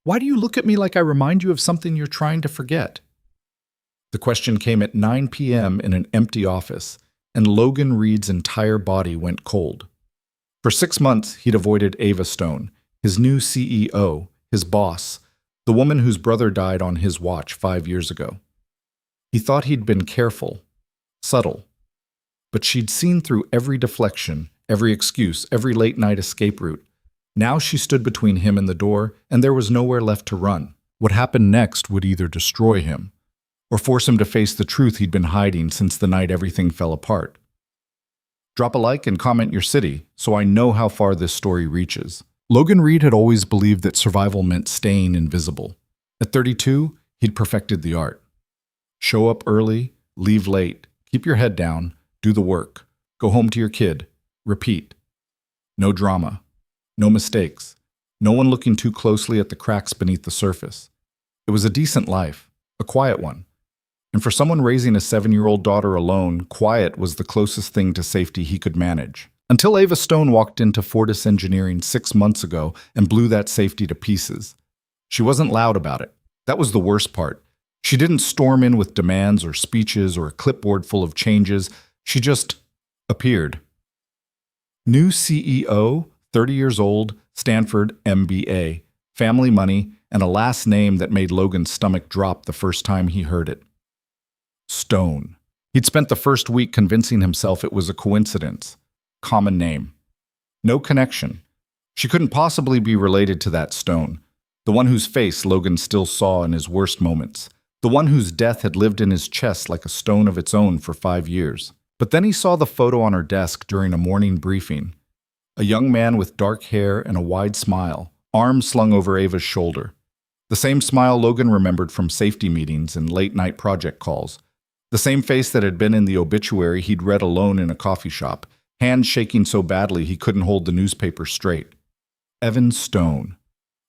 Why do you look at me like I remind you of something you're trying to forget? The question came at 9 p.m. in an empty office, and Logan Reed's entire body went cold. For 6 months, he'd avoided Ava Stone, his new CEO, his boss, the woman whose brother died on his watch 5 years ago. He thought he'd been careful, subtle, but she'd seen through every deflection, every excuse, every late-night escape route. Now she stood between him and the door, and there was nowhere left to run. What happened next would either destroy him or force him to face the truth he'd been hiding since the night everything fell apart. Drop a like and comment your city so I know how far this story reaches. Logan Reed had always believed that survival meant staying invisible. At 32, he'd perfected the art. Show up early, leave late, keep your head down, do the work, go home to your kid, repeat. No drama, no mistakes, no one looking too closely at the cracks beneath the surface. It was a decent life, a quiet one. And for someone raising a 7-year-old daughter alone, quiet was the closest thing to safety he could manage. Until Ava Stone walked into Fortis Engineering 6 months ago and blew that safety to pieces. She wasn't loud about it. That was the worst part. She didn't storm in with demands or speeches or a clipboard full of changes. She just appeared. New CEO, 30 years old, Stanford MBA, family money, and a last name that made Logan's stomach drop the first time he heard it. Stone. He'd spent the first week convincing himself it was a coincidence. Common name. No connection. She couldn't possibly be related to that Stone, the one whose face Logan still saw in his worst moments, the one whose death had lived in his chest like a stone of its own for 5 years. But then he saw the photo on her desk during a morning briefing. A young man with dark hair and a wide smile, arms slung over Ava's shoulder. The same smile Logan remembered from safety meetings and late-night project calls. The same face that had been in the obituary he'd read alone in a coffee shop, hands shaking so badly he couldn't hold the newspaper straight. Evan Stone,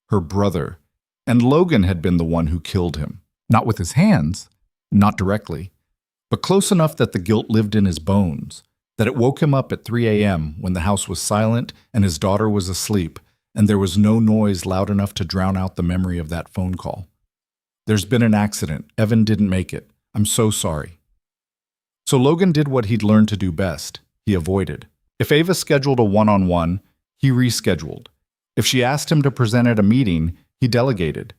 her brother, and Logan had been the one who killed him. Not with his hands, not directly, but close enough that the guilt lived in his bones, that it woke him up at 3 a.m. when the house was silent and his daughter was asleep, and there was no noise loud enough to drown out the memory of that phone call. There's been an accident. Evan didn't make it. I'm so sorry. So Logan did what he'd learned to do best. He avoided. If Ava scheduled a one-on-one, he rescheduled. If she asked him to present at a meeting, he delegated.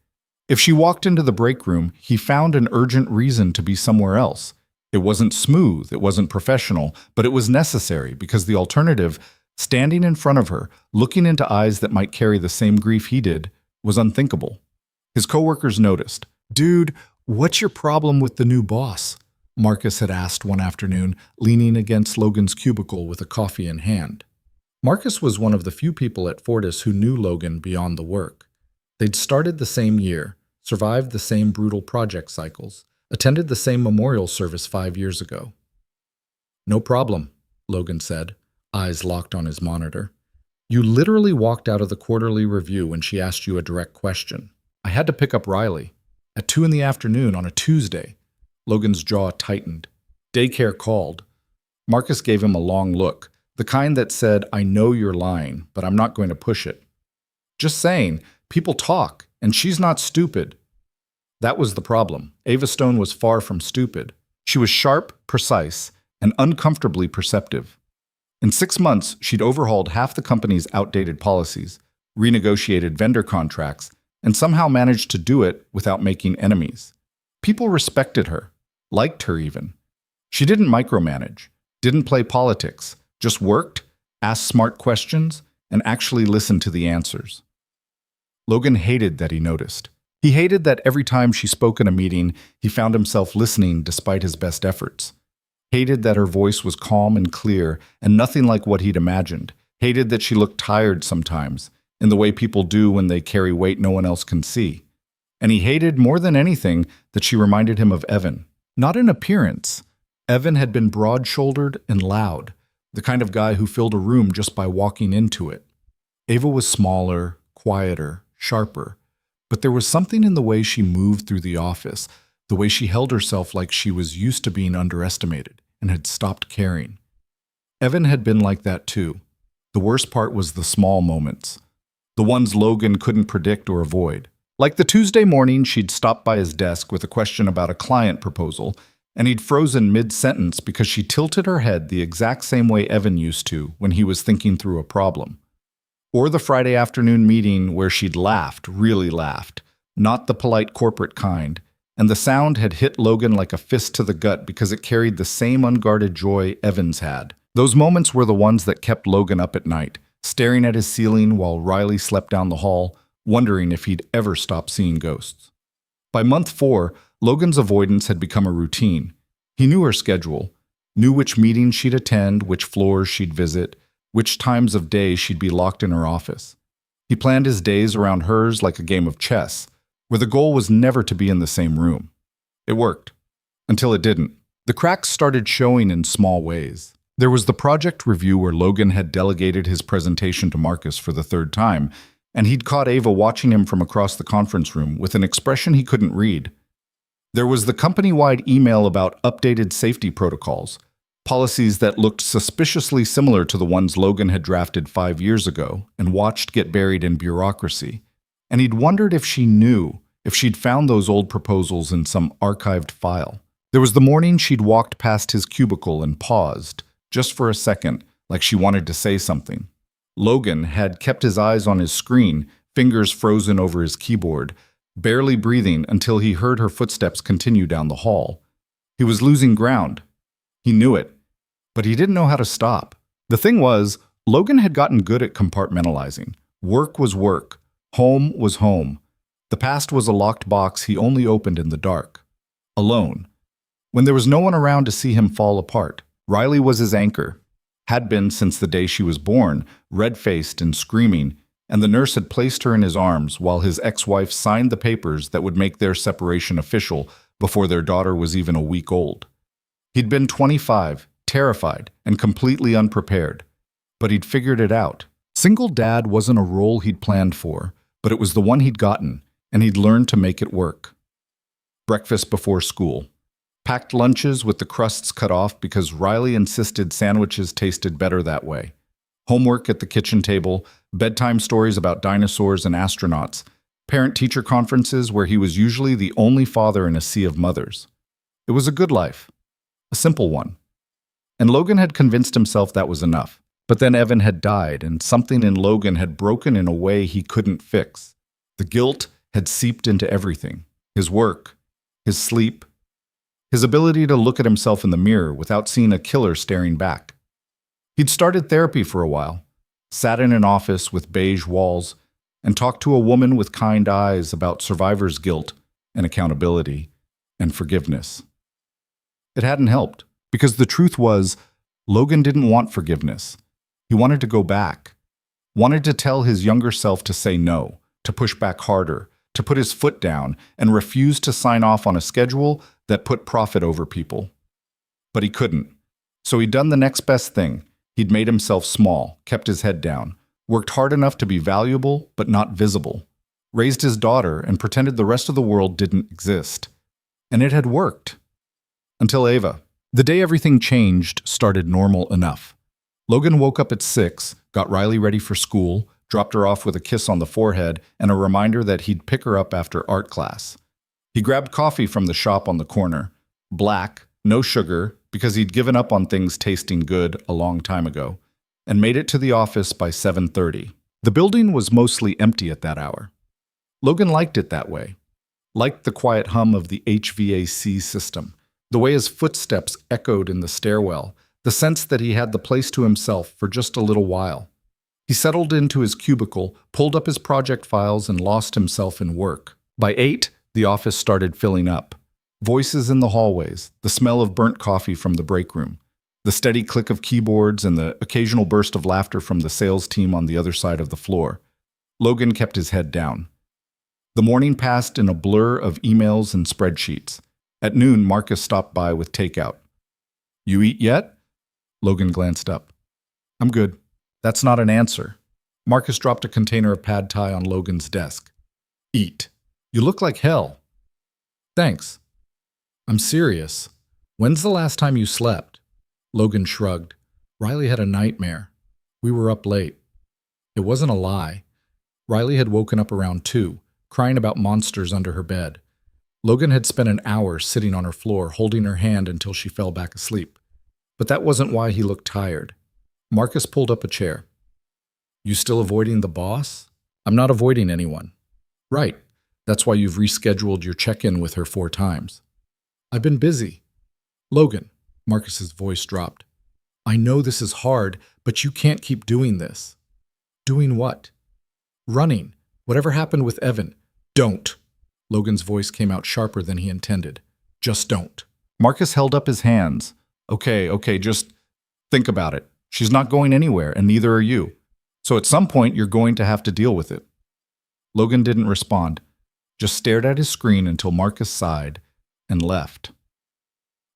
If she walked into the break room, he found an urgent reason to be somewhere else. It wasn't smooth, it wasn't professional, but it was necessary because the alternative, standing in front of her, looking into eyes that might carry the same grief he did, was unthinkable. His coworkers noticed. "Dude, what's your problem with the new boss?" Marcus had asked one afternoon, leaning against Logan's cubicle with a coffee in hand. Marcus was one of the few people at Fortis who knew Logan beyond the work. They'd started the same year, survived the same brutal project cycles, attended the same memorial service 5 years ago. "No problem," Logan said, eyes locked on his monitor. "You literally walked out of the quarterly review when she asked you a direct question. I had to pick up Riley. At 2 in the afternoon on a Tuesday." Logan's jaw tightened. Daycare called. Marcus gave him a long look, the kind that said, "I know you're lying, but I'm not going to push it." Just saying, people talk, and she's not stupid. That was the problem. Ava Stone was far from stupid. She was sharp, precise, and uncomfortably perceptive. In 6 months, she'd overhauled half the company's outdated policies, renegotiated vendor contracts, and somehow managed to do it without making enemies. People respected her, liked her even. She didn't micromanage, didn't play politics, just worked, asked smart questions, and actually listened to the answers. Logan hated that he noticed. He hated that every time she spoke in a meeting, he found himself listening despite his best efforts. Hated that her voice was calm and clear and nothing like what he'd imagined. Hated that she looked tired sometimes, in the way people do when they carry weight no one else can see. And he hated more than anything that she reminded him of Evan. Not in appearance. Evan had been broad-shouldered and loud, the kind of guy who filled a room just by walking into it. Ava was smaller, quieter, sharper, but there was something in the way she moved through the office, the way she held herself like she was used to being underestimated and had stopped caring. Evan had been like that too. The worst part was the small moments, the ones Logan couldn't predict or avoid. Like the Tuesday morning she'd stopped by his desk with a question about a client proposal, and he'd frozen mid-sentence because she tilted her head the exact same way Evan used to when he was thinking through a problem. Or the Friday afternoon meeting where she'd laughed, really laughed, not the polite corporate kind, and the sound had hit Logan like a fist to the gut because it carried the same unguarded joy Evans had. Those moments were the ones that kept Logan up at night, staring at his ceiling while Riley slept down the hall, wondering if he'd ever stop seeing ghosts. By month 4, Logan's avoidance had become a routine. He knew her schedule, knew which meetings she'd attend, which floors she'd visit, which times of day she'd be locked in her office. He planned his days around hers like a game of chess, where the goal was never to be in the same room. It worked. Until it didn't. The cracks started showing in small ways. There was the project review where Logan had delegated his presentation to Marcus for the 3rd time, and he'd caught Ava watching him from across the conference room with an expression he couldn't read. There was the company-wide email about updated safety protocols, policies that looked suspiciously similar to the ones Logan had drafted 5 years ago and watched get buried in bureaucracy. And he'd wondered if she knew, if she'd found those old proposals in some archived file. There was the morning she'd walked past his cubicle and paused, just for a second, like she wanted to say something. Logan had kept his eyes on his screen, fingers frozen over his keyboard, barely breathing until he heard her footsteps continue down the hall. He was losing ground. He knew it, but he didn't know how to stop. The thing was, Logan had gotten good at compartmentalizing. Work was work. Home was home. The past was a locked box he only opened in the dark. Alone. When there was no one around to see him fall apart, Riley was his anchor. Had been since the day she was born, red-faced and screaming, and the nurse had placed her in his arms while his ex-wife signed the papers that would make their separation official before their daughter was even a week old. He'd been 25, terrified, and completely unprepared. But he'd figured it out. Single dad wasn't a role he'd planned for, but it was the one he'd gotten, and he'd learned to make it work. Breakfast before school. Packed lunches with the crusts cut off because Riley insisted sandwiches tasted better that way. Homework at the kitchen table, bedtime stories about dinosaurs and astronauts, parent-teacher conferences where he was usually the only father in a sea of mothers. It was a good life. A simple one. And Logan had convinced himself that was enough. But then Evan had died, and something in Logan had broken in a way he couldn't fix. The guilt had seeped into everything. His work, his sleep, his ability to look at himself in the mirror without seeing a killer staring back. He'd started therapy for a while, sat in an office with beige walls, and talked to a woman with kind eyes about survivor's guilt and accountability and forgiveness. It hadn't helped, because the truth was, Logan didn't want forgiveness. He wanted to go back, wanted to tell his younger self to say no, to push back harder, to put his foot down, and refuse to sign off on a schedule that put profit over people. But he couldn't. So he'd done the next best thing. He'd made himself small, kept his head down, worked hard enough to be valuable but not visible, raised his daughter and pretended the rest of the world didn't exist. And it had worked. Until Ava. The day everything changed started normal enough. Logan woke up at 6, got Riley ready for school, dropped her off with a kiss on the forehead and a reminder that he'd pick her up after art class. He grabbed coffee from the shop on the corner, black, no sugar, because he'd given up on things tasting good a long time ago, and made it to the office by 7:30. The building was mostly empty at that hour. Logan liked it that way, liked the quiet hum of the HVAC system, the way his footsteps echoed in the stairwell, the sense that he had the place to himself for just a little while. He settled into his cubicle, pulled up his project files, and lost himself in work. By 8, the office started filling up. Voices in the hallways, the smell of burnt coffee from the break room, the steady click of keyboards, and the occasional burst of laughter from the sales team on the other side of the floor. Logan kept his head down. The morning passed in a blur of emails and spreadsheets. At noon, Marcus stopped by with takeout. "You eat yet?" Logan glanced up. "I'm good." That's not an answer. Marcus dropped a container of pad thai on Logan's desk. "Eat. You look like hell." "Thanks." "I'm serious. When's the last time you slept?" Logan shrugged. Riley had a nightmare. We were up late. It wasn't a lie. Riley had woken up around 2, crying about monsters under her bed. Logan had spent an hour sitting on her floor, holding her hand until she fell back asleep. But that wasn't why he looked tired. Marcus pulled up a chair. You still avoiding the boss? I'm not avoiding anyone. Right. That's why you've rescheduled your check-in with her 4 times. I've been busy. Logan, Marcus's voice dropped. I know this is hard, but you can't keep doing this. Doing what? Running. Whatever happened with Evan? Don't. Logan's voice came out sharper than he intended. Just don't. Marcus held up his hands. Okay, just think about it. She's not going anywhere, and neither are you. So at some point, you're going to have to deal with it. Logan didn't respond, just stared at his screen until Marcus sighed and left.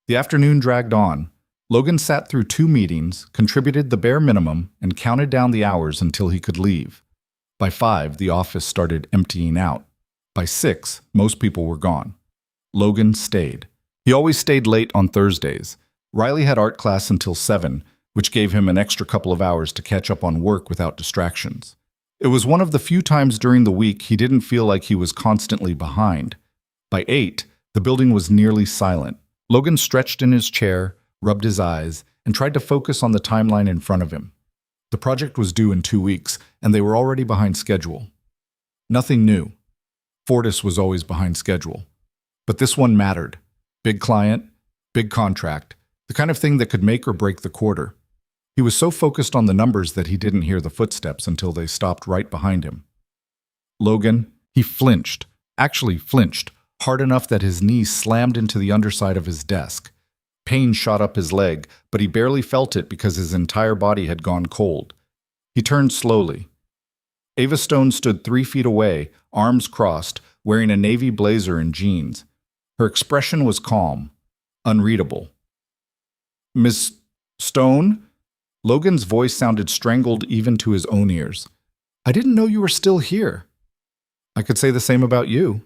The afternoon dragged on. Logan sat through 2 meetings, contributed the bare minimum, and counted down the hours until he could leave. By 5, the office started emptying out. By 6, most people were gone. Logan stayed. He always stayed late on Thursdays. Riley had art class until 7, which gave him an extra couple of hours to catch up on work without distractions. It was one of the few times during the week he didn't feel like he was constantly behind. By 8, the building was nearly silent. Logan stretched in his chair, rubbed his eyes, and tried to focus on the timeline in front of him. The project was due in 2 weeks, and they were already behind schedule. Nothing new. Fortis was always behind schedule. But this one mattered. Big client, big contract, the kind of thing that could make or break the quarter. He was so focused on the numbers that he didn't hear the footsteps until they stopped right behind him. Logan, he flinched, hard enough that his knee slammed into the underside of his desk. Pain shot up his leg, but he barely felt it because his entire body had gone cold. He turned slowly. Ava Stone stood 3 feet away, arms crossed, wearing a navy blazer and jeans. Her expression was calm, unreadable. Miss Stone? Logan's voice sounded strangled even to his own ears. I didn't know you were still here. I could say the same about you.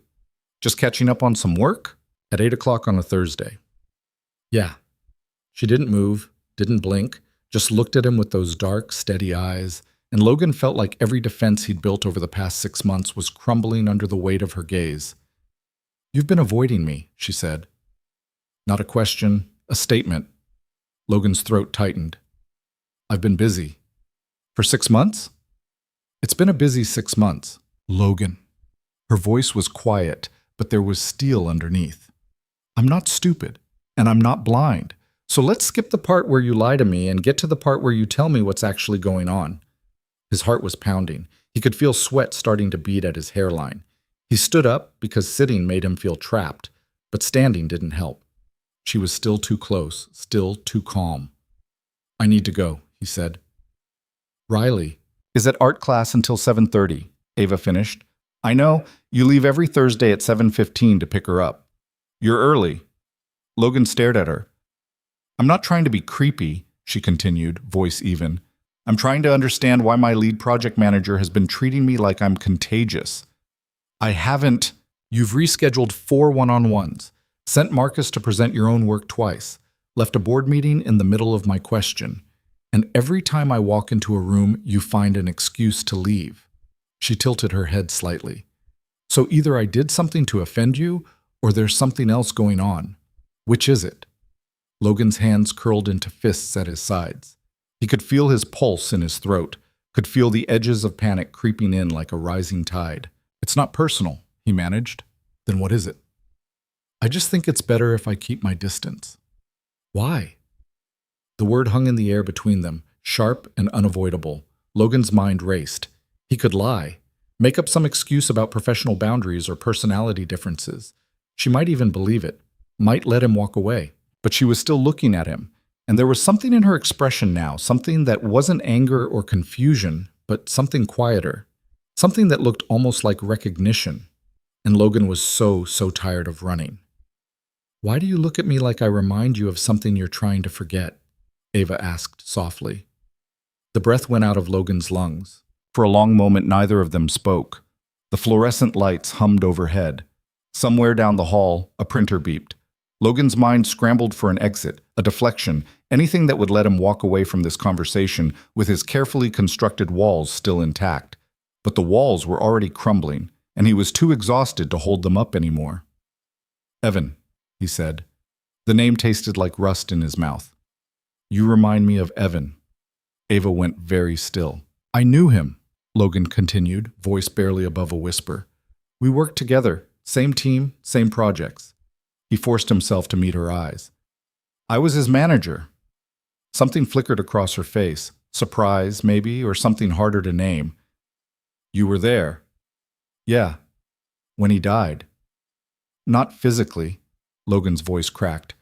Just catching up on some work? At 8 o'clock on a Thursday. Yeah. She didn't move, didn't blink, just looked at him with those dark, steady eyes, and Logan felt like every defense he'd built over the past 6 months was crumbling under the weight of her gaze. You've been avoiding me, she said. Not a question, a statement. Logan's throat tightened. I've been busy. For 6 months? It's been a busy 6 months. Logan. Her voice was quiet, but there was steel underneath. I'm not stupid, and I'm not blind. So let's skip the part where you lie to me and get to the part where you tell me what's actually going on. His heart was pounding. He could feel sweat starting to bead at his hairline. He stood up because sitting made him feel trapped, but standing didn't help. She was still too close, still too calm. I need to go, he said. Riley is at art class until 7:30, Ava finished. I know, you leave every Thursday at 7:15 to pick her up. You're early. Logan stared at her. I'm not trying to be creepy, she continued, voice even. I'm trying to understand why my lead project manager has been treating me like I'm contagious. I haven't. You've rescheduled 4 one-on-ones, sent Marcus to present your own work twice, left a board meeting in the middle of my question, and every time I walk into a room, you find an excuse to leave. She tilted her head slightly. So either I did something to offend you, or there's something else going on. Which is it? Logan's hands curled into fists at his sides. He could feel his pulse in his throat, could feel the edges of panic creeping in like a rising tide. It's not personal, he managed. Then what is it? I just think it's better if I keep my distance. Why? The word hung in the air between them, sharp and unavoidable. Logan's mind raced. He could lie, make up some excuse about professional boundaries or personality differences. She might even believe it, might let him walk away. But she was still looking at him, and there was something in her expression now, something that wasn't anger or confusion, but something quieter, something that looked almost like recognition. And Logan was so tired of running. Why do you look at me like I remind you of something you're trying to forget? Ava asked softly. The breath went out of Logan's lungs. For a long moment, neither of them spoke. The fluorescent lights hummed overhead. Somewhere down the hall, a printer beeped. Logan's mind scrambled for an exit, a deflection, anything that would let him walk away from this conversation with his carefully constructed walls still intact. But the walls were already crumbling, and he was too exhausted to hold them up anymore. "Evan," he said. The name tasted like rust in his mouth. "You remind me of Evan." Ava went very still. "I knew him," Logan continued, voice barely above a whisper. "We worked together, same team, same projects." He forced himself to meet her eyes. "I was his manager." Something flickered across her face, surprise, maybe, or something harder to name. "You were there?" "Yeah." "When he died?" "Not physically," Logan's voice cracked.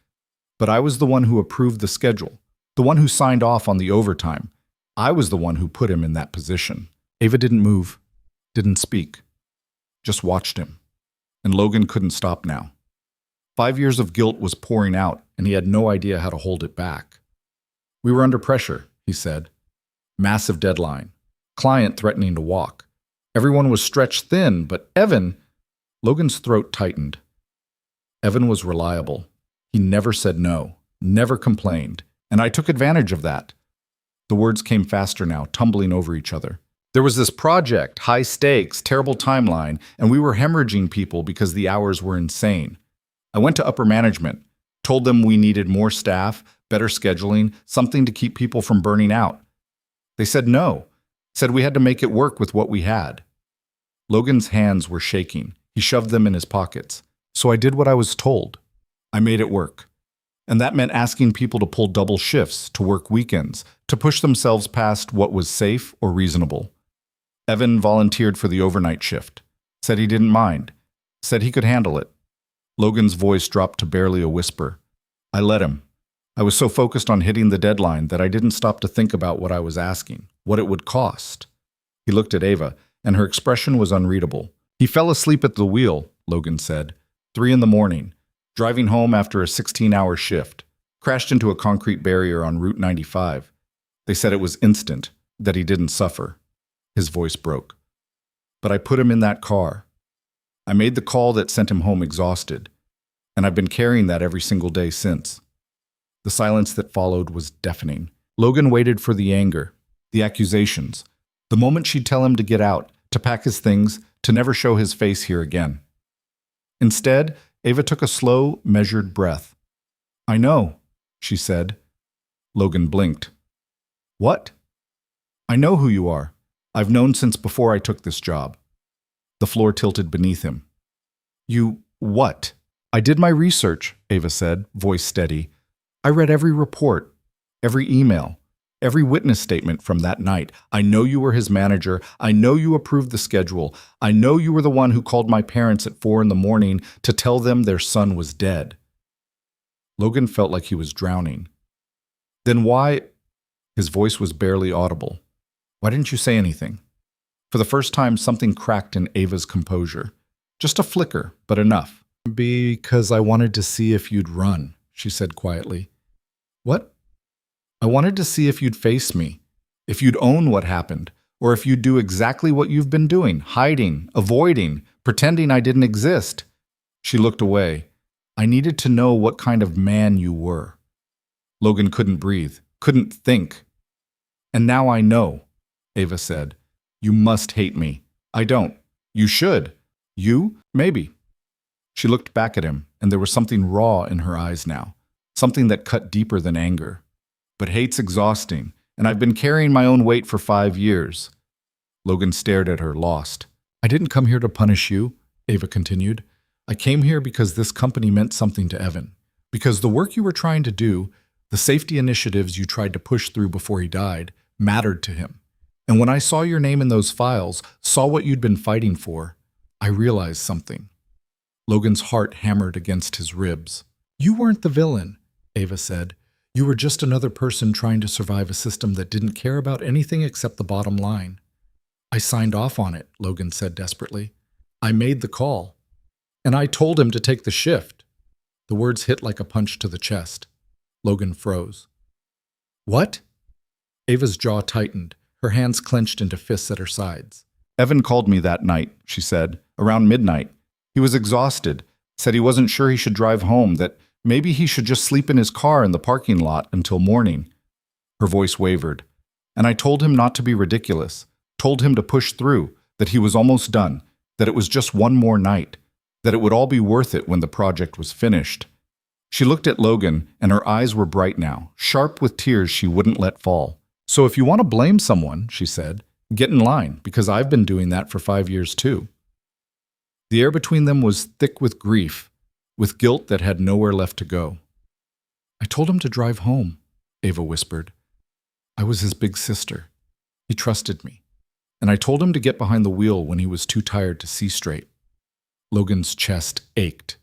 "But I was the one who approved the schedule, the one who signed off on the overtime. I was the one who put him in that position." Ava didn't move, didn't speak, just watched him. And Logan couldn't stop now. 5 years of guilt was pouring out, and he had no idea how to hold it back. "We were under pressure," he said. "Massive deadline. Client threatening to walk. Everyone was stretched thin, but Evan..." Logan's throat tightened. Evan was reliable. He never said no, never complained, and I took advantage of that. The words came faster now, tumbling over each other. "There was this project, high stakes, terrible timeline, and we were hemorrhaging people because the hours were insane. I went to upper management, told them we needed more staff, better scheduling, something to keep people from burning out. They said no, said we had to make it work with what we had." Logan's hands were shaking. He shoved them in his pockets. "So I did what I was told. I made it work. And that meant asking people to pull double shifts, to work weekends, to push themselves past what was safe or reasonable. Evan volunteered for the overnight shift, said he didn't mind, said he could handle it." Logan's voice dropped to barely a whisper. "I let him. I was so focused on hitting the deadline that I didn't stop to think about what I was asking, what it would cost." He looked at Ava, and her expression was unreadable. "He fell asleep at the wheel," Logan said. 3 a.m, driving home after a 16-hour shift. Crashed into a concrete barrier on Route 95. They said it was instant, that he didn't suffer." His voice broke. "But I put him in that car. I made the call that sent him home exhausted, and I've been carrying that every single day since." The silence that followed was deafening. Logan waited for the anger, the accusations, the moment she'd tell him to get out, to pack his things, to never show his face here again. Instead, Ava took a slow, measured breath. "I know," she said. Logan blinked. "What?" "I know who you are. I've known since before I took this job." The floor tilted beneath him. "You what?" "I did my research," Ava said, voice steady. "I read every report, every email, every witness statement from that night. I know you were his manager. I know you approved the schedule. I know you were the one who called my parents at 4 a.m. to tell them their son was dead." Logan felt like he was drowning. "Then why..." His voice was barely audible. "Why didn't you say anything?" For the first time, something cracked in Ava's composure. Just a flicker, but enough. "Because I wanted to see if you'd run," she said quietly. "What?" "I wanted to see if you'd face me, if you'd own what happened, or if you'd do exactly what you've been doing, hiding, avoiding, pretending I didn't exist." She looked away. "I needed to know what kind of man you were." Logan couldn't breathe, couldn't think. "And now I know," Ava said. "You must hate me. I don't. You should. You? Maybe." She looked back at him, and there was something raw in her eyes now, something that cut deeper than anger. "But hate's exhausting, and I've been carrying my own weight for 5 years. Logan stared at her, lost. "I didn't come here to punish you," Ava continued. "I came here because this company meant something to Evan. Because the work you were trying to do, the safety initiatives you tried to push through before he died, mattered to him. And when I saw your name in those files, saw what you'd been fighting for, I realized something." Logan's heart hammered against his ribs. "You weren't the villain," Ava said. "You were just another person trying to survive a system that didn't care about anything except the bottom line." "I signed off on it," Logan said desperately. "I made the call. And I told him to take the shift." The words hit like a punch to the chest. Logan froze. "What?" Ava's jaw tightened, her hands clenched into fists at her sides. "Evan called me that night," she said, "around midnight. He was exhausted, said he wasn't sure he should drive home, that maybe he should just sleep in his car in the parking lot until morning." Her voice wavered. "And I told him not to be ridiculous, told him to push through, that he was almost done. that it was just one more night, that it would all be worth it when the project was finished. She looked at Logan, and her eyes were bright now, sharp with tears she wouldn't let fall. "So if you want to blame someone," she said, "get in line, because I've been doing that for 5 years too." The air between them was thick with grief, with guilt that had nowhere left to go. "I told him to drive home," Ava whispered. "I was his big sister. He trusted me. And I told him to get behind the wheel when he was too tired to see straight." Logan's chest ached.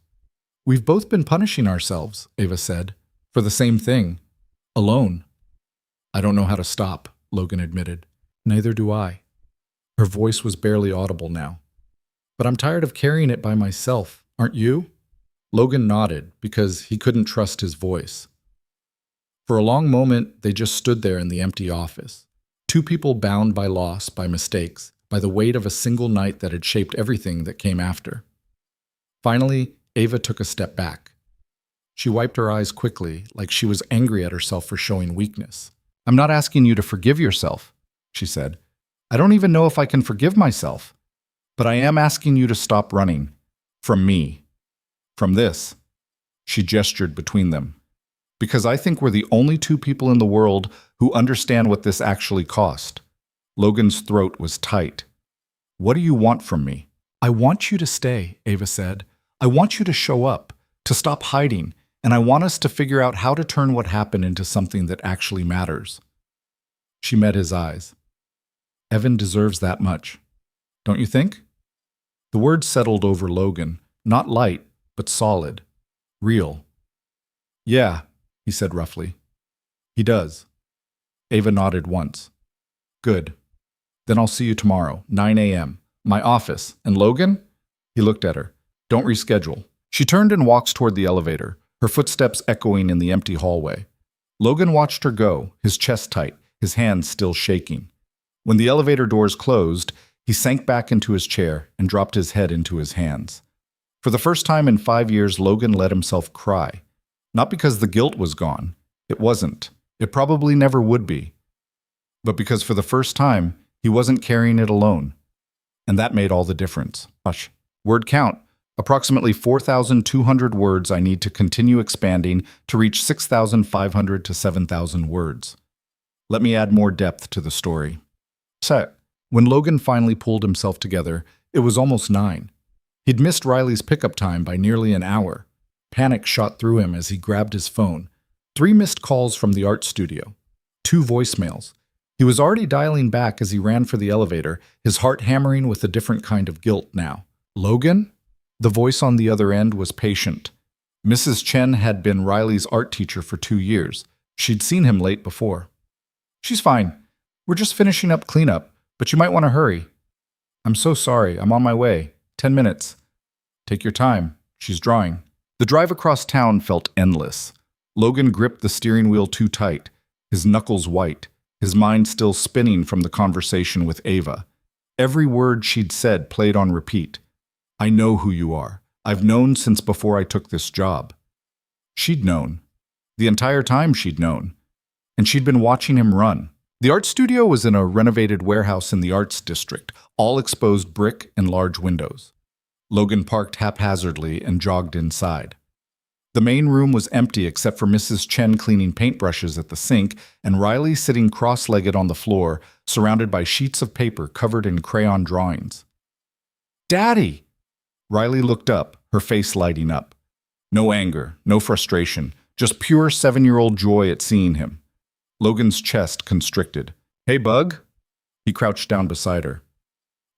"We've both been punishing ourselves," Ava said, "for the same thing. Alone." "I don't know how to stop," Logan admitted. "Neither do I." Her voice was barely audible now. "But I'm tired of carrying it by myself. Aren't you?" Logan nodded because he couldn't trust his voice. For a long moment, they just stood there in the empty office. Two people bound by loss, by mistakes, by the weight of a single night that had shaped everything that came after. Finally, Ava took a step back. She wiped her eyes quickly, like she was angry at herself for showing weakness. "I'm not asking you to forgive yourself," she said. "I don't even know if I can forgive myself. But I am asking you to stop running. From me. From this." She gestured between them. "Because I think we're the only two people in the world who understand what this actually cost." Logan's throat was tight. "What do you want from me?" "I want you to stay," Ava said. "I want you to show up, to stop hiding, and I want us to figure out how to turn what happened into something that actually matters." She met his eyes. "Evan deserves that much. Don't you think?" The words settled over Logan, not light, but solid, real. "Yeah," he said roughly. "He does." Ava nodded once. "Good. Then I'll see you tomorrow, 9 a.m. My office. And Logan?" He looked at her. "Don't reschedule." She turned and walked toward the elevator, her footsteps echoing in the empty hallway. Logan watched her go, his chest tight, his hands still shaking. When the elevator doors closed, he sank back into his chair and dropped his head into his hands. For the first time in 5 years, Logan let himself cry. Not because the guilt was gone. It wasn't. It probably never would be. But because for the first time, he wasn't carrying it alone. And that made all the difference. Hush. Word count. Approximately 4,200 words I need to continue expanding to reach 6,500 to 7,000 words. Let me add more depth to the story. Set. When Logan finally pulled himself together, it was almost 9. He'd missed Riley's pickup time by nearly an hour. Panic shot through him as he grabbed his phone. 3 missed calls from the art studio. 2 voicemails. He was already dialing back as he ran for the elevator, his heart hammering with a different kind of guilt now. "Logan?" The voice on the other end was patient. Mrs. Chen had been Riley's art teacher for 2 years. She'd seen him late before. "She's fine. We're just finishing up cleanup, but you might want to hurry." "I'm so sorry. I'm on my way. 10 minutes. "Take your time. She's drawing." The drive across town felt endless. Logan gripped the steering wheel too tight, his knuckles white, his mind still spinning from the conversation with Ava. Every word she'd said played on repeat. "I know who you are. I've known since before I took this job." She'd known. The entire time she'd known. And she'd been watching him run. The art studio was in a renovated warehouse in the arts district, all exposed brick and large windows. Logan parked haphazardly and jogged inside. The main room was empty except for Mrs. Chen cleaning paintbrushes at the sink and Riley sitting cross-legged on the floor, surrounded by sheets of paper covered in crayon drawings. "Daddy!" Riley looked up, her face lighting up. No anger, no frustration, just pure 7-year-old joy at seeing him. Logan's chest constricted. "Hey, Bug?" He crouched down beside her.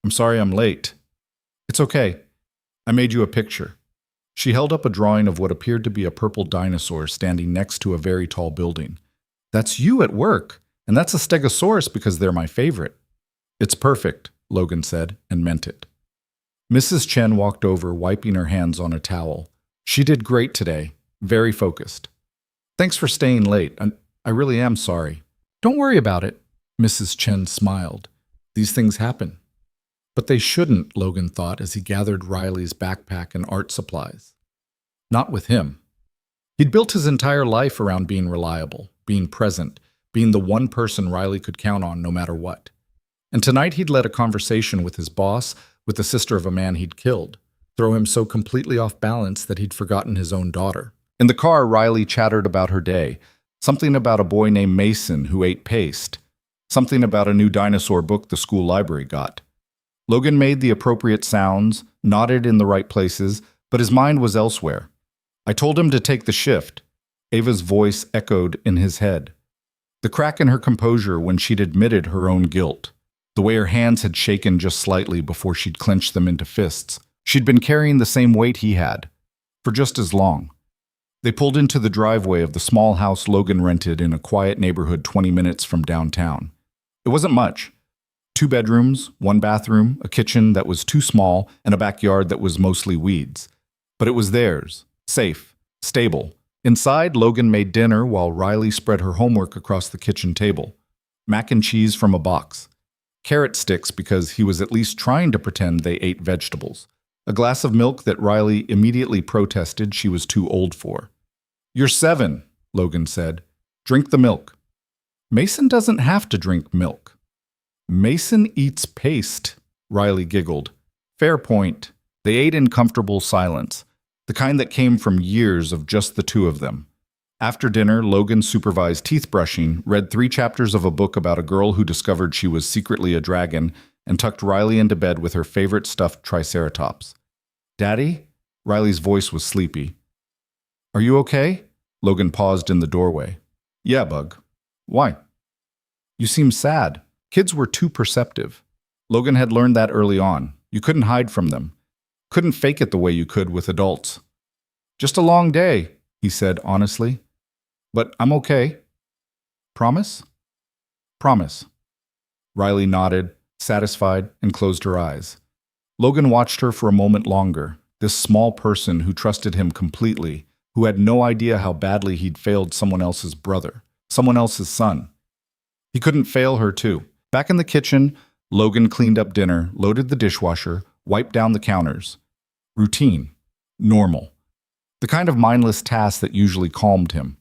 "I'm sorry I'm late." "It's okay. I made you a picture." She held up a drawing of what appeared to be a purple dinosaur standing next to a very tall building. "That's you at work, and that's a stegosaurus because they're my favorite." "It's perfect," Logan said, and meant it. Mrs. Chen walked over, wiping her hands on a towel. "She did great today, very focused. Thanks for staying late. I really am sorry." "Don't worry about it," Mrs. Chen smiled. "These things happen." But they shouldn't, Logan thought as he gathered Riley's backpack and art supplies. Not with him. He'd built his entire life around being reliable, being present, being the one person Riley could count on no matter what. And tonight he'd led a conversation with his boss with the sister of a man he'd killed, throw him so completely off balance that he'd forgotten his own daughter. In the car, Riley chattered about her day, something about a boy named Mason who ate paste, something about a new dinosaur book the school library got. Logan made the appropriate sounds, nodded in the right places, but his mind was elsewhere. I told him to take the shift. Ava's voice echoed in his head. The crack in her composure when she'd admitted her own guilt. The way her hands had shaken just slightly before she'd clenched them into fists. She'd been carrying the same weight he had, for just as long. They pulled into the driveway of the small house Logan rented in a quiet neighborhood 20 minutes from downtown. It wasn't much. 2 bedrooms, 1 bathroom, a kitchen that was too small, and a backyard that was mostly weeds. But it was theirs, safe, stable. Inside, Logan made dinner while Riley spread her homework across the kitchen table. Mac and cheese from a box. Carrot sticks because he was at least trying to pretend they ate vegetables. A glass of milk that Riley immediately protested she was too old for. "You're 7, Logan said. "Drink the milk." "Mason doesn't have to drink milk." "Mason eats paste," Riley giggled. Fair point. They ate in comfortable silence, the kind that came from years of just the two of them. After dinner, Logan supervised teeth brushing, read 3 chapters of a book about a girl who discovered she was secretly a dragon, and tucked Riley into bed with her favorite stuffed triceratops. "Daddy?" Riley's voice was sleepy. "Are you okay?" Logan paused in the doorway. "Yeah, Bug. Why?" "You seem sad." Kids were too perceptive. Logan had learned that early on. You couldn't hide from them. Couldn't fake it the way you could with adults. "Just a long day," he said honestly. "But I'm okay." "Promise?" "Promise." Riley nodded, satisfied, and closed her eyes. Logan watched her for a moment longer, this small person who trusted him completely, who had no idea how badly he'd failed someone else's brother, someone else's son. He couldn't fail her too. Back in the kitchen, Logan cleaned up dinner, loaded the dishwasher, wiped down the counters. Routine. Normal. The kind of mindless task that usually calmed him.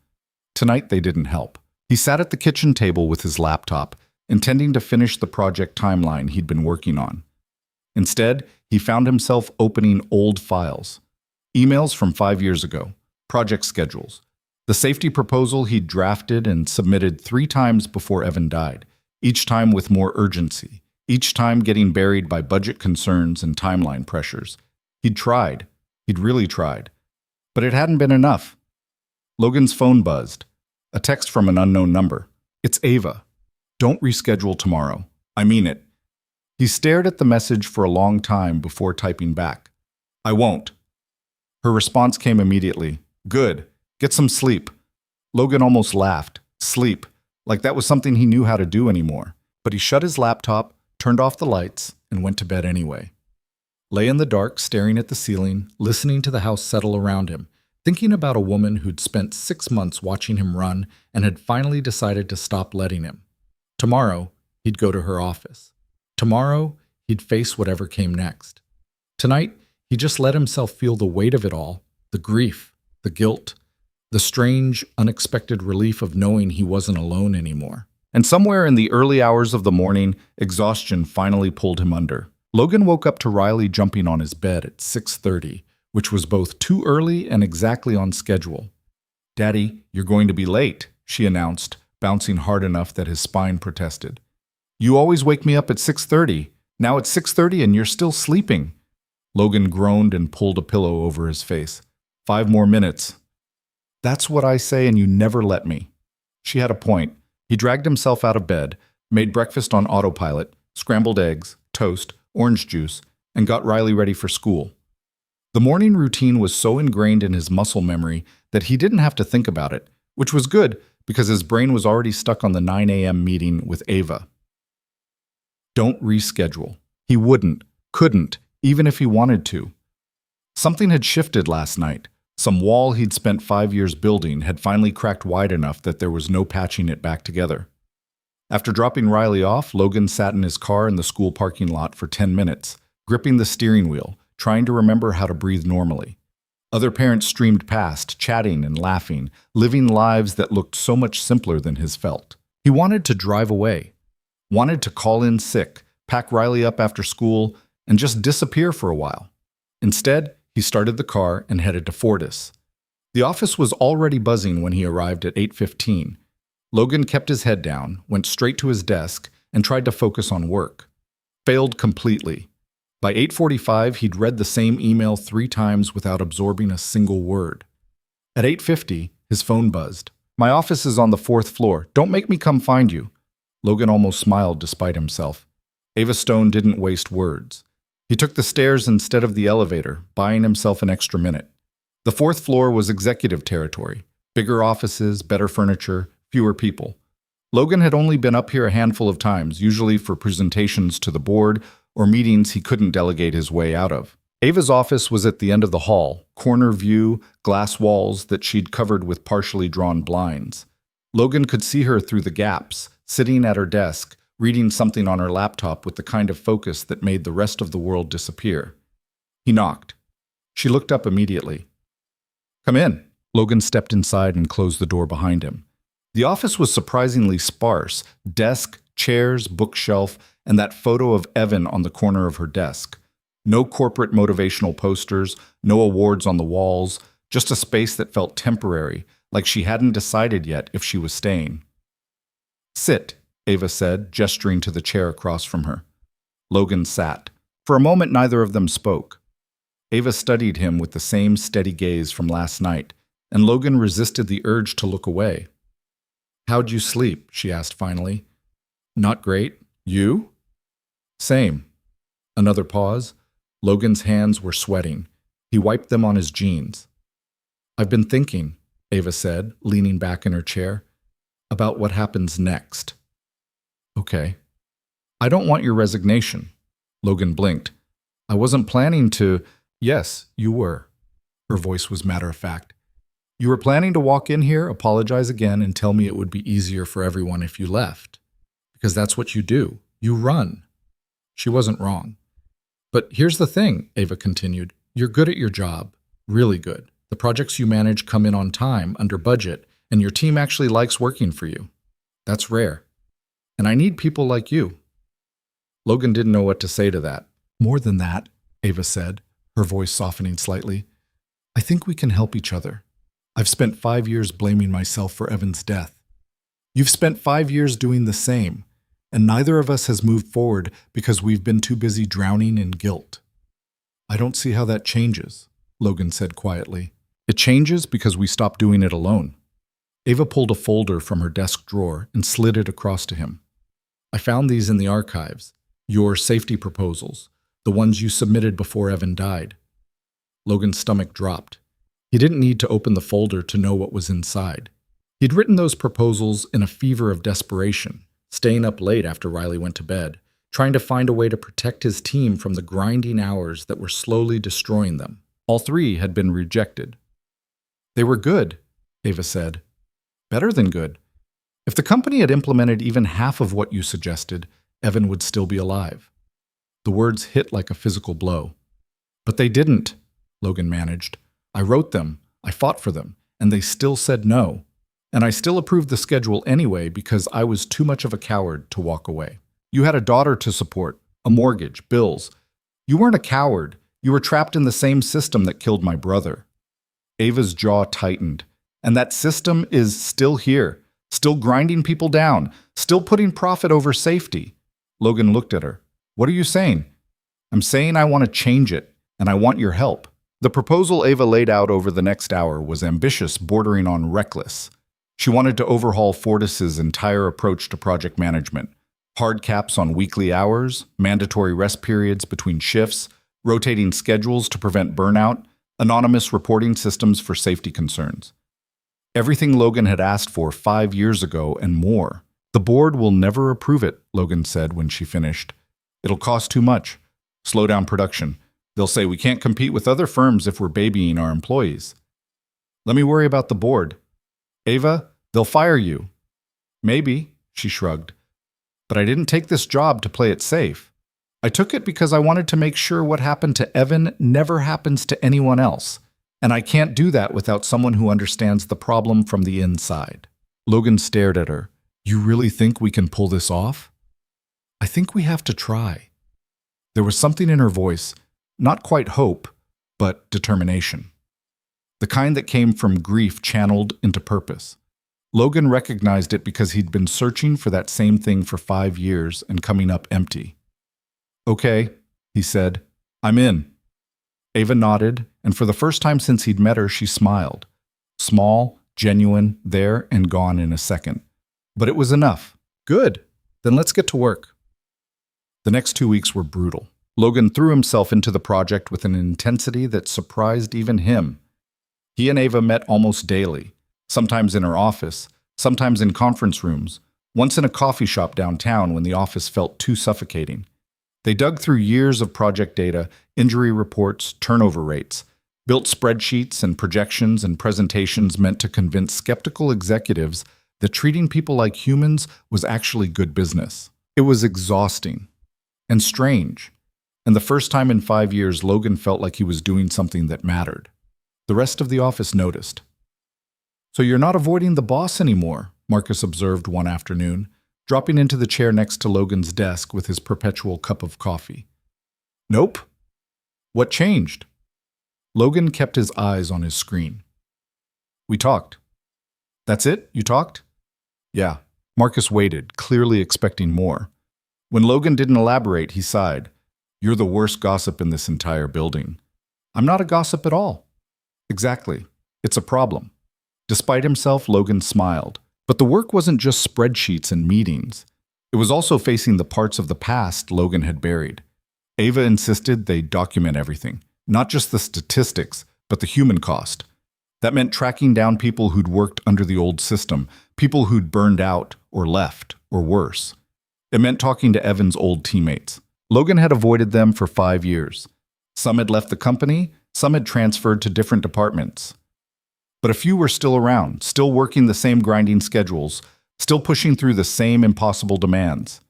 Tonight they didn't help. He sat at the kitchen table with his laptop, intending to finish the project timeline he'd been working on. Instead, he found himself opening old files. Emails from 5 years ago. Project schedules. The safety proposal he'd drafted and submitted 3 times before Evan died, each time with more urgency, each time getting buried by budget concerns and timeline pressures. He'd tried. He'd really tried. But it hadn't been enough. Logan's phone buzzed. A text from an unknown number. "It's Ava. Don't reschedule tomorrow. I mean it." He stared at the message for a long time before typing back. "I won't." Her response came immediately. "Good. Get some sleep." Logan almost laughed. Sleep. Like that was something he knew how to do anymore. But he shut his laptop, turned off the lights, and went to bed anyway. Lay in the dark, staring at the ceiling, listening to the house settle around him, thinking about a woman who'd spent 6 months watching him run and had finally decided to stop letting him. Tomorrow, he'd go to her office. Tomorrow, he'd face whatever came next. Tonight, he just let himself feel the weight of it all, the grief, the guilt, the strange, unexpected relief of knowing he wasn't alone anymore. And somewhere in the early hours of the morning, exhaustion finally pulled him under. Logan woke up to Riley jumping on his bed at 6:30, which was both too early and exactly on schedule. "Daddy, you're going to be late," she announced, bouncing hard enough that his spine protested. "You always wake me up at 6:30. Now it's 6:30 and you're still sleeping." Logan groaned and pulled a pillow over his face. 5 more minutes. "That's what I say and you never let me." She had a point. He dragged himself out of bed, made breakfast on autopilot, scrambled eggs, toast, orange juice, and got Riley ready for school. The morning routine was so ingrained in his muscle memory that he didn't have to think about it, which was good because his brain was already stuck on the 9 a.m. meeting with Ava. Don't reschedule. He wouldn't, couldn't, even if he wanted to. Something had shifted last night. Some wall he'd spent 5 years building had finally cracked wide enough that there was no patching it back together. After dropping Riley off, Logan sat in his car in the school parking lot for 10 minutes, gripping the steering wheel, trying to remember how to breathe normally. Other parents streamed past, chatting and laughing, living lives that looked so much simpler than his felt. He wanted to drive away, wanted to call in sick, pack Riley up after school, and just disappear for a while. Instead, he started the car and headed to Fortis. The office was already buzzing when he arrived at 8:15. Logan kept his head down, went straight to his desk, and tried to focus on work. Failed completely. By 8:45, he'd read the same email 3 times without absorbing a single word. At 8:50, his phone buzzed. "My office is on the 4th floor. Don't make me come find you." Logan almost smiled despite himself. Ava Stone didn't waste words. He took the stairs instead of the elevator, buying himself an extra minute. The 4th floor was executive territory. Bigger offices, better furniture, fewer people. Logan had only been up here a handful of times, usually for presentations to the board or meetings he couldn't delegate his way out of. Ava's office was at the end of the hall, corner view, glass walls that she'd covered with partially drawn blinds. Logan could see her through the gaps, sitting at her desk, reading something on her laptop with the kind of focus that made the rest of the world disappear. He knocked. She looked up immediately. "Come in." Logan stepped inside and closed the door behind him. The office was surprisingly sparse: desk, chairs, bookshelf, and that photo of Evan on the corner of her desk. No corporate motivational posters, no awards on the walls, just a space that felt temporary, like she hadn't decided yet if she was staying. "Sit," Ava said, gesturing to the chair across from her. Logan sat. For a moment, neither of them spoke. Ava studied him with the same steady gaze from last night, and Logan resisted the urge to look away. "How'd you sleep?" she asked finally. "Not great. You?" "Same." Another pause. Logan's hands were sweating. He wiped them on his jeans. "I've been thinking," Ava said, leaning back in her chair, "about what happens next." "Okay." "I don't want your resignation." Logan blinked. "I wasn't planning to—" "Yes, you were." Her voice was matter-of-fact. "You were planning to walk in here, apologize again, and tell me it would be easier for everyone if you left. Because that's what you do. You run." She wasn't wrong. "But here's the thing," Ava continued. "You're good at your job. Really good. The projects you manage come in on time, under budget, and your team actually likes working for you. That's rare. And I need people like you." Logan didn't know what to say to that. "More than that," Ava said, her voice softening slightly. "I think we can help each other. I've spent 5 years blaming myself for Evan's death. You've spent 5 years doing the same, and neither of us has moved forward because we've been too busy drowning in guilt." "I don't see how that changes," Logan said quietly. "It changes because we stop doing it alone." Ava pulled a folder from her desk drawer and slid it across to him. "I found these in the archives. Your safety proposals, the ones you submitted before Evan died." Logan's stomach dropped. He didn't need to open the folder to know what was inside. He'd written those proposals in a fever of desperation, staying up late after Riley went to bed, trying to find a way to protect his team from the grinding hours that were slowly destroying them. All 3 had been rejected. "They were good," Ava said. "Better than good. If the company had implemented even half of what you suggested, Evan would still be alive." The words hit like a physical blow. "But they didn't," Logan managed. "I wrote them, I fought for them, and they still said no. And I still approved the schedule anyway because I was too much of a coward to walk away. You had a daughter to support, a mortgage, bills. You weren't a coward. You were trapped in the same system that killed my brother." Ava's jaw tightened. "And that system is still here, still grinding people down, still putting profit over safety." Logan looked at her. "What are you saying?" "I'm saying I want to change it, and I want your help." The proposal Ava laid out over the next hour was ambitious, bordering on reckless. She wanted to overhaul Fortis's entire approach to project management. Hard caps on weekly hours, mandatory rest periods between shifts, rotating schedules to prevent burnout, anonymous reporting systems for safety concerns. Everything Logan had asked for 5 years ago and more. "The board will never approve it," Logan said when she finished. "It'll cost too much. Slow down production. They'll say we can't compete with other firms if we're babying our employees." "Let me worry about the board." "Ava, they'll fire you." "Maybe," she shrugged. "But I didn't take this job to play it safe. I took it because I wanted to make sure what happened to Evan never happens to anyone else. And I can't do that without someone who understands the problem from the inside." Logan stared at her. "You really think we can pull this off?" "I think we have to try." There was something in her voice, not quite hope, but determination. The kind that came from grief channeled into purpose. Logan recognized it because he'd been searching for that same thing for 5 years and coming up empty. "Okay," he said. "I'm in." Ava nodded, and for the first time since he'd met her, she smiled. Small, genuine, there and gone in a second. But it was enough. "Good. Then let's get to work." The next 2 weeks were brutal. Logan threw himself into the project with an intensity that surprised even him. He and Ava met almost daily, sometimes in her office, sometimes in conference rooms, once in a coffee shop downtown when the office felt too suffocating. They dug through years of project data, injury reports, turnover rates, built spreadsheets and projections and presentations meant to convince skeptical executives that treating people like humans was actually good business. It was exhausting and strange, and the first time in 5 years Logan felt like he was doing something that mattered. The rest of the office noticed. "So you're not avoiding the boss anymore," Marcus observed one afternoon, dropping into the chair next to Logan's desk with his perpetual cup of coffee. "Nope." "What changed?" Logan kept his eyes on his screen. "We talked." "That's it? You talked?" "Yeah." Marcus waited, clearly expecting more. When Logan didn't elaborate, he sighed. "You're the worst gossip in this entire building." "I'm not a gossip at all." "Exactly. It's a problem." Despite himself, Logan smiled. But the work wasn't just spreadsheets and meetings. It was also facing the parts of the past Logan had buried. Ava insisted they document everything, not just the statistics, but the human cost. That meant tracking down people who'd worked under the old system, people who'd burned out or left, or worse. It meant talking to Evan's old teammates. Logan had avoided them for 5 years. Some had left the company, some had transferred to different departments. But a few were still around, still working the same grinding schedules, still pushing through the same impossible demands.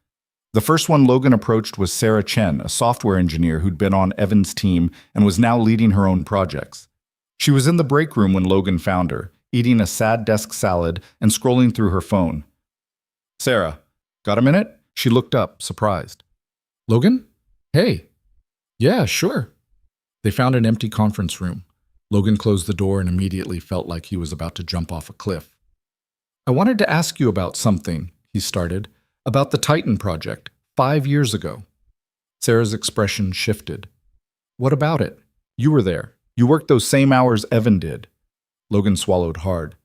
The first one Logan approached was Sarah Chen, a software engineer who'd been on Evan's team and was now leading her own projects. She was in the break room when Logan found her, eating a sad desk salad and scrolling through her phone. "Sarah, got a minute?" She looked up, surprised. "Logan? Hey. Yeah, sure." They found an empty conference room. Logan closed the door and immediately felt like he was about to jump off a cliff. "I wanted to ask you about something," he started, "about the Titan project, 5 years ago." Sarah's expression shifted. "What about it? You were there. You worked those same hours Evan did." Logan swallowed hard.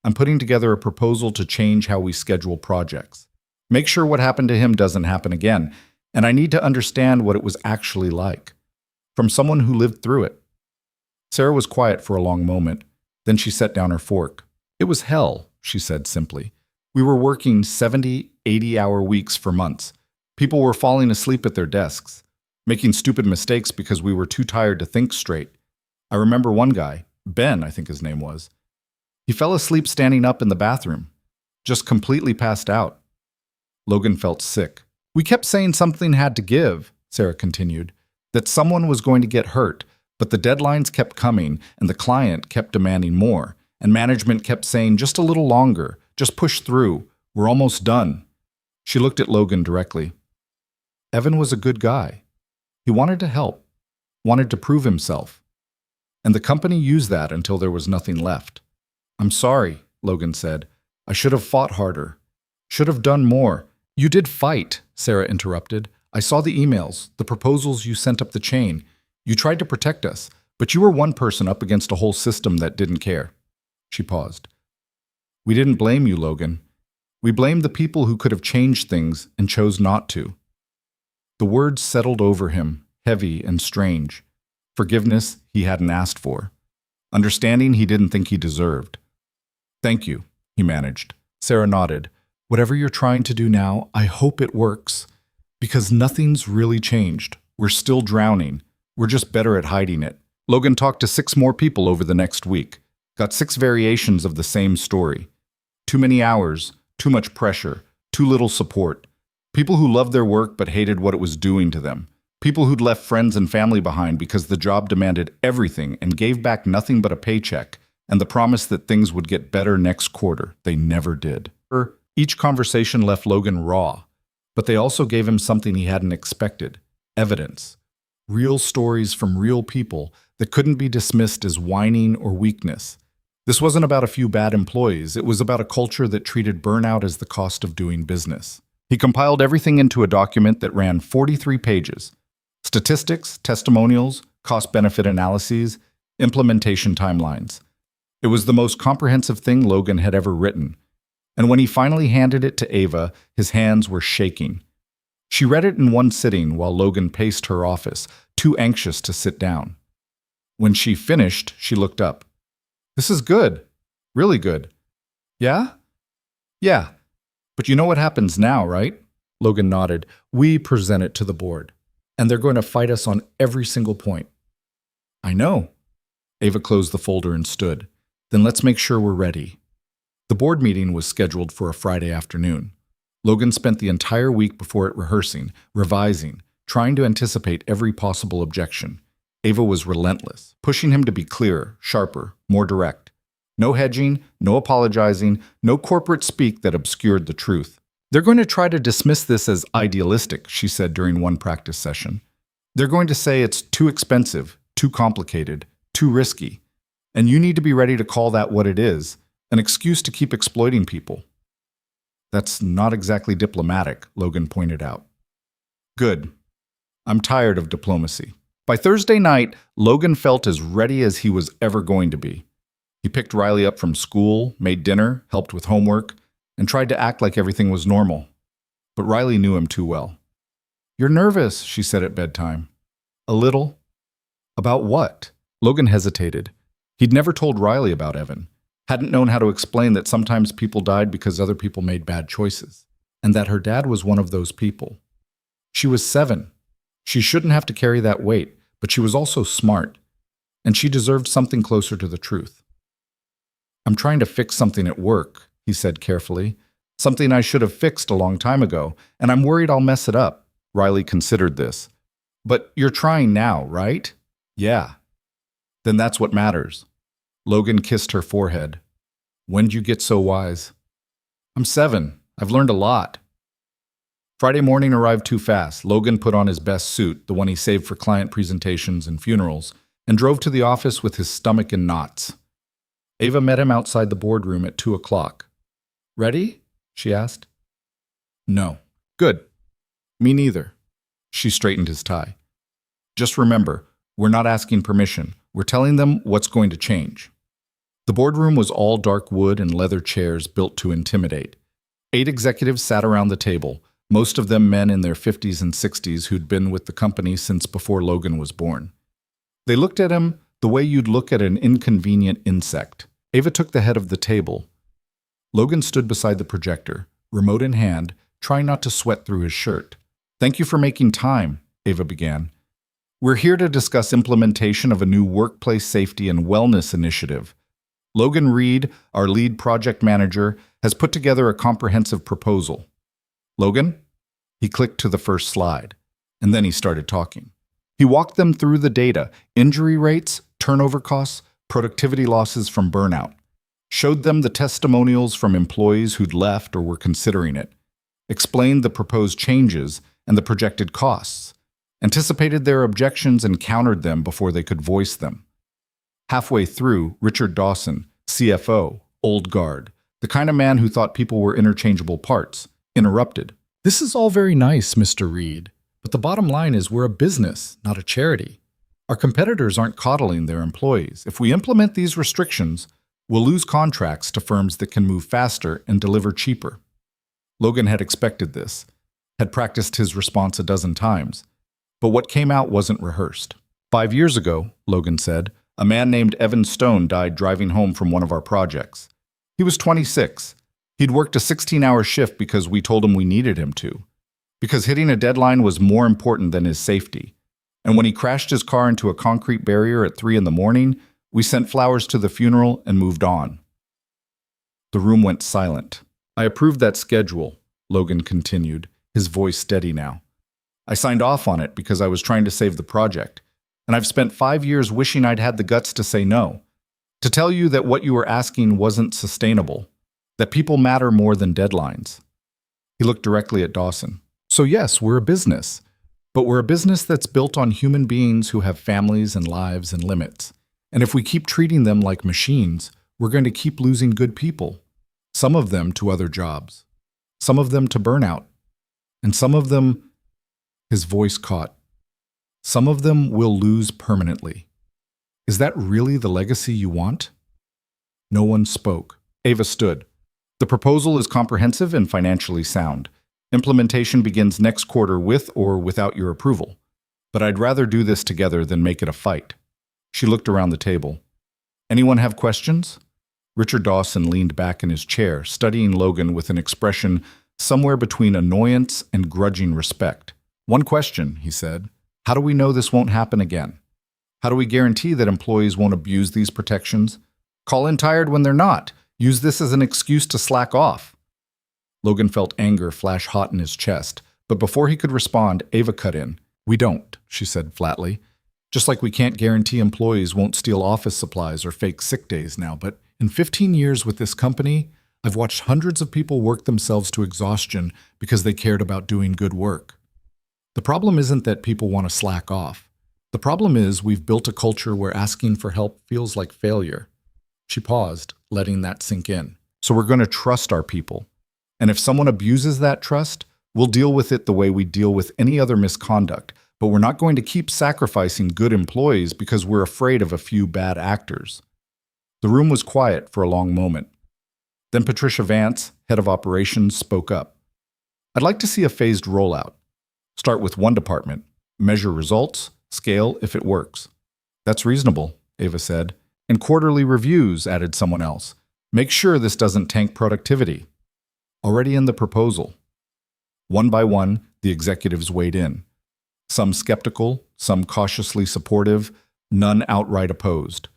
"I'm putting together a proposal to change how we schedule projects. Make sure what happened to him doesn't happen again, and I need to understand what it was actually like. From someone who lived through it." Sarah was quiet for a long moment. Then she set down her fork. "It was hell," she said simply. "We were working 70, 80-hour weeks for months. People were falling asleep at their desks, making stupid mistakes because we were too tired to think straight. I remember one guy, Ben, I think his name was. He fell asleep standing up in the bathroom, just completely passed out." Logan felt sick. "We kept saying something had to give," Sarah continued, "that someone was going to get hurt. But the deadlines kept coming, and the client kept demanding more, and management kept saying just a little longer, just push through, we're almost done." She looked at Logan directly. "Evan was a good guy. He wanted to help, wanted to prove himself. And the company used that until there was nothing left." "I'm sorry," Logan said. "I should have fought harder. Should have done more." "You did fight," Sarah interrupted. "I saw the emails, the proposals you sent up the chain. You tried to protect us, but you were one person up against a whole system that didn't care." She paused. "We didn't blame you, Logan. We blamed the people who could have changed things and chose not to." The words settled over him, heavy and strange. Forgiveness he hadn't asked for. Understanding he didn't think he deserved. "Thank you," he managed. Sarah nodded. "Whatever you're trying to do now, I hope it works. Because nothing's really changed. We're still drowning. We're just better at hiding it." Logan talked to 6 more people over the next week. Got 6 variations of the same story. Too many hours, too much pressure, too little support. People who loved their work but hated what it was doing to them. People who'd left friends and family behind because the job demanded everything and gave back nothing but a paycheck and the promise that things would get better next quarter. They never did. Each conversation left Logan raw, but they also gave him something he hadn't expected. evidence, real stories from real people that couldn't be dismissed as whining or weakness. This wasn't about a few bad employees, it was about a culture that treated burnout as the cost of doing business. He compiled everything into a document that ran 43 pages. Statistics, testimonials, cost-benefit analyses, implementation timelines. It was the most comprehensive thing Logan had ever written. And when he finally handed it to Ava, his hands were shaking. She read it in one sitting while Logan paced her office, too anxious to sit down. When she finished, she looked up. "This is good. Really good." "Yeah?" "Yeah. But you know what happens now, right?" Logan nodded. "We present it to the board, and they're going to fight us on every single point." "I know." Ava closed the folder and stood. "Then let's make sure we're ready." The board meeting was scheduled for a Friday afternoon. Logan spent the entire week before it rehearsing, revising, trying to anticipate every possible objection. Ava was relentless, pushing him to be clearer, sharper, more direct. No hedging, no apologizing, no corporate speak that obscured the truth. "They're going to try to dismiss this as idealistic," she said during one practice session. "They're going to say it's too expensive, too complicated, too risky. And you need to be ready to call that what it is, an excuse to keep exploiting people." "That's not exactly diplomatic," Logan pointed out. "Good. I'm tired of diplomacy." By Thursday night, Logan felt as ready as he was ever going to be. He picked Riley up from school, made dinner, helped with homework, and tried to act like everything was normal. But Riley knew him too well. "You're nervous," she said at bedtime. "A little." "About what?" Logan hesitated. He'd never told Riley about Evan, hadn't known how to explain that sometimes people died because other people made bad choices, and that her dad was one of those people. She was 7. She shouldn't have to carry that weight, but she was also smart, and she deserved something closer to the truth. "I'm trying to fix something at work," he said carefully. "Something I should have fixed a long time ago, and I'm worried I'll mess it up." Riley considered this. "But you're trying now, right?" "Yeah." "Then that's what matters." Logan kissed her forehead. "When'd you get so wise?" "I'm 7. I've learned a lot." Friday morning arrived too fast. Logan put on his best suit, the one he saved for client presentations and funerals, and drove to the office with his stomach in knots. Ava met him outside the boardroom at 2 o'clock. "Ready?" she asked. "No." "Good. Me neither." She straightened his tie. "Just remember, we're not asking permission. We're telling them what's going to change." The boardroom was all dark wood and leather chairs built to intimidate. 8 executives sat around the table, most of them men in their 50s and 60s who'd been with the company since before Logan was born. They looked at him the way you'd look at an inconvenient insect. Ava took the head of the table. Logan stood beside the projector, remote in hand, trying not to sweat through his shirt. "Thank you for making time," Ava began. "We're here to discuss implementation of a new workplace safety and wellness initiative. Logan Reed, our lead project manager, has put together a comprehensive proposal." "Logan?" He clicked to the first slide, and then he started talking. He walked them through the data, injury rates, turnover costs, productivity losses from burnout, showed them the testimonials from employees who'd left or were considering it, explained the proposed changes and the projected costs, anticipated their objections and countered them before they could voice them. Halfway through, Richard Dawson, CFO, old guard, the kind of man who thought people were interchangeable parts, interrupted. "This is all very nice, Mr. Reed, but the bottom line is we're a business, not a charity. Our competitors aren't coddling their employees. If we implement these restrictions, we'll lose contracts to firms that can move faster and deliver cheaper." Logan had expected this, had practiced his response a dozen times, but what came out wasn't rehearsed. 5 years ago, Logan said, a man named Evan Stone died driving home from one of our projects. He was 26. He'd worked a 16-hour shift because we told him we needed him to, because hitting a deadline was more important than his safety. And when he crashed his car into a concrete barrier at 3 in the morning, we sent flowers to the funeral and moved on. The room went silent. "I approved that schedule," Logan continued, his voice steady now. "I signed off on it because I was trying to save the project, and I've spent 5 years wishing I'd had the guts to say no, to tell you that what you were asking wasn't sustainable, that people matter more than deadlines." He looked directly at Dawson. "So yes, we're a business. But we're a business that's built on human beings who have families and lives and limits. And if we keep treating them like machines, we're going to keep losing good people. Some of them to other jobs. Some of them to burnout. And some of them, his voice caught, some of them will lose permanently. Is that really the legacy you want? No one spoke. Ava stood. The proposal is comprehensive and financially sound. Implementation begins next quarter with or without your approval. But I'd rather do this together than make it a fight. She looked around the table. Anyone have questions? Richard Dawson leaned back in his chair, studying Logan with an expression somewhere between annoyance and grudging respect. One question, he said. How do we know this won't happen again? How do we guarantee that employees won't abuse these protections? Call in tired when they're not. Use this as an excuse to slack off. Logan felt anger flash hot in his chest, but before he could respond, Ava cut in. We don't, she said flatly. Just like we can't guarantee employees won't steal office supplies or fake sick days now, but in 15 years with this company, I've watched hundreds of people work themselves to exhaustion because they cared about doing good work. The problem isn't that people want to slack off. The problem is we've built a culture where asking for help feels like failure. She paused, letting that sink in. So we're going to trust our people. And if someone abuses that trust, we'll deal with it the way we deal with any other misconduct. But we're not going to keep sacrificing good employees because we're afraid of a few bad actors. The room was quiet for a long moment. Then Patricia Vance, head of operations, spoke up. I'd like to see a phased rollout. Start with one department, measure results, scale if it works. That's reasonable, Ava said. And quarterly reviews, added someone else. Make sure this doesn't tank productivity. Already in the proposal. One by one, the executives weighed in. Some skeptical, some cautiously supportive, none outright opposed.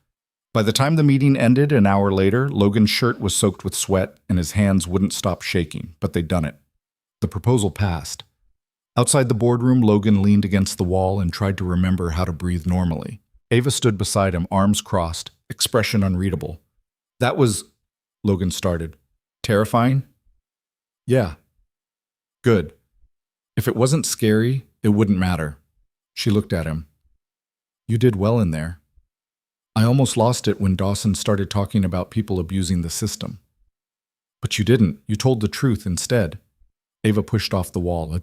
By the time the meeting ended an hour later, Logan's shirt was soaked with sweat and his hands wouldn't stop shaking, but they'd done it. The proposal passed. Outside the boardroom, Logan leaned against the wall and tried to remember how to breathe normally. Ava stood beside him, arms crossed, expression unreadable. That was, Logan started. Terrifying? Yeah. Good. If it wasn't scary, it wouldn't matter. She looked at him. You did well in there. I almost lost it when Dawson started talking about people abusing the system. But you didn't. You told the truth instead. Ava pushed off the wall.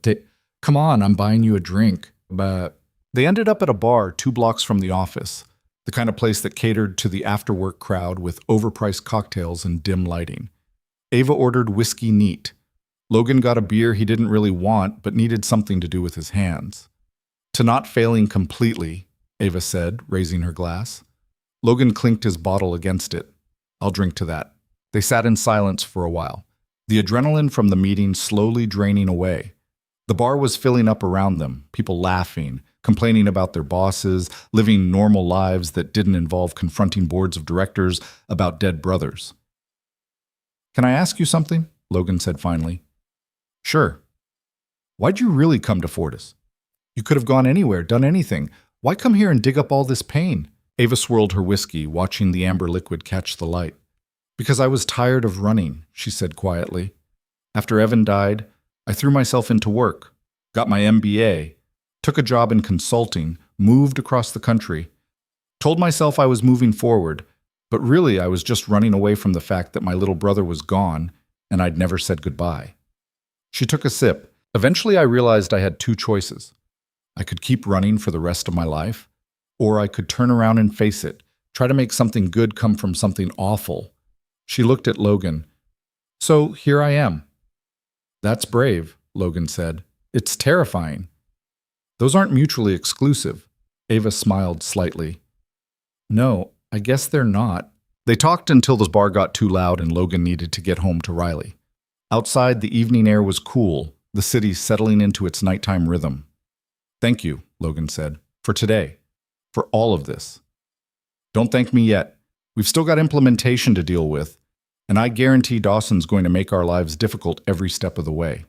Come on, I'm buying you a drink. But they ended up at a bar 2 blocks from the office, the kind of place that catered to the after-work crowd with overpriced cocktails and dim lighting. Ava ordered whiskey neat. Logan got a beer he didn't really want but needed something to do with his hands. To not failing completely, Ava said, raising her glass. Logan clinked his bottle against it. I'll drink to that. They sat in silence for a while, the adrenaline from the meeting slowly draining away. The bar was filling up around them, people laughing, complaining about their bosses, living normal lives that didn't involve confronting boards of directors about dead brothers. Can I ask you something? Logan said finally. Sure. Why'd you really come to Fortis? You could have gone anywhere, done anything. Why come here and dig up all this pain? Ava swirled her whiskey, watching the amber liquid catch the light. Because I was tired of running, she said quietly. After Evan died, I threw myself into work, got my MBA, took a job in consulting, moved across the country, told myself I was moving forward, but really I was just running away from the fact that my little brother was gone and I'd never said goodbye. She took a sip. Eventually I realized I had 2 choices. I could keep running for the rest of my life, or I could turn around and face it, try to make something good come from something awful. She looked at Logan. So here I am. That's brave, Logan said. It's terrifying. Those aren't mutually exclusive. Ava smiled slightly. No, I guess they're not. They talked until the bar got too loud and Logan needed to get home to Riley. Outside, the evening air was cool, the city settling into its nighttime rhythm. Thank you, Logan said, for today, for all of this. Don't thank me yet. We've still got implementation to deal with, and I guarantee Dawson's going to make our lives difficult every step of the way.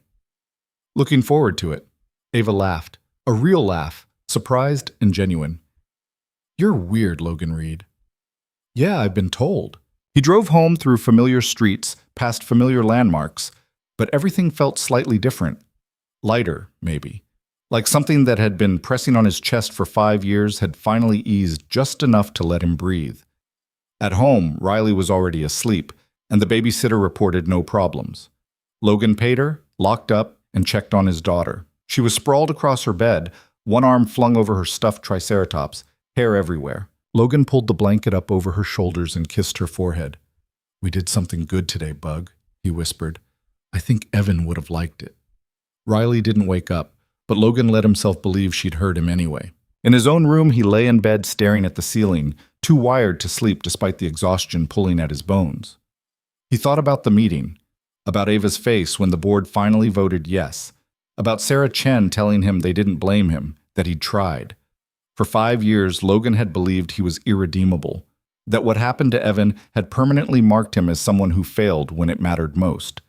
Looking forward to it. Ava laughed, a real laugh, surprised and genuine. You're weird, Logan Reed. Yeah, I've been told. He drove home through familiar streets, past familiar landmarks, but everything felt slightly different. Lighter, maybe. Like something that had been pressing on his chest for 5 years had finally eased just enough to let him breathe. At home, Riley was already asleep, and the babysitter reported no problems. Logan paid her, locked up, and checked on his daughter. She was sprawled across her bed, one arm flung over her stuffed triceratops, hair everywhere. Logan pulled the blanket up over her shoulders and kissed her forehead. "We did something good today, Bug," he whispered. "I think Evan would have liked it." Riley didn't wake up, but Logan let himself believe she'd heard him anyway. In his own room, he lay in bed staring at the ceiling, too wired to sleep despite the exhaustion pulling at his bones. He thought about the meeting, about Ava's face when the board finally voted yes, about Sarah Chen telling him they didn't blame him, that he'd tried. For 5 years, Logan had believed he was irredeemable, that what happened to Evan had permanently marked him as someone who failed when it mattered most.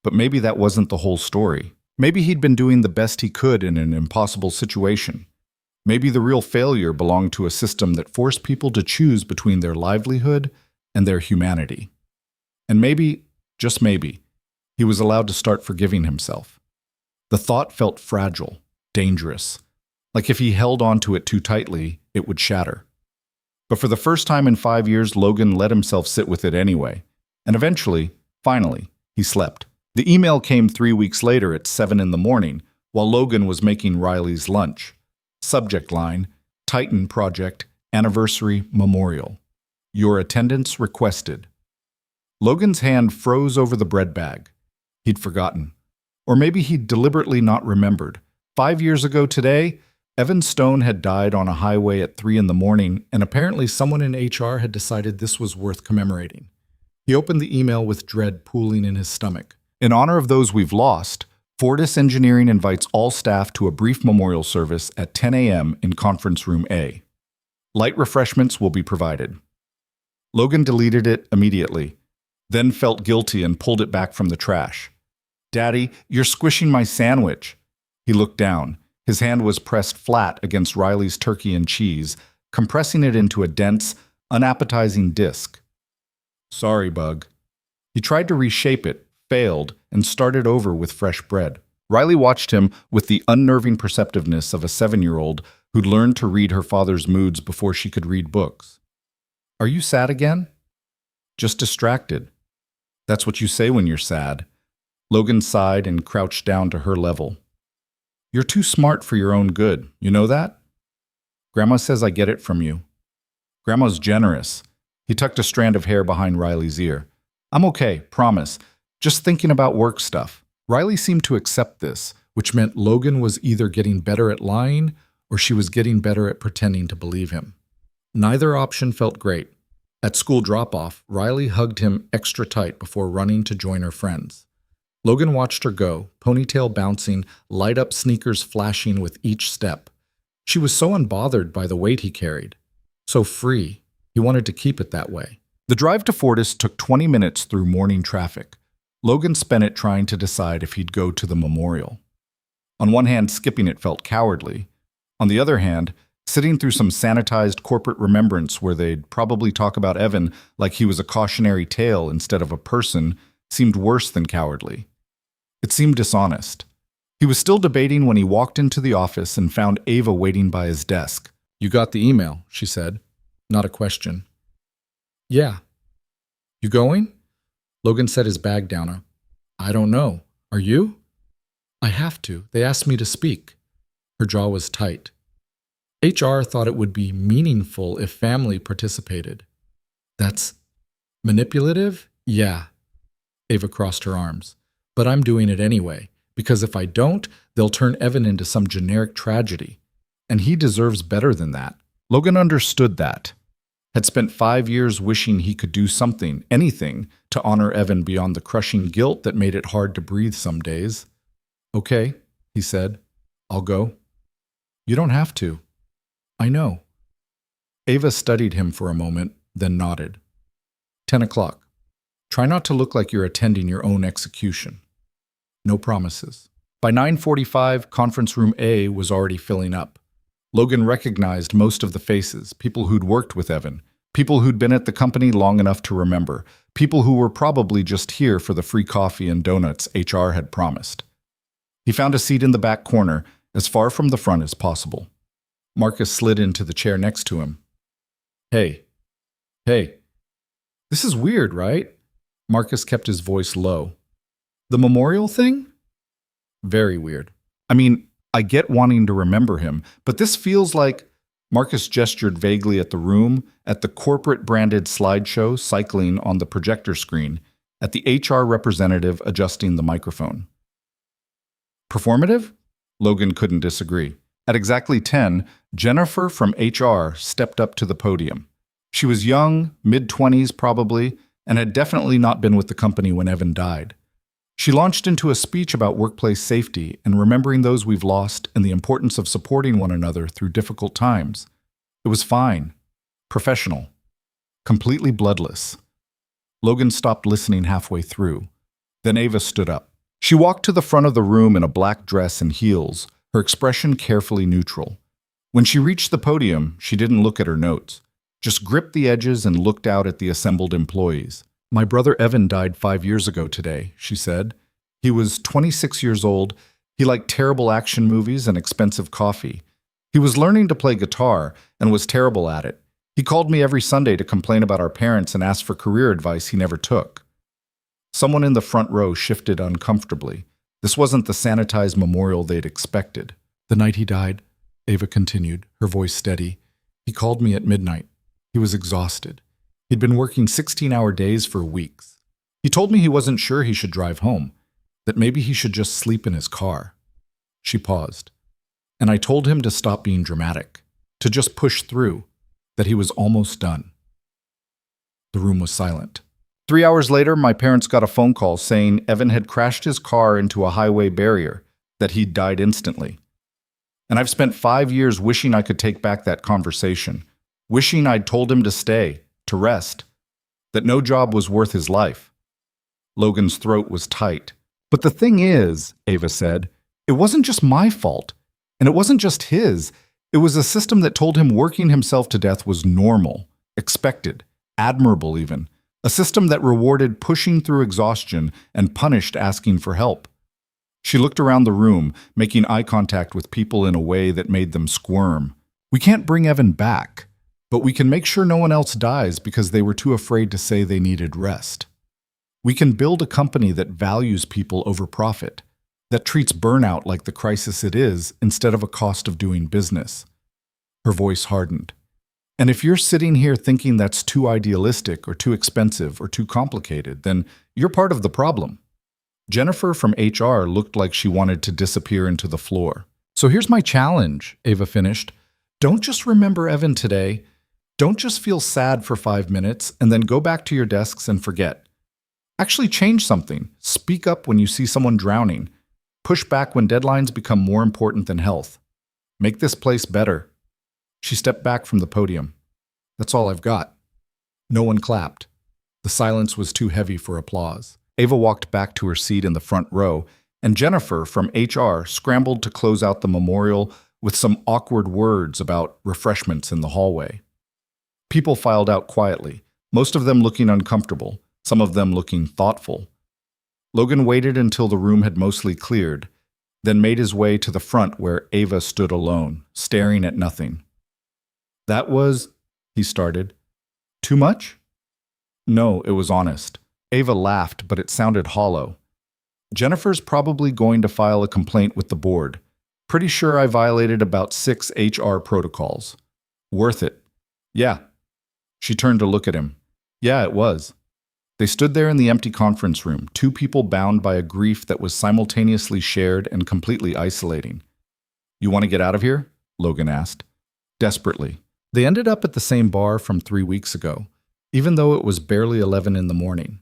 But maybe that wasn't the whole story. Maybe he'd been doing the best he could in an impossible situation. Maybe the real failure belonged to a system that forced people to choose between their livelihood and their humanity. And maybe, just maybe, he was allowed to start forgiving himself. The thought felt fragile, dangerous, like if he held onto it too tightly, it would shatter. But for the first time in 5 years, Logan let himself sit with it anyway. And eventually, finally, he slept. The email came 3 weeks later at 7 in the morning, while Logan was making Riley's lunch. Subject line, Titan Project, Anniversary Memorial. Your attendance requested. Logan's hand froze over the bread bag. He'd forgotten. Or maybe he'd deliberately not remembered. 5 years ago today, Evan Stone had died on a highway at 3 in the morning, and apparently someone in HR had decided this was worth commemorating. He opened the email with dread pooling in his stomach. In honor of those we've lost, Fortis Engineering invites all staff to a brief memorial service at 10 a.m. in Conference Room A. Light refreshments will be provided. Logan deleted it immediately, then felt guilty and pulled it back from the trash. "Daddy, you're squishing my sandwich." He looked down. His hand was pressed flat against Riley's turkey and cheese, compressing it into a dense, unappetizing disc. "Sorry, Bug." He tried to reshape it, failed, and started over with fresh bread. Riley watched him with the unnerving perceptiveness of a 7-year-old who'd learned to read her father's moods before she could read books. "Are you sad again?" "Just distracted." "That's what you say when you're sad." Logan sighed and crouched down to her level. "You're too smart for your own good, you know that?" "Grandma says I get it from you." "Grandma's generous." He tucked a strand of hair behind Riley's ear. "I'm okay, promise. Just thinking about work stuff." Riley seemed to accept this, which meant Logan was either getting better at lying or she was getting better at pretending to believe him. Neither option felt great. At school drop-off, Riley hugged him extra tight before running to join her friends. Logan watched her go, ponytail bouncing, light-up sneakers flashing with each step. She was so unbothered by the weight he carried. So free. He wanted to keep it that way. The drive to Fortis took 20 minutes through morning traffic. Logan spent it trying to decide if he'd go to the memorial. On one hand, skipping it felt cowardly. On the other hand, sitting through some sanitized corporate remembrance where they'd probably talk about Evan like he was a cautionary tale instead of a person seemed worse than cowardly. It seemed dishonest. He was still debating when he walked into the office and found Ava waiting by his desk. "You got the email," she said. Not a question. "Yeah." "You going?" Logan set his bag down. "I don't know. Are you?" "I have to. They asked me to speak." Her jaw was tight. HR thought it would be meaningful if family participated. "That's manipulative?" "Yeah." Ava crossed her arms. "But I'm doing it anyway, because if I don't, they'll turn Evan into some generic tragedy. And he deserves better than that." Logan understood that. Had spent 5 years wishing he could do something, anything, to honor Evan beyond the crushing guilt that made it hard to breathe some days. "Okay," he said. "I'll go." "You don't have to." "I know." Ava studied him for a moment, then nodded. 10 o'clock. Try not to look like you're attending your own execution. No promises. By 9:45, Conference Room A was already filling up. Logan recognized most of the faces, people who'd worked with Evan, people who'd been at the company long enough to remember, people who were probably just here for the free coffee and donuts HR had promised. He found a seat in the back corner, as far from the front as possible. Marcus slid into the chair next to him. Hey, this is weird, right? Marcus kept his voice low. The memorial thing? Very weird. I mean, I get wanting to remember him, but this feels like… Marcus gestured vaguely at the room, at the corporate-branded slideshow cycling on the projector screen, at the HR representative adjusting the microphone. Performative? Logan couldn't disagree. At exactly 10, Jennifer from HR stepped up to the podium. She was young, mid-20s probably, and had definitely not been with the company when Evan died. She launched into a speech about workplace safety and remembering those we've lost and the importance of supporting one another through difficult times. It was fine, professional, completely bloodless. Logan stopped listening halfway through. Then Ava stood up. She walked to the front of the room in a black dress and heels, her expression carefully neutral. When she reached the podium, she didn't look at her notes, just gripped the edges and looked out at the assembled employees. My brother Evan died 5 years ago today, she said. He was 26 years old. He liked terrible action movies and expensive coffee. He was learning to play guitar and was terrible at it. He called me every Sunday to complain about our parents and ask for career advice he never took. Someone in the front row shifted uncomfortably. This wasn't the sanitized memorial they'd expected. The night he died, Ava continued, her voice steady, he called me at midnight. He was exhausted. He'd been working 16-hour days for weeks. He told me he wasn't sure he should drive home, that maybe he should just sleep in his car. She paused. And I told him to stop being dramatic, to just push through, that he was almost done. The room was silent. 3 hours later, my parents got a phone call saying Evan had crashed his car into a highway barrier, that he'd died instantly. And I've spent 5 years wishing I could take back that conversation, wishing I'd told him to stay, to rest, that no job was worth his life. Logan's throat was tight. But the thing is, Ava said, it wasn't just my fault. And it wasn't just his. It was a system that told him working himself to death was normal, expected, admirable even. A system that rewarded pushing through exhaustion and punished asking for help. She looked around the room, making eye contact with people in a way that made them squirm. We can't bring Evan back, but we can make sure no one else dies because they were too afraid to say they needed rest. We can build a company that values people over profit, that treats burnout like the crisis it is instead of a cost of doing business. Her voice hardened. And if you're sitting here thinking that's too idealistic or too expensive or too complicated, then you're part of the problem. Jennifer from HR looked like she wanted to disappear into the floor. So here's my challenge, Ava finished. Don't just remember Evan today. Don't just feel sad for 5 minutes and then go back to your desks and forget. Actually change something. Speak up when you see someone drowning. Push back when deadlines become more important than health. Make this place better. She stepped back from the podium. That's all I've got. No one clapped. The silence was too heavy for applause. Ava walked back to her seat in the front row, and Jennifer from HR scrambled to close out the memorial with some awkward words about refreshments in the hallway. People filed out quietly, most of them looking uncomfortable, some of them looking thoughtful. Logan waited until the room had mostly cleared, then made his way to the front where Ava stood alone, staring at nothing. That was, he started. Too much? No, it was honest. Ava laughed, but it sounded hollow. Jennifer's probably going to file a complaint with the board. Pretty sure I violated about 6 HR protocols. Worth it. Yeah. She turned to look at him. Yeah, it was. They stood there in the empty conference room, 2 people bound by a grief that was simultaneously shared and completely isolating. You want to get out of here? Logan asked. Desperately. They ended up at the same bar from 3 weeks ago, even though it was barely 11 in the morning.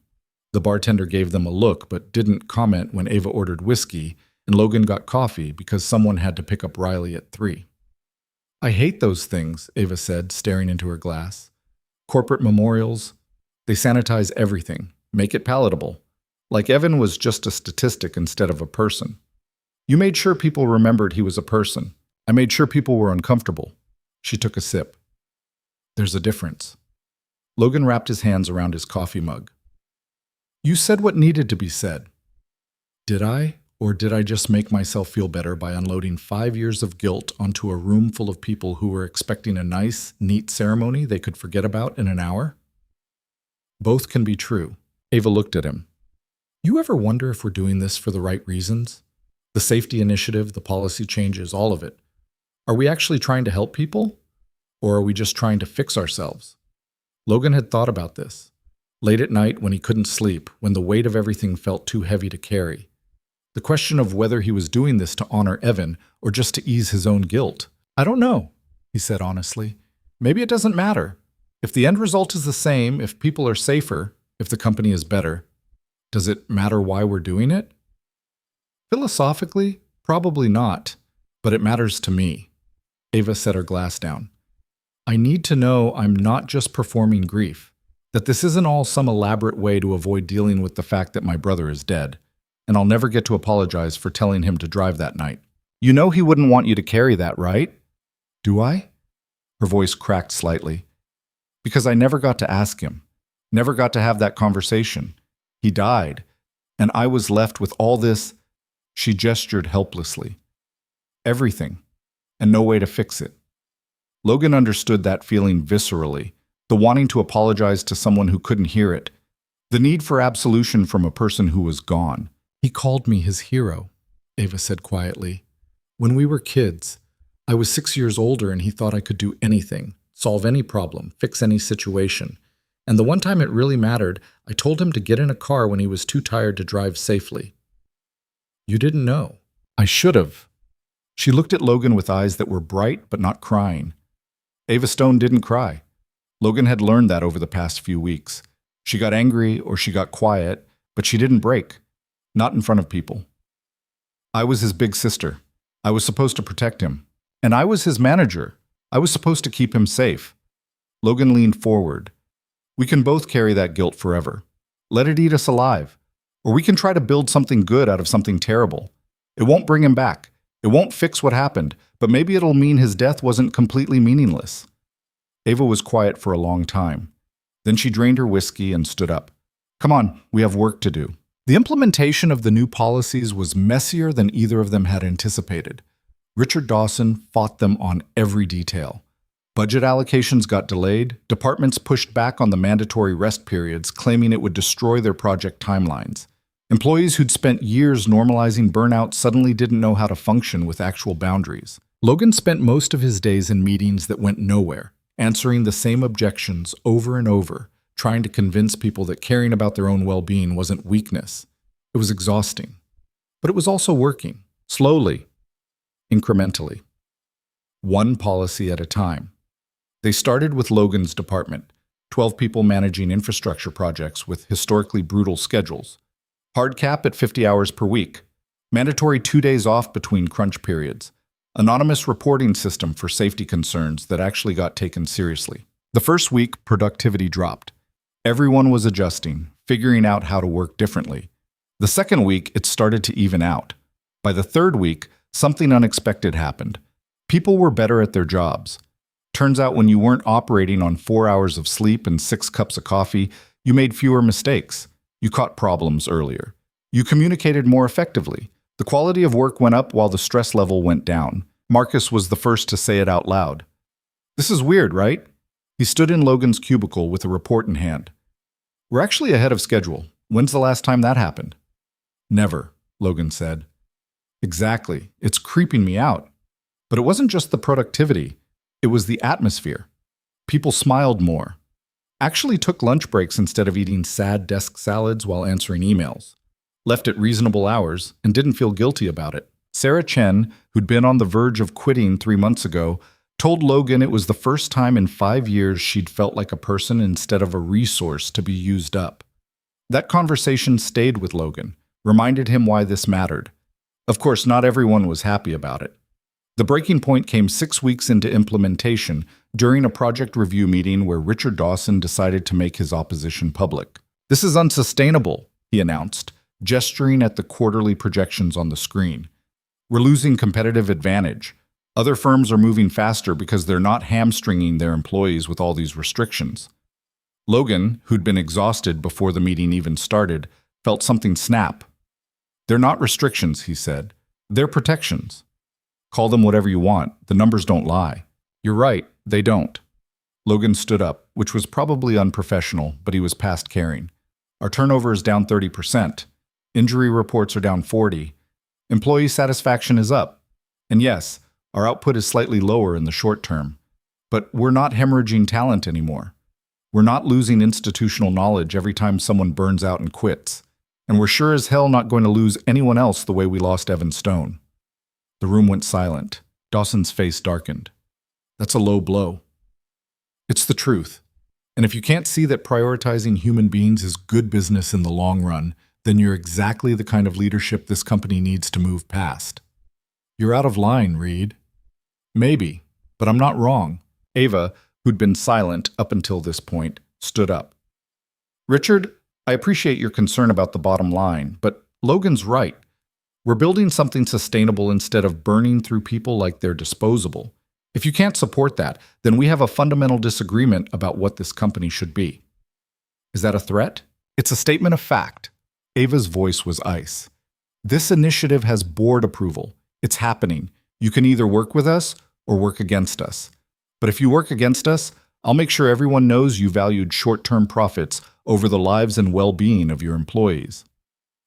The bartender gave them a look but didn't comment when Ava ordered whiskey and Logan got coffee because someone had to pick up Riley at 3. I hate those things, Ava said, staring into her glass. Corporate memorials, they sanitize everything, make it palatable. Like Evan was just a statistic instead of a person. You made sure people remembered he was a person. I made sure people were uncomfortable. She took a sip. There's a difference. Logan wrapped his hands around his coffee mug. You said what needed to be said. Did I? Or did I just make myself feel better by unloading 5 years of guilt onto a room full of people who were expecting a nice, neat ceremony they could forget about in an hour? Both can be true. Ava looked at him. You ever wonder if we're doing this for the right reasons? The safety initiative, the policy changes, all of it. Are we actually trying to help people? Or are we just trying to fix ourselves? Logan had thought about this. Late at night when he couldn't sleep, when the weight of everything felt too heavy to carry. The question of whether he was doing this to honor Evan or just to ease his own guilt. I don't know, he said honestly. Maybe it doesn't matter. If the end result is the same, if people are safer, if the company is better, does it matter why we're doing it? Philosophically, probably not, but it matters to me. Ava set her glass down. I need to know I'm not just performing grief, that this isn't all some elaborate way to avoid dealing with the fact that my brother is dead, and I'll never get to apologize for telling him to drive that night. You know he wouldn't want you to carry that, right? Do I? Her voice cracked slightly. Because I never got to ask him, never got to have that conversation. He died, and I was left with all this. She gestured helplessly. Everything, and no way to fix it. Logan understood that feeling viscerally, the wanting to apologize to someone who couldn't hear it, the need for absolution from a person who was gone. He called me his hero, Ava said quietly. When we were kids, I was 6 years older and he thought I could do anything, solve any problem, fix any situation. And the one time it really mattered, I told him to get in a car when he was too tired to drive safely. You didn't know. I should have. She looked at Logan with eyes that were bright but not crying. Ava Stone didn't cry. Logan had learned that over the past few weeks. She got angry or she got quiet, but she didn't break. Not in front of people. I was his big sister. I was supposed to protect him. And I was his manager. I was supposed to keep him safe. Logan leaned forward. We can both carry that guilt forever. Let it eat us alive. Or we can try to build something good out of something terrible. It won't bring him back. It won't fix what happened, but maybe it'll mean his death wasn't completely meaningless. Ava was quiet for a long time. Then she drained her whiskey and stood up. Come on, we have work to do. The implementation of the new policies was messier than either of them had anticipated. Richard Dawson fought them on every detail. Budget allocations got delayed, departments pushed back on the mandatory rest periods, claiming it would destroy their project timelines. Employees who'd spent years normalizing burnout suddenly didn't know how to function with actual boundaries. Logan spent most of his days in meetings that went nowhere, answering the same objections over and over, trying to convince people that caring about their own well-being wasn't weakness. It was exhausting. But it was also working, slowly, incrementally. One policy at a time. They started with Logan's department, 12 people managing infrastructure projects with historically brutal schedules. Hard cap at 50 hours per week. Mandatory 2 days off between crunch periods. Anonymous reporting system for safety concerns that actually got taken seriously. The first week, productivity dropped. Everyone was adjusting, figuring out how to work differently. The second week, it started to even out. By the third week, something unexpected happened. People were better at their jobs. Turns out when you weren't operating on 4 hours of sleep and 6 cups of coffee, you made fewer mistakes. You caught problems earlier. You communicated more effectively. The quality of work went up while the stress level went down. Marcus was the first to say it out loud. This is weird, right? He stood in Logan's cubicle with a report in hand. We're actually ahead of schedule. When's the last time that happened? Never, Logan said. Exactly. It's creeping me out. But it wasn't just the productivity. It was the atmosphere. People smiled more. Actually took lunch breaks instead of eating sad desk salads while answering emails. Left at reasonable hours and didn't feel guilty about it. Sarah Chen, who'd been on the verge of quitting 3 months ago, told Logan it was the first time in 5 years she'd felt like a person instead of a resource to be used up. That conversation stayed with Logan, reminded him why this mattered. Of course, not everyone was happy about it. The breaking point came 6 weeks into implementation during a project review meeting where Richard Dawson decided to make his opposition public. This is unsustainable, he announced, gesturing at the quarterly projections on the screen. We're losing competitive advantage. Other firms are moving faster because they're not hamstringing their employees with all these restrictions. Logan, who'd been exhausted before the meeting even started, felt something snap. They're not restrictions, he said. They're protections. Call them whatever you want. The numbers don't lie. You're right, they don't. Logan stood up, which was probably unprofessional, but he was past caring. Our turnover is down 30%. Injury reports are down 40%. Employee satisfaction is up. And yes, our output is slightly lower in the short term. But we're not hemorrhaging talent anymore. We're not losing institutional knowledge every time someone burns out and quits. And we're sure as hell not going to lose anyone else the way we lost Evan Stone. The room went silent. Dawson's face darkened. That's a low blow. It's the truth. And if you can't see that prioritizing human beings is good business in the long run, then you're exactly the kind of leadership this company needs to move past. You're out of line, Reed. Maybe, but I'm not wrong. Ava, who'd been silent up until this point, stood up. Richard, I appreciate your concern about the bottom line, but Logan's right. We're building something sustainable instead of burning through people like they're disposable. If you can't support that, then we have a fundamental disagreement about what this company should be. Is that a threat? It's a statement of fact. Ava's voice was ice. This initiative has board approval. It's happening. You can either work with us or work against us. But if you work against us, I'll make sure everyone knows you valued short-term profits over the lives and well-being of your employees.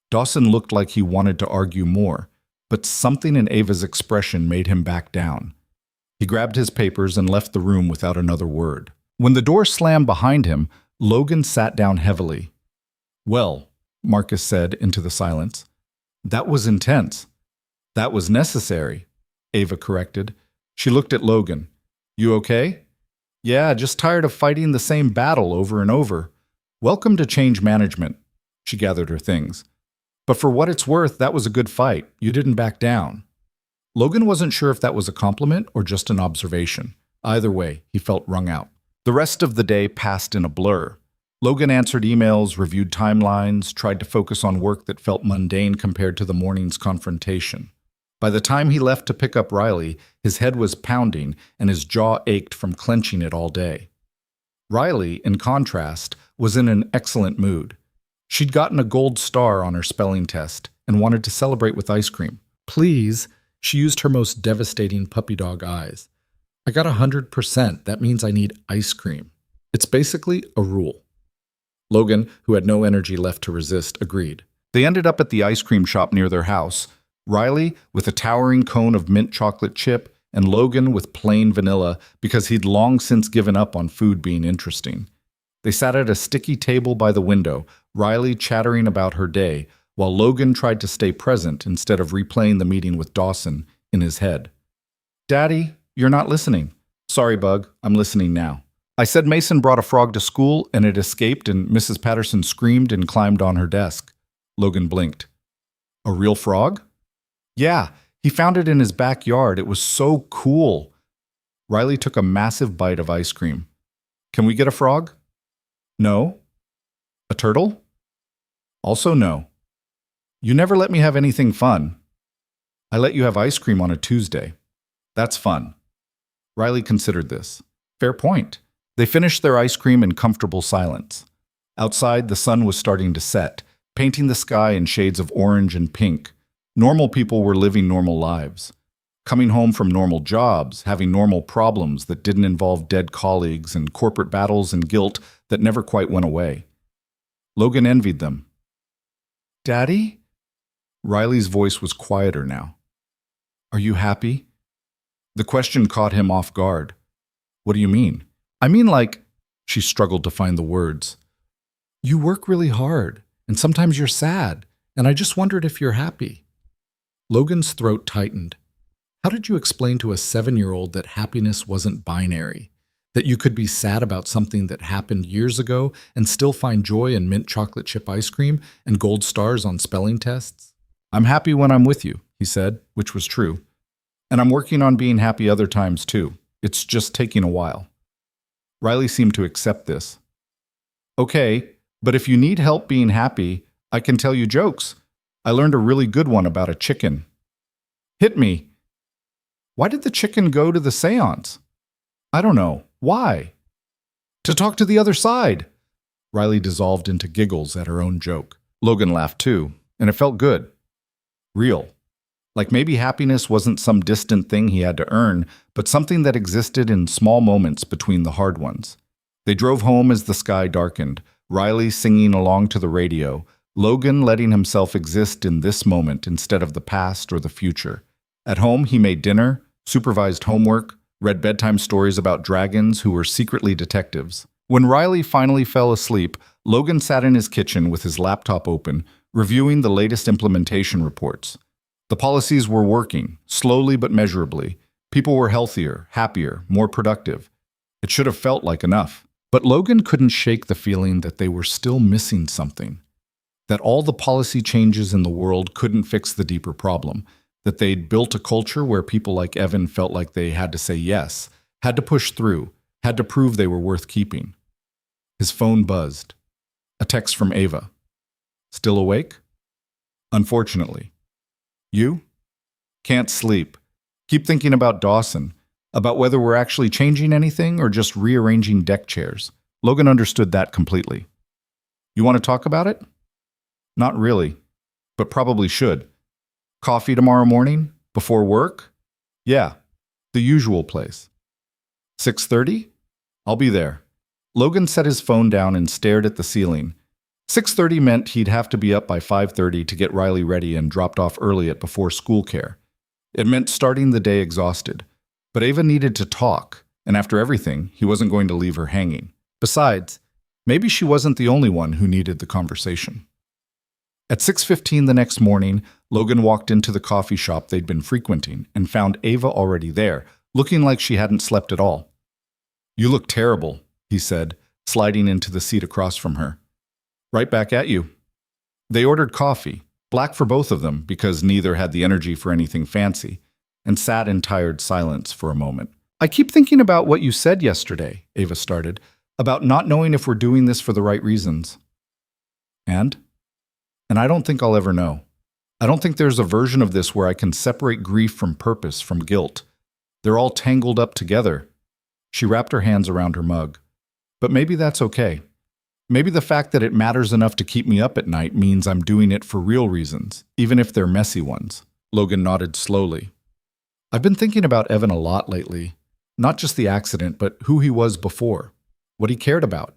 Dawson looked like he wanted to argue more, but something in Ava's expression made him back down. He grabbed his papers and left the room without another word. When the door slammed behind him, Logan sat down heavily. Well, Marcus said into the silence, that was intense. That was necessary, Ava corrected. She looked at Logan. You okay? Yeah, just tired of fighting the same battle over and over. Welcome to change management. She gathered her things. But for what it's worth, that was a good fight. You didn't back down. Logan wasn't sure if that was a compliment or just an observation. Either way, he felt wrung out. The rest of the day passed in a blur. Logan answered emails, reviewed timelines, tried to focus on work that felt mundane compared to the morning's confrontation. By the time he left to pick up Riley, his head was pounding and his jaw ached from clenching it all day. Riley, in contrast, was in an excellent mood. She'd gotten a gold star on her spelling test and wanted to celebrate with ice cream. Please, she used her most devastating puppy dog eyes. I got 100%. That means I need ice cream. It's basically a rule. Logan, who had no energy left to resist, agreed. They ended up at the ice cream shop near their house, Riley with a towering cone of mint chocolate chip and Logan with plain vanilla because he'd long since given up on food being interesting. They sat at a sticky table by the window, Riley chattering about her day, while Logan tried to stay present instead of replaying the meeting with Dawson in his head. Daddy, you're not listening. Sorry, Bug, I'm listening now. I said Mason brought a frog to school and it escaped and Mrs. Patterson screamed and climbed on her desk. Logan blinked. A real frog? Yeah, he found it in his backyard. It was so cool. Riley took a massive bite of ice cream. Can we get a frog? No. A turtle? Also no. You never let me have anything fun. I let you have ice cream on a Tuesday. That's fun. Riley considered this. Fair point. They finished their ice cream in comfortable silence. Outside, the sun was starting to set, painting the sky in shades of orange and pink. Normal people were living normal lives. Coming home from normal jobs, having normal problems that didn't involve dead colleagues and corporate battles and guilt that never quite went away. Logan envied them. Daddy? Riley's voice was quieter now. Are you happy? The question caught him off guard. What do you mean? I mean like, she struggled to find the words. You work really hard, and sometimes you're sad, and I just wondered if you're happy. Logan's throat tightened. How did you explain to a 7-year-old that happiness wasn't binary? That you could be sad about something that happened years ago and still find joy in mint chocolate chip ice cream and gold stars on spelling tests? I'm happy when I'm with you, he said, which was true. And I'm working on being happy other times too. It's just taking a while. Riley seemed to accept this. Okay, but if you need help being happy, I can tell you jokes. I learned a really good one about a chicken. Hit me. Why did the chicken go to the seance? I don't know. Why? To talk to the other side. Riley dissolved into giggles at her own joke. Logan laughed too, and it felt good. Real. Like maybe happiness wasn't some distant thing he had to earn, but something that existed in small moments between the hard ones. They drove home as the sky darkened, Riley singing along to the radio, Logan letting himself exist in this moment instead of the past or the future. At home, he made dinner, supervised homework, read bedtime stories about dragons who were secretly detectives. When Riley finally fell asleep, Logan sat in his kitchen with his laptop open, reviewing the latest implementation reports. The policies were working, slowly but measurably. People were healthier, happier, more productive. It should have felt like enough. But Logan couldn't shake the feeling that they were still missing something. That all the policy changes in the world couldn't fix the deeper problem. That they'd built a culture where people like Evan felt like they had to say yes, had to push through, had to prove they were worth keeping. His phone buzzed. A text from Ava. Still awake? Unfortunately. You? Can't sleep. Keep thinking about Dawson, about whether we're actually changing anything or just rearranging deck chairs. Logan understood that completely. You want to talk about it? Not really, but probably should. Coffee tomorrow morning? Before work? Yeah, the usual place. 6:30? I'll be there. Logan set his phone down and stared at the ceiling. 6:30 meant he'd have to be up by 5:30 to get Riley ready and dropped off early at before school care. It meant starting the day exhausted. But Ava needed to talk, and after everything, he wasn't going to leave her hanging. Besides, maybe she wasn't the only one who needed the conversation. At 6:15 the next morning, Logan walked into the coffee shop they'd been frequenting and found Ava already there, looking like she hadn't slept at all. You look terrible, he said, sliding into the seat across from her. Right back at you. They ordered coffee, black for both of them because neither had the energy for anything fancy, and sat in tired silence for a moment. I keep thinking about what you said yesterday, Ava started, about not knowing if we're doing this for the right reasons. And I don't think I'll ever know. I don't think there's a version of this where I can separate grief from purpose, from guilt. They're all tangled up together. She wrapped her hands around her mug. But maybe that's okay. Maybe the fact that it matters enough to keep me up at night means I'm doing it for real reasons, even if they're messy ones. Logan nodded slowly. I've been thinking about Evan a lot lately. Not just the accident, but who he was before, what he cared about.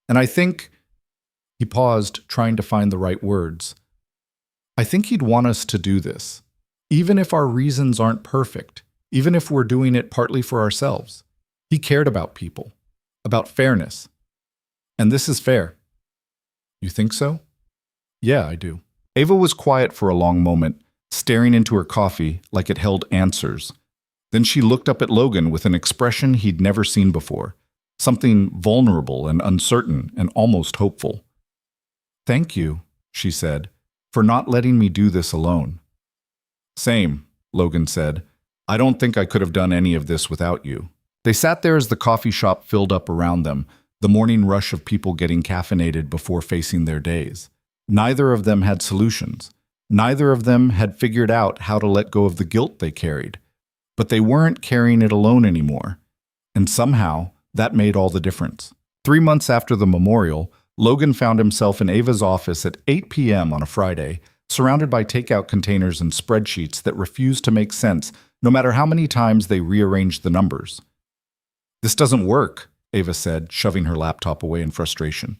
And I think... He paused, trying to find the right words. I think he'd want us to do this, even if our reasons aren't perfect, even if we're doing it partly for ourselves. He cared about people, about fairness. And this is fair. You think so? Yeah, I do. Ava was quiet for a long moment, staring into her coffee like it held answers. Then she looked up at Logan with an expression he'd never seen before, something vulnerable and uncertain and almost hopeful. Thank you, she said, for not letting me do this alone. Same, Logan said. I don't think I could have done any of this without you. They sat there as the coffee shop filled up around them, the morning rush of people getting caffeinated before facing their days. Neither of them had solutions. Neither of them had figured out how to let go of the guilt they carried. But they weren't carrying it alone anymore. And somehow, that made all the difference. 3 months after the memorial, Logan found himself in Ava's office at 8 p.m. on a Friday, surrounded by takeout containers and spreadsheets that refused to make sense, no matter how many times they rearranged the numbers. This doesn't work, Ava said, shoving her laptop away in frustration.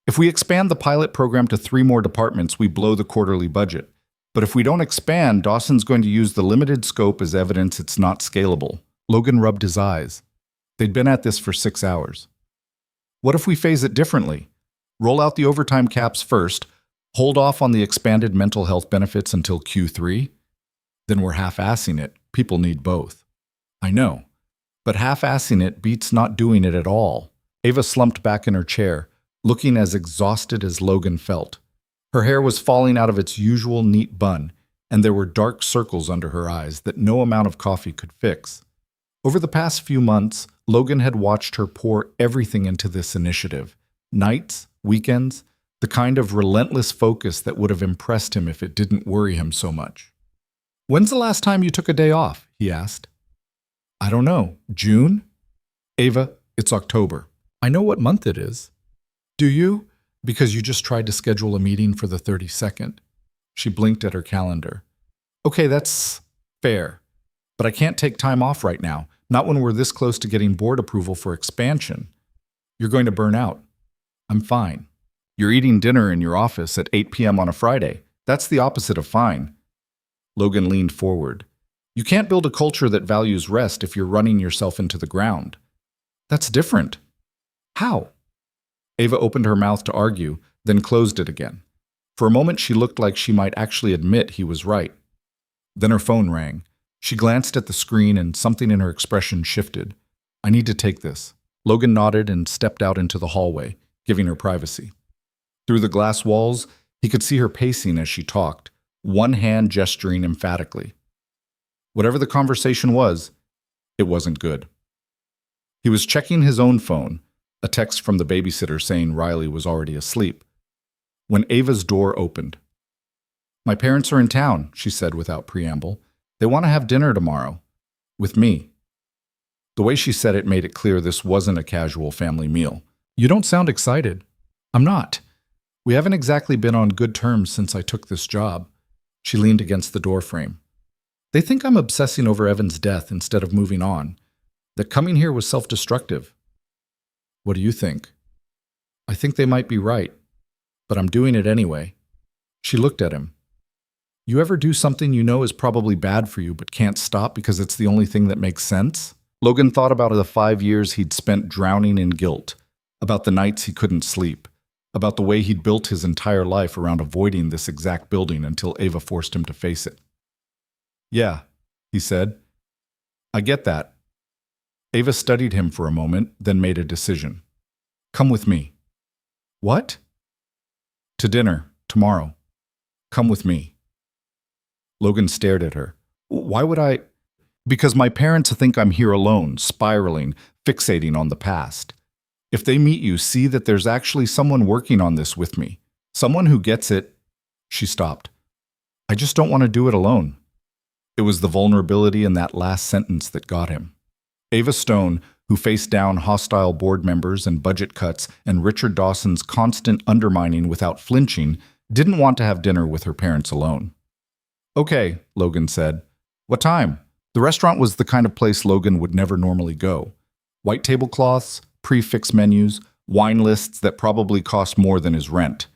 If we expand the pilot program to 3 more departments, we blow the quarterly budget. But if we don't expand, Dawson's going to use the limited scope as evidence it's not scalable. Logan rubbed his eyes. They'd been at this for 6 hours. What if we phase it differently? Roll out the overtime caps first, hold off on the expanded mental health benefits until Q3? Then we're half-assing it. People need both. I know. But half-assing it beats not doing it at all. Ava slumped back in her chair, looking as exhausted as Logan felt. Her hair was falling out of its usual neat bun, and there were dark circles under her eyes that no amount of coffee could fix. Over the past few months, Logan had watched her pour everything into this initiative. Nights, weekends, the kind of relentless focus that would have impressed him if it didn't worry him so much. When's the last time you took a day off? He asked. I don't know. June? Ava, it's October. I know what month it is. Do you? Because you just tried to schedule a meeting for the 32nd. She blinked at her calendar. Okay, that's fair. But I can't take time off right now, not when we're this close to getting board approval for expansion. You're going to burn out. I'm fine. You're eating dinner in your office at 8 p.m. on a Friday. That's the opposite of fine. Logan leaned forward. You can't build a culture that values rest if you're running yourself into the ground. That's different. How? Ava opened her mouth to argue, then closed it again. For a moment, she looked like she might actually admit he was right. Then her phone rang. She glanced at the screen and something in her expression shifted. I need to take this. Logan nodded and stepped out into the hallway, giving her privacy. Through the glass walls, he could see her pacing as she talked, one hand gesturing emphatically. Whatever the conversation was, it wasn't good. He was checking his own phone, a text from the babysitter saying Riley was already asleep, when Ava's door opened. My parents are in town, she said without preamble. They want to have dinner tomorrow. With me. The way she said it made it clear this wasn't a casual family meal. You don't sound excited. I'm not. We haven't exactly been on good terms since I took this job. She leaned against the doorframe. They think I'm obsessing over Evan's death instead of moving on. That coming here was self-destructive. What do you think? I think they might be right, but I'm doing it anyway. She looked at him. You ever do something you know is probably bad for you but can't stop because it's the only thing that makes sense? Logan thought about the 5 years he'd spent drowning in guilt, about the nights he couldn't sleep, about the way he'd built his entire life around avoiding this exact building until Ava forced him to face it. Yeah, he said. I get that. Ava studied him for a moment, then made a decision. Come with me. What? To dinner, tomorrow. Come with me. Logan stared at her. Why would I? Because my parents think I'm here alone, spiraling, fixating on the past. If they meet you, see that there's actually someone working on this with me. Someone who gets it. She stopped. I just don't want to do it alone. It was the vulnerability in that last sentence that got him. Ava Stone, who faced down hostile board members and budget cuts and Richard Dawson's constant undermining without flinching, didn't want to have dinner with her parents alone. Okay, Logan said. What time? The restaurant was the kind of place Logan would never normally go. White tablecloths, prefix menus, wine lists that probably cost more than his rent.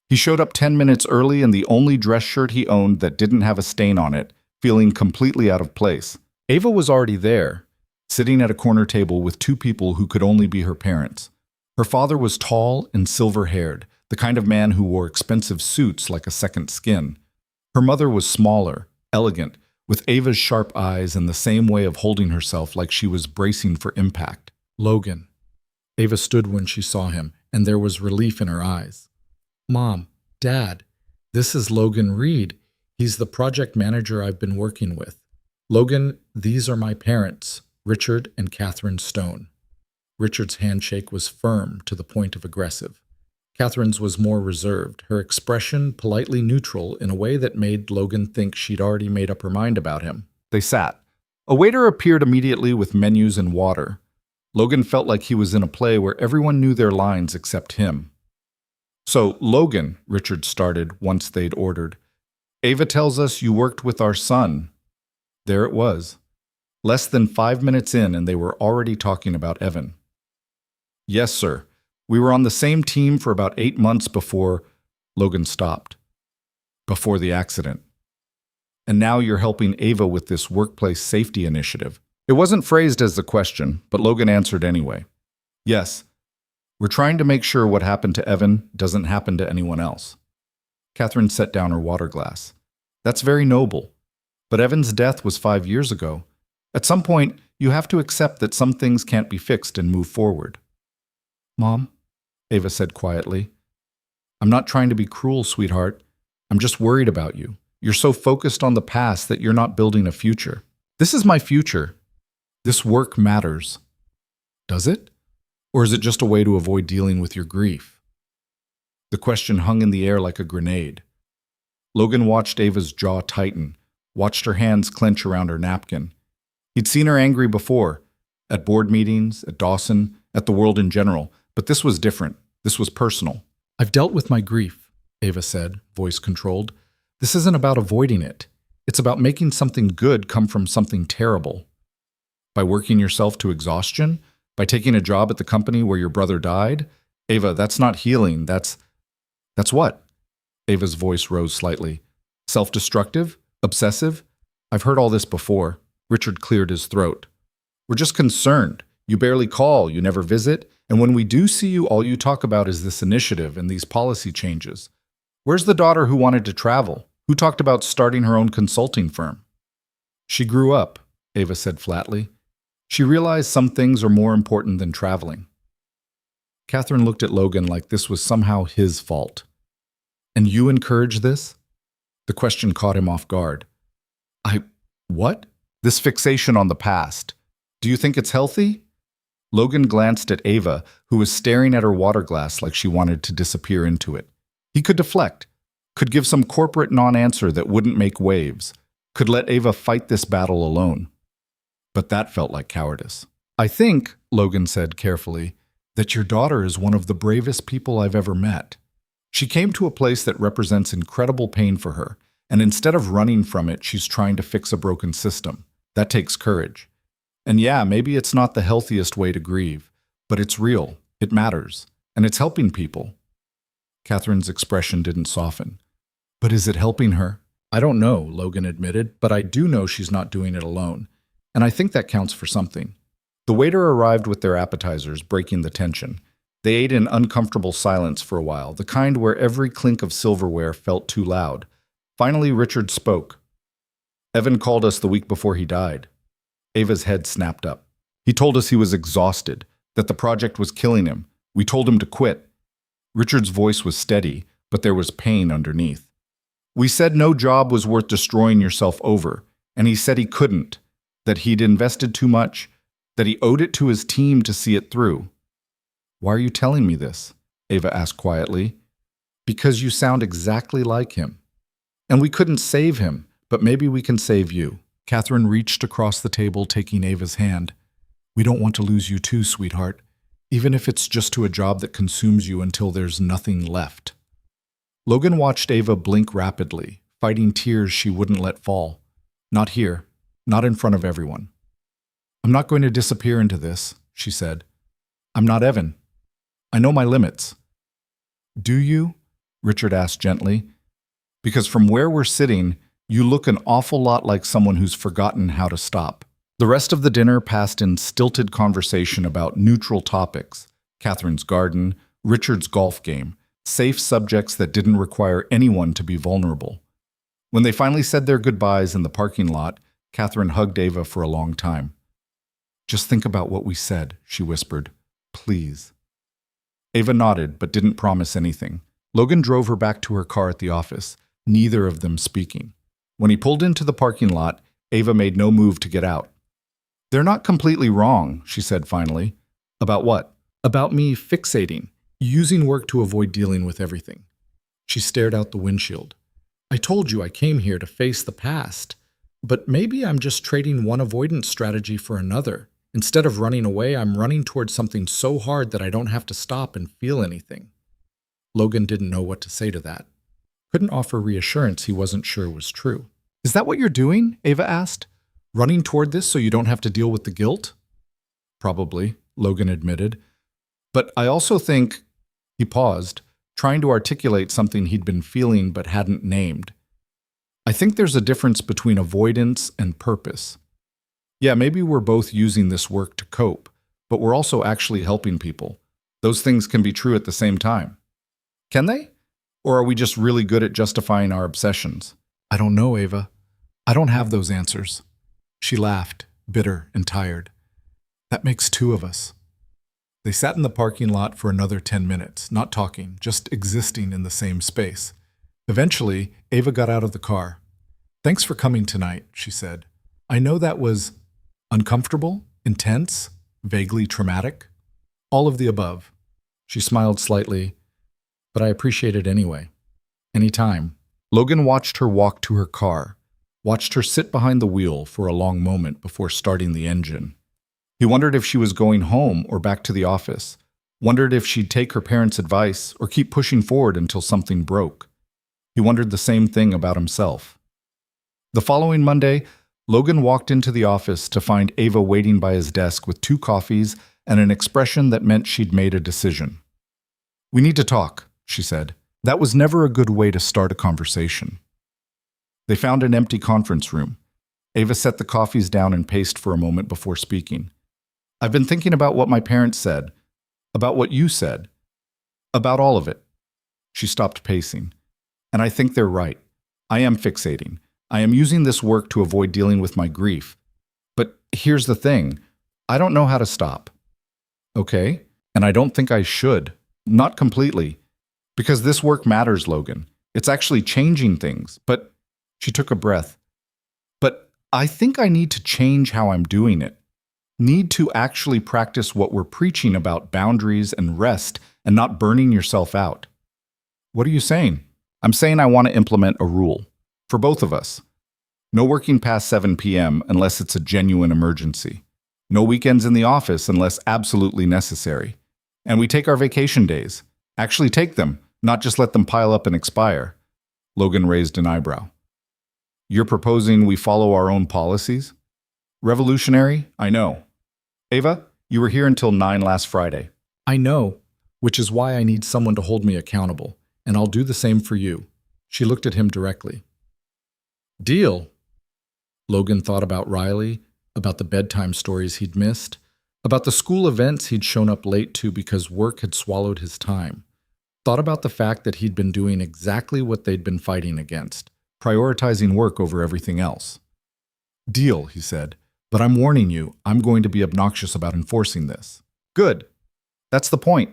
He showed up 10 minutes early in the only dress shirt he owned that didn't have a stain on it, feeling completely out of place. Ava was already there, sitting at a corner table with two people who could only be her parents. Her father was tall and silver-haired, the kind of man who wore expensive suits like a second skin. Her mother was smaller, elegant, with Ava's sharp eyes and the same way of holding herself like she was bracing for impact. Logan. Ava stood when she saw him, and there was relief in her eyes. Mom, Dad, this is Logan Reed. He's the project manager I've been working with. Logan, these are my parents, Richard and Catherine Stone. Richard's handshake was firm to the point of aggressive. Catherine's was more reserved, her expression politely neutral in a way that made Logan think she'd already made up her mind about him. They sat. A waiter appeared immediately with menus and water. Logan felt like he was in a play where everyone knew their lines except him. So, Logan, Richard started once they'd ordered, Ava tells us you worked with our son. There it was. Less than 5 minutes in, and they were already talking about Evan. Yes, sir. We were on the same team for about 8 months before Logan stopped. Before the accident. And now you're helping Ava with this workplace safety initiative. It wasn't phrased as a question, but Logan answered anyway. Yes. We're trying to make sure what happened to Evan doesn't happen to anyone else. Catherine set down her water glass. That's very noble. But Evan's death was 5 years ago. At some point, you have to accept that some things can't be fixed and move forward. Mom, Ava said quietly, I'm not trying to be cruel, sweetheart. I'm just worried about you. You're so focused on the past that you're not building a future. This is my future. This work matters. Does it? Or is it just a way to avoid dealing with your grief? The question hung in the air like a grenade. Logan watched Ava's jaw tighten, watched her hands clench around her napkin. He'd seen her angry before, at board meetings, at Dawson, at the world in general, but this was different. This was personal. I've dealt with my grief, Ava said, voice controlled, This isn't about avoiding it. It's about making something good come from something terrible. By working yourself to exhaustion? By taking a job at the company where your brother died? Ava, that's not healing. That's what? Ava's voice rose slightly. Self-destructive? Obsessive? I've heard all this before. Richard cleared his throat. We're just concerned. You barely call, you never visit, and when we do see you, all you talk about is this initiative and these policy changes. Where's the daughter who wanted to travel? Who talked about starting her own consulting firm? She grew up, Ava said flatly. She realized some things are more important than traveling. Catherine looked at Logan like this was somehow his fault. And you encourage this? The question caught him off guard. What? This fixation on the past. Do you think it's healthy? Logan glanced at Ava, who was staring at her water glass like she wanted to disappear into it. He could deflect, could give some corporate non-answer that wouldn't make waves, could let Ava fight this battle alone. But that felt like cowardice. I think, Logan said carefully, that your daughter is one of the bravest people I've ever met. She came to a place that represents incredible pain for her, and instead of running from it, she's trying to fix a broken system. That takes courage. And yeah, maybe it's not the healthiest way to grieve, but it's real, it matters, and it's helping people. Catherine's expression didn't soften. But is it helping her? I don't know, Logan admitted, but I do know she's not doing it alone. And I think that counts for something. The waiter arrived with their appetizers, breaking the tension. They ate in uncomfortable silence for a while, the kind where every clink of silverware felt too loud. Finally, Richard spoke. Evan called us the week before he died. Ava's head snapped up. He told us he was exhausted, that the project was killing him. We told him to quit. Richard's voice was steady, but there was pain underneath. We said no job was worth destroying yourself over, and he said he couldn't, that he'd invested too much, that he owed it to his team to see it through. Why are you telling me this? Ava asked quietly. Because you sound exactly like him. And we couldn't save him, but maybe we can save you. Catherine reached across the table, taking Ava's hand. We don't want to lose you too, sweetheart, even if it's just to a job that consumes you until there's nothing left. Logan watched Ava blink rapidly, fighting tears she wouldn't let fall. Not here, not in front of everyone. I'm not going to disappear into this, she said. I'm not Evan. I know my limits. Do you? Richard asked gently. Because from where we're sitting, you look an awful lot like someone who's forgotten how to stop. The rest of the dinner passed in stilted conversation about neutral topics, Catherine's garden, Richard's golf game, safe subjects that didn't require anyone to be vulnerable. When they finally said their goodbyes in the parking lot, Catherine hugged Ava for a long time. Just think about what we said, she whispered. Please. Ava nodded, but didn't promise anything. Logan drove her back to her car at the office, neither of them speaking. When he pulled into the parking lot, Ava made no move to get out. They're not completely wrong, she said finally. About what? About me fixating, using work to avoid dealing with everything. She stared out the windshield. I told you I came here to face the past, but maybe I'm just trading one avoidance strategy for another. Instead of running away, I'm running towards something so hard that I don't have to stop and feel anything. Logan didn't know what to say to that. Couldn't offer reassurance he wasn't sure was true. Is that what you're doing? Ava asked. Running toward this so you don't have to deal with the guilt? Probably, Logan admitted. But I also think, he paused, trying to articulate something he'd been feeling but hadn't named. I think there's a difference between avoidance and purpose. Yeah, maybe we're both using this work to cope, but we're also actually helping people. Those things can be true at the same time. Can they? Or are we just really good at justifying our obsessions? I don't know, Ava. I don't have those answers. She laughed, bitter and tired. That makes two of us. They sat in the parking lot for another 10 minutes, not talking, just existing in the same space. Eventually, Ava got out of the car. Thanks for coming tonight, she said. I know that was uncomfortable, intense, vaguely traumatic. All of the above. She smiled slightly, but I appreciate it anyway. Anytime. Logan watched her walk to her car, watched her sit behind the wheel for a long moment before starting the engine. He wondered if she was going home or back to the office, wondered if she'd take her parents' advice or keep pushing forward until something broke. He wondered the same thing about himself. The following Monday, Logan walked into the office to find Ava waiting by his desk with 2 coffees and an expression that meant she'd made a decision. "We need to talk," she said. That was never a good way to start a conversation. They found an empty conference room. Ava set the coffees down and paced for a moment before speaking. "I've been thinking about what my parents said, about what you said, about all of it." She stopped pacing. "And I think they're right. I am fixating. I am using this work to avoid dealing with my grief. But here's the thing. I don't know how to stop." "Okay, and I don't think I should. Not completely. Because this work matters, Logan. It's actually changing things. But," she took a breath, "but I think I need to change how I'm doing it. Need to actually practice what we're preaching about boundaries and rest and not burning yourself out." "What are you saying?" "I'm saying I want to implement a rule. For both of us. No working past 7 p.m. unless it's a genuine emergency. No weekends in the office unless absolutely necessary. And we take our vacation days. Actually take them, not just let them pile up and expire." Logan raised an eyebrow. "You're proposing we follow our own policies? Revolutionary, I know. Ava, you were here until 9 last Friday." "I know, which is why I need someone to hold me accountable, and I'll do the same for you." She looked at him directly. "Deal." Logan thought about Riley, about the bedtime stories he'd missed, about the school events he'd shown up late to because work had swallowed his time. Thought about the fact that he'd been doing exactly what they'd been fighting against, prioritizing work over everything else. "Deal," he said, "but I'm warning you, I'm going to be obnoxious about enforcing this." "Good. That's the point."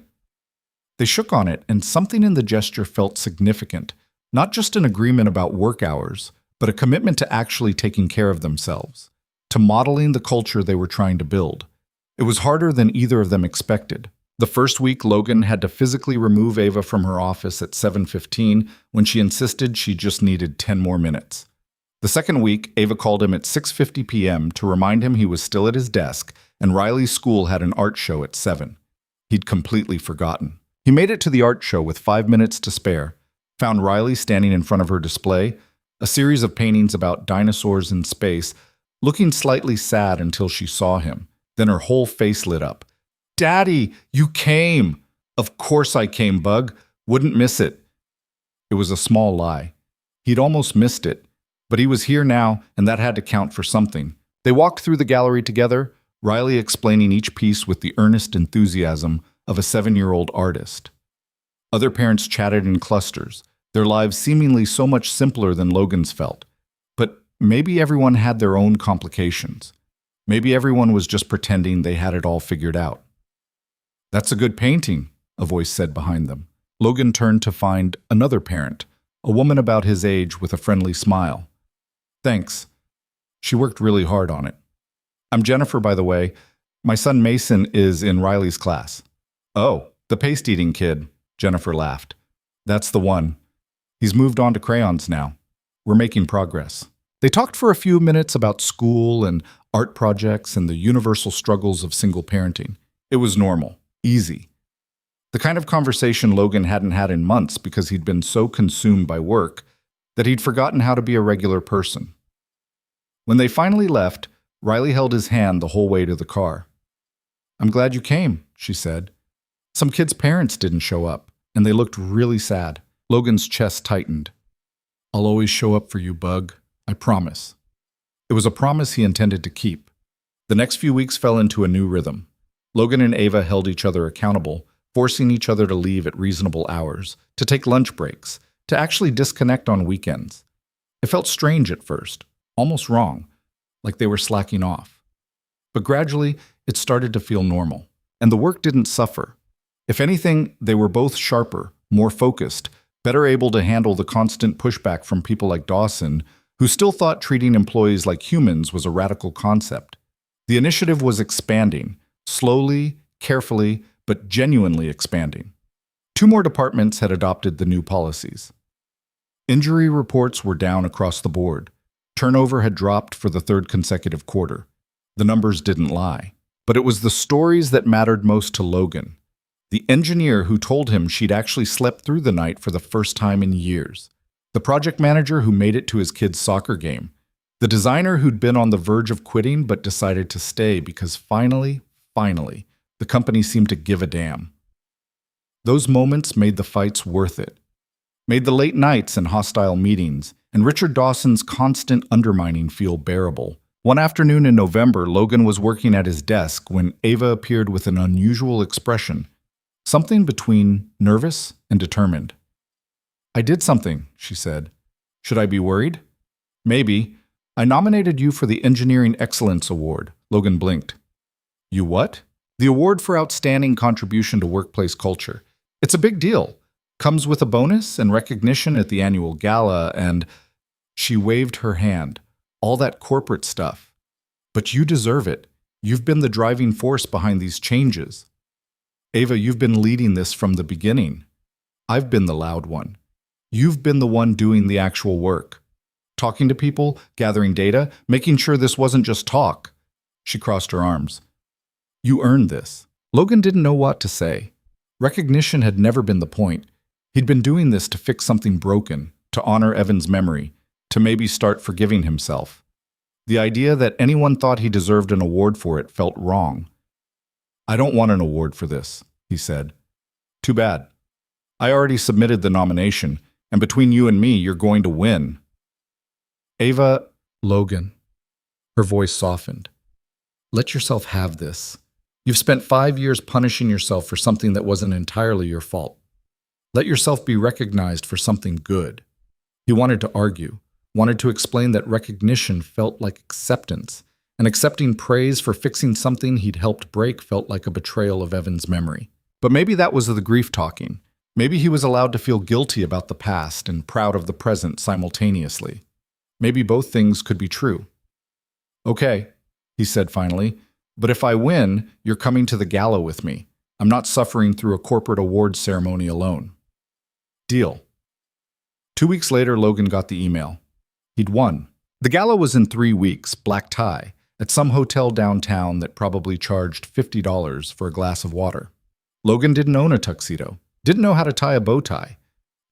They shook on it, and something in the gesture felt significant, not just an agreement about work hours, but a commitment to actually taking care of themselves, to modeling the culture they were trying to build. It was harder than either of them expected. The first week, Logan had to physically remove Ava from her office at 7:15 when she insisted she just needed 10 more minutes. The second week, Ava called him at 6:50 p.m. to remind him he was still at his desk and Riley's school had an art show at 7. He'd completely forgotten. He made it to the art show with 5 minutes to spare, found Riley standing in front of her display, a series of paintings about dinosaurs in space, looking slightly sad until she saw him. Then her whole face lit up. "Daddy, you came!" "Of course I came, Bug. Wouldn't miss it." It was a small lie. He'd almost missed it, but he was here now, and that had to count for something. They walked through the gallery together, Riley explaining each piece with the earnest enthusiasm of a 7-year-old artist. Other parents chatted in clusters, their lives seemingly so much simpler than Logan's felt. But maybe everyone had their own complications. Maybe everyone was just pretending they had it all figured out. "That's a good painting," a voice said behind them. Logan turned to find another parent, a woman about his age with a friendly smile. "Thanks. She worked really hard on it." "I'm Jennifer, by the way. My son Mason is in Riley's class." "Oh, the paste-eating kid," Jennifer laughed. "That's the one. He's moved on to crayons now. We're making progress." They talked for a few minutes about school and art projects and the universal struggles of single parenting. It was normal, easy. The kind of conversation Logan hadn't had in months because he'd been so consumed by work that he'd forgotten how to be a regular person. When they finally left, Riley held his hand the whole way to the car. "I'm glad you came," she said. "Some kids' parents didn't show up, and they looked really sad." Logan's chest tightened. "I'll always show up for you, Bug. I promise." It was a promise he intended to keep. The next few weeks fell into a new rhythm. Logan and Ava held each other accountable, forcing each other to leave at reasonable hours, to take lunch breaks, to actually disconnect on weekends. It felt strange at first, almost wrong, like they were slacking off. But gradually, it started to feel normal, and the work didn't suffer. If anything, they were both sharper, more focused, better able to handle the constant pushback from people like Dawson, who still thought treating employees like humans was a radical concept. The initiative was expanding, slowly, carefully, but genuinely expanding. 2 more departments had adopted the new policies. Injury reports were down across the board. Turnover had dropped for the 3rd consecutive quarter. The numbers didn't lie. But it was the stories that mattered most to Logan. The engineer who told him she'd actually slept through the night for the first time in years. the project manager who made it to his kid's soccer game, the designer who'd been on the verge of quitting but decided to stay because finally, the company seemed to give a damn. Those moments made the fights worth it, made the late nights and hostile meetings, and Richard Dawson's constant undermining feel bearable. One afternoon in November, Logan was working at his desk when Ava appeared with an unusual expression, something between nervous and determined. "I did something," she said. "Should I be worried?" "Maybe. I nominated you for the Engineering Excellence Award." Logan blinked. "You what?" "The award for outstanding contribution to workplace culture. It's a big deal. Comes with a bonus and recognition at the annual gala and—" She waved her hand. "All that corporate stuff. But you deserve it. You've been the driving force behind these changes. Ava, you've been leading this from the beginning. I've been the loud one. You've been the one doing the actual work. Talking to people, gathering data, making sure this wasn't just talk." She crossed her arms. "You earned this." Logan didn't know what to say. Recognition had never been the point. He'd been doing this to fix something broken, to honor Evan's memory, to maybe start forgiving himself. The idea that anyone thought he deserved an award for it felt wrong. "I don't want an award for this," he said. "Too bad. I already submitted the nomination, and between you and me, you're going to win." "Ava..." "Logan." Her voice softened. "Let yourself have this. You've spent 5 years punishing yourself for something that wasn't entirely your fault. Let yourself be recognized for something good." He wanted to argue, wanted to explain that recognition felt like acceptance, and accepting praise for fixing something he'd helped break felt like a betrayal of Evan's memory. But maybe that was the grief talking. Maybe he was allowed to feel guilty about the past and proud of the present simultaneously. Maybe both things could be true. "Okay," he said finally, "but if I win, you're coming to the gala with me. I'm not suffering through a corporate awards ceremony alone." "Deal." 2 weeks later, Logan got the email. He'd won. The gala was in 3 weeks, black tie, at some hotel downtown that probably charged $50 for a glass of water. Logan didn't own a tuxedo, didn't know how to tie a bow tie,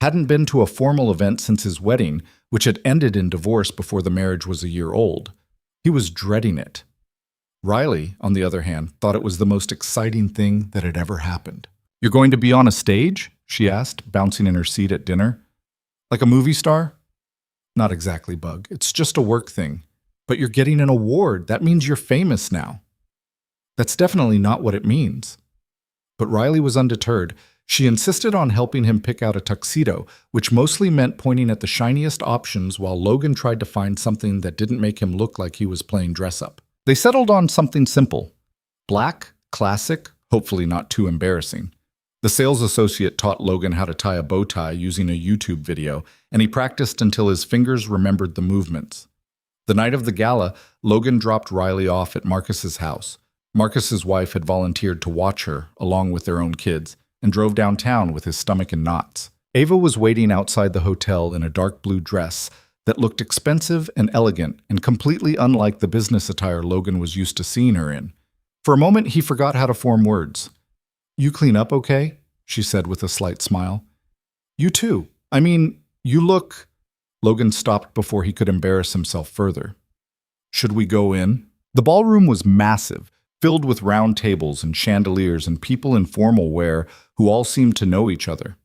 hadn't been to a formal event since his wedding, which had ended in divorce before the marriage was a year old. He was dreading it. Riley, on the other hand, thought it was the most exciting thing that had ever happened. "You're going to be on a stage?" she asked, bouncing in her seat at dinner. "Like a movie star?" "Not exactly, Bug. It's just a work thing. But you're getting an award. That means you're famous now." "That's definitely not what it means." But Riley was undeterred. She insisted on helping him pick out a tuxedo, which mostly meant pointing at the shiniest options while Logan tried to find something that didn't make him look like he was playing dress-up. They settled on something simple. Black, classic, hopefully not too embarrassing. The sales associate taught Logan how to tie a bow tie using a YouTube video, and he practiced until his fingers remembered the movements. The night of the gala, Logan dropped Riley off at Marcus's house. Marcus's wife had volunteered to watch her, along with their own kids, and drove downtown with his stomach in knots. Ava was waiting outside the hotel in a dark blue dress that looked expensive and elegant and completely unlike the business attire Logan was used to seeing her in. For a moment, he forgot how to form words. "You clean up okay?" she said with a slight smile. "You too. I mean, you look..." Logan stopped before he could embarrass himself further. "Should we go in?" The ballroom was massive, filled with round tables and chandeliers and people in formal wear who all seemed to know each other.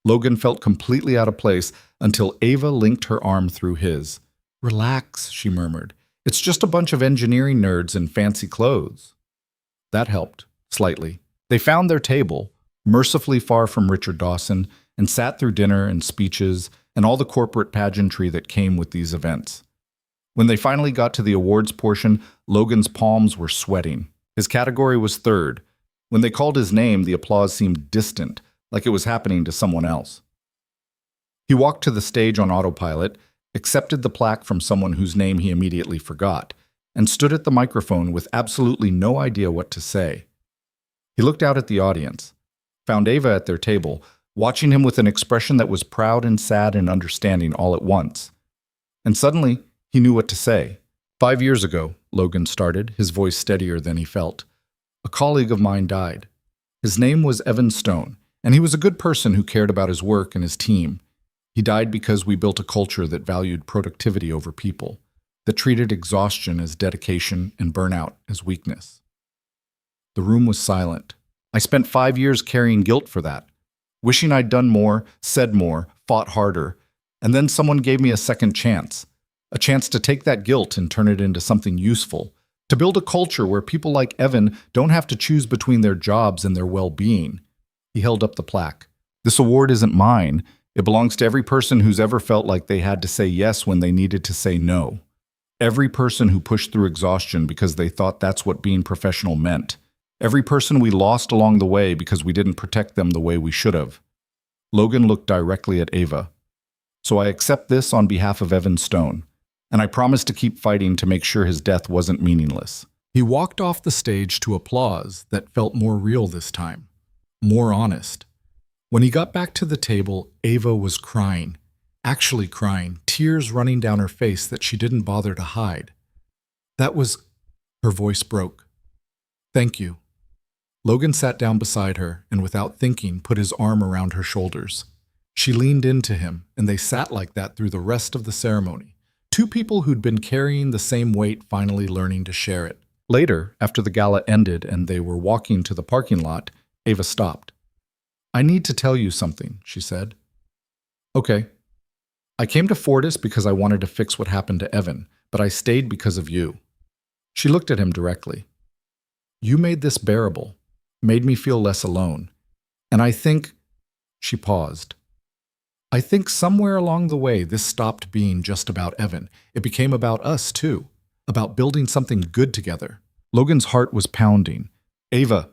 Logan felt completely out of place until Ava linked her arm through his. "Relax," she murmured. "It's just a bunch of engineering nerds in fancy clothes." That helped, slightly. They found their table, mercifully far from Richard Dawson, and sat through dinner and speeches and all the corporate pageantry that came with these events. When they finally got to the awards portion, Logan's palms were sweating. His category was third. When they called his name, the applause seemed distant, like it was happening to someone else. He walked to the stage on autopilot, accepted the plaque from someone whose name he immediately forgot, and stood at the microphone with absolutely no idea what to say. He looked out at the audience, found Ava at their table, watching him with an expression that was proud and sad and understanding all at once. And suddenly, he knew what to say. 5 years ago, Logan started, his voice steadier than he felt. A colleague of mine died. His name was Evan Stone, and he was a good person who cared about his work and his team. He died because we built a culture that valued productivity over people, that treated exhaustion as dedication and burnout as weakness. The room was silent. I spent 5 years carrying guilt for that, wishing I'd done more, said more, fought harder, and then someone gave me a second chance, a chance to take that guilt and turn it into something useful, to build a culture where people like Evan don't have to choose between their jobs and their well-being. He held up the plaque. This award isn't mine. It belongs to every person who's ever felt like they had to say yes when they needed to say no. Every person who pushed through exhaustion because they thought that's what being professional meant. Every person we lost along the way because we didn't protect them the way we should have. Logan looked directly at Ava. So I accept this on behalf of Evan Stone, and I promise to keep fighting to make sure his death wasn't meaningless. He walked off the stage to applause that felt more real this time, more honest. When he got back to the table, Ava was crying, actually crying, tears running down her face that she didn't bother to hide. Her voice broke. Thank you. Logan sat down beside her and without thinking put his arm around her shoulders. She leaned into him, and they sat like that through the rest of the ceremony. Two people who'd been carrying the same weight finally learning to share it. Later, after the gala ended and they were walking to the parking lot, Ava stopped. I need to tell you something, she said. Okay. I came to Fortis because I wanted to fix what happened to Evan, but I stayed because of you. She looked at him directly. You made this bearable, made me feel less alone. And I think, she paused. I think somewhere along the way this stopped being just about Evan. It became about us too, about building something good together. Logan's heart was pounding. Ava,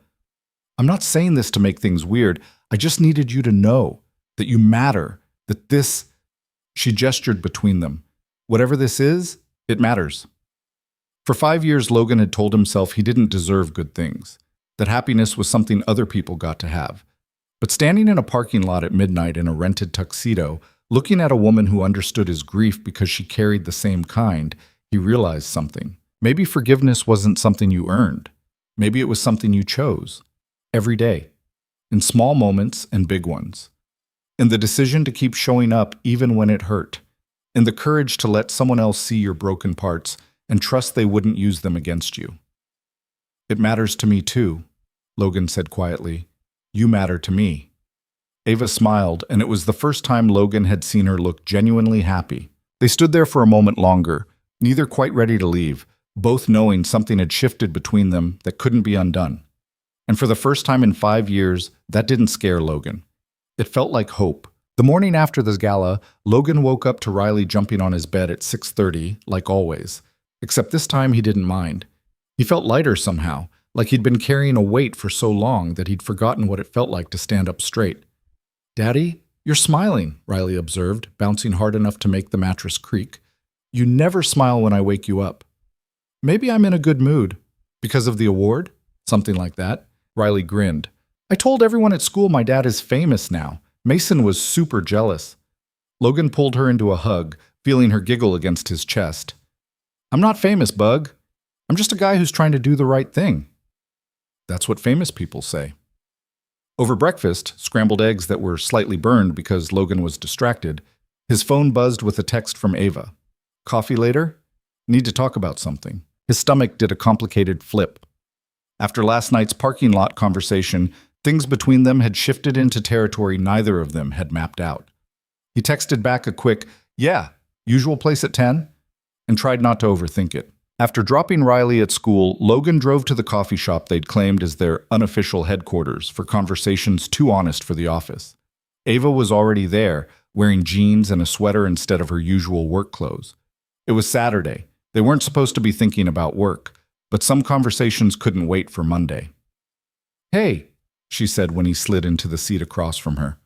I'm not saying this to make things weird. I just needed you to know that you matter, that this... She gestured between them. Whatever this is, it matters. For 5 years, Logan had told himself he didn't deserve good things, that happiness was something other people got to have. But standing in a parking lot at midnight in a rented tuxedo, looking at a woman who understood his grief because she carried the same kind, he realized something. Maybe forgiveness wasn't something you earned. Maybe it was something you chose. Every day. In small moments and big ones. In the decision to keep showing up even when it hurt. In the courage to let someone else see your broken parts and trust they wouldn't use them against you. It matters to me too, Logan said quietly. You matter to me. Ava smiled, and it was the first time Logan had seen her look genuinely happy. They stood there for a moment longer, neither quite ready to leave, both knowing something had shifted between them that couldn't be undone. And for the first time in 5 years, that didn't scare Logan. It felt like hope. The morning after the gala, Logan woke up to Riley jumping on his bed at 6:30, like always. Except this time he didn't mind. He felt lighter somehow, like he'd been carrying a weight for so long that he'd forgotten what it felt like to stand up straight. Daddy, you're smiling, Riley observed, bouncing hard enough to make the mattress creak. You never smile when I wake you up. Maybe I'm in a good mood. Because of the award? Something like that. Riley grinned. I told everyone at school my dad is famous now. Mason was super jealous. Logan pulled her into a hug, feeling her giggle against his chest. I'm not famous, Bug. I'm just a guy who's trying to do the right thing. That's what famous people say. Over breakfast, scrambled eggs that were slightly burned because Logan was distracted, his phone buzzed with a text from Ava. Coffee later? Need to talk about something. His stomach did a complicated flip. After last night's parking lot conversation, things between them had shifted into territory neither of them had mapped out. He texted back a quick, yeah, usual place at 10, and tried not to overthink it. After dropping Riley at school, Logan drove to the coffee shop they'd claimed as their unofficial headquarters for conversations too honest for the office. Ava was already there, wearing jeans and a sweater instead of her usual work clothes. It was Saturday. They weren't supposed to be thinking about work, but some conversations couldn't wait for Monday. Hey, she said when he slid into the seat across from her.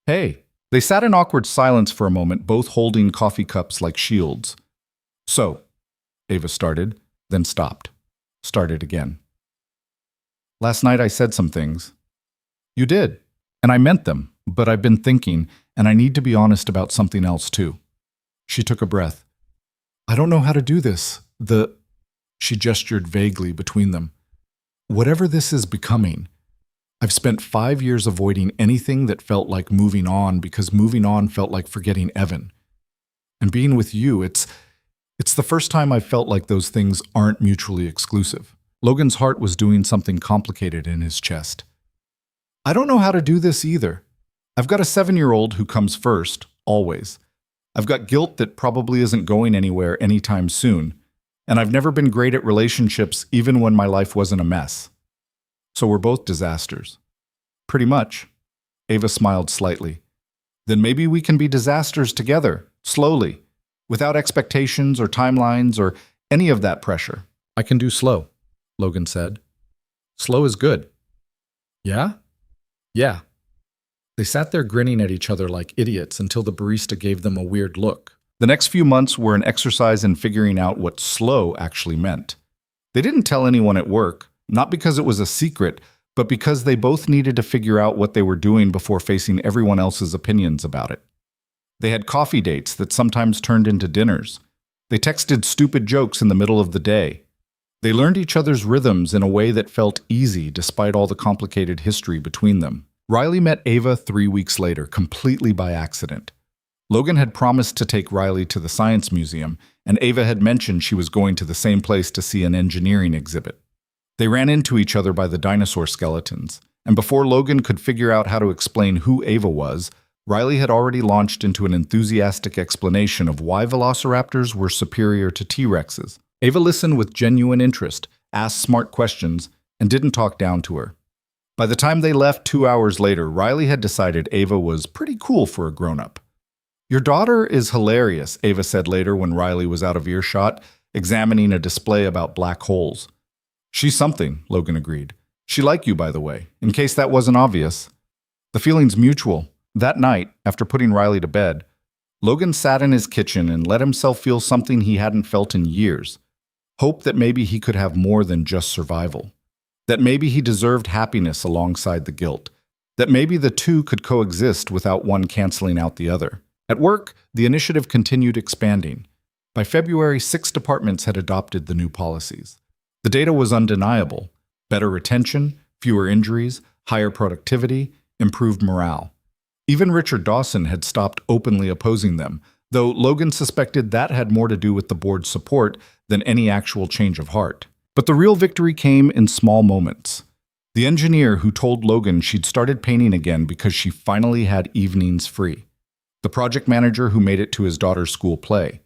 Hey. They sat in awkward silence for a moment, both holding coffee cups like shields. So, Ava started, then stopped. Started again. Last night I said some things. You did, and I meant them, but I've been thinking, and I need to be honest about something else too. She took a breath. I don't know how to do this. She gestured vaguely between them. Whatever this is becoming, I've spent 5 years avoiding anything that felt like moving on because moving on felt like forgetting Evan. And being with you, it's the first time I've felt like those things aren't mutually exclusive. Logan's heart was doing something complicated in his chest. I don't know how to do this either. I've got a 7-year-old who comes first, always. I've got guilt that probably isn't going anywhere anytime soon. And I've never been great at relationships even when my life wasn't a mess. So we're both disasters. Pretty much. Ava smiled slightly. Then maybe we can be disasters together, slowly, without expectations or timelines or any of that pressure. I can do slow, Logan said. Slow is good. Yeah? Yeah. They sat there grinning at each other like idiots until the barista gave them a weird look. The next few months were an exercise in figuring out what slow actually meant. They didn't tell anyone at work, not because it was a secret, but because they both needed to figure out what they were doing before facing everyone else's opinions about it. They had coffee dates that sometimes turned into dinners. They texted stupid jokes in the middle of the day. They learned each other's rhythms in a way that felt easy despite all the complicated history between them. Riley met Ava 3 weeks later, completely by accident. Logan had promised to take Riley to the Science Museum, and Ava had mentioned she was going to the same place to see an engineering exhibit. They ran into each other by the dinosaur skeletons, and before Logan could figure out how to explain who Ava was, Riley had already launched into an enthusiastic explanation of why velociraptors were superior to T-Rexes. Ava listened with genuine interest, asked smart questions, and didn't talk down to her. By the time they left 2 hours later, Riley had decided Ava was pretty cool for a grown-up. Your daughter is hilarious, Ava said later when Riley was out of earshot, examining a display about black holes. She's something, Logan agreed. She liked you, by the way, in case that wasn't obvious. The feeling's mutual. That night, after putting Riley to bed, Logan sat in his kitchen and let himself feel something he hadn't felt in years. Hope that maybe he could have more than just survival. That maybe he deserved happiness alongside the guilt. That maybe the two could coexist without one canceling out the other. At work, the initiative continued expanding. By February, 6 departments had adopted the new policies. The data was undeniable. Better retention, fewer injuries, higher productivity, improved morale. Even Richard Dawson had stopped openly opposing them, though Logan suspected that had more to do with the board's support than any actual change of heart. But the real victory came in small moments. The engineer who told Logan she'd started painting again because she finally had evenings free. The project manager who made it to his daughter's school play.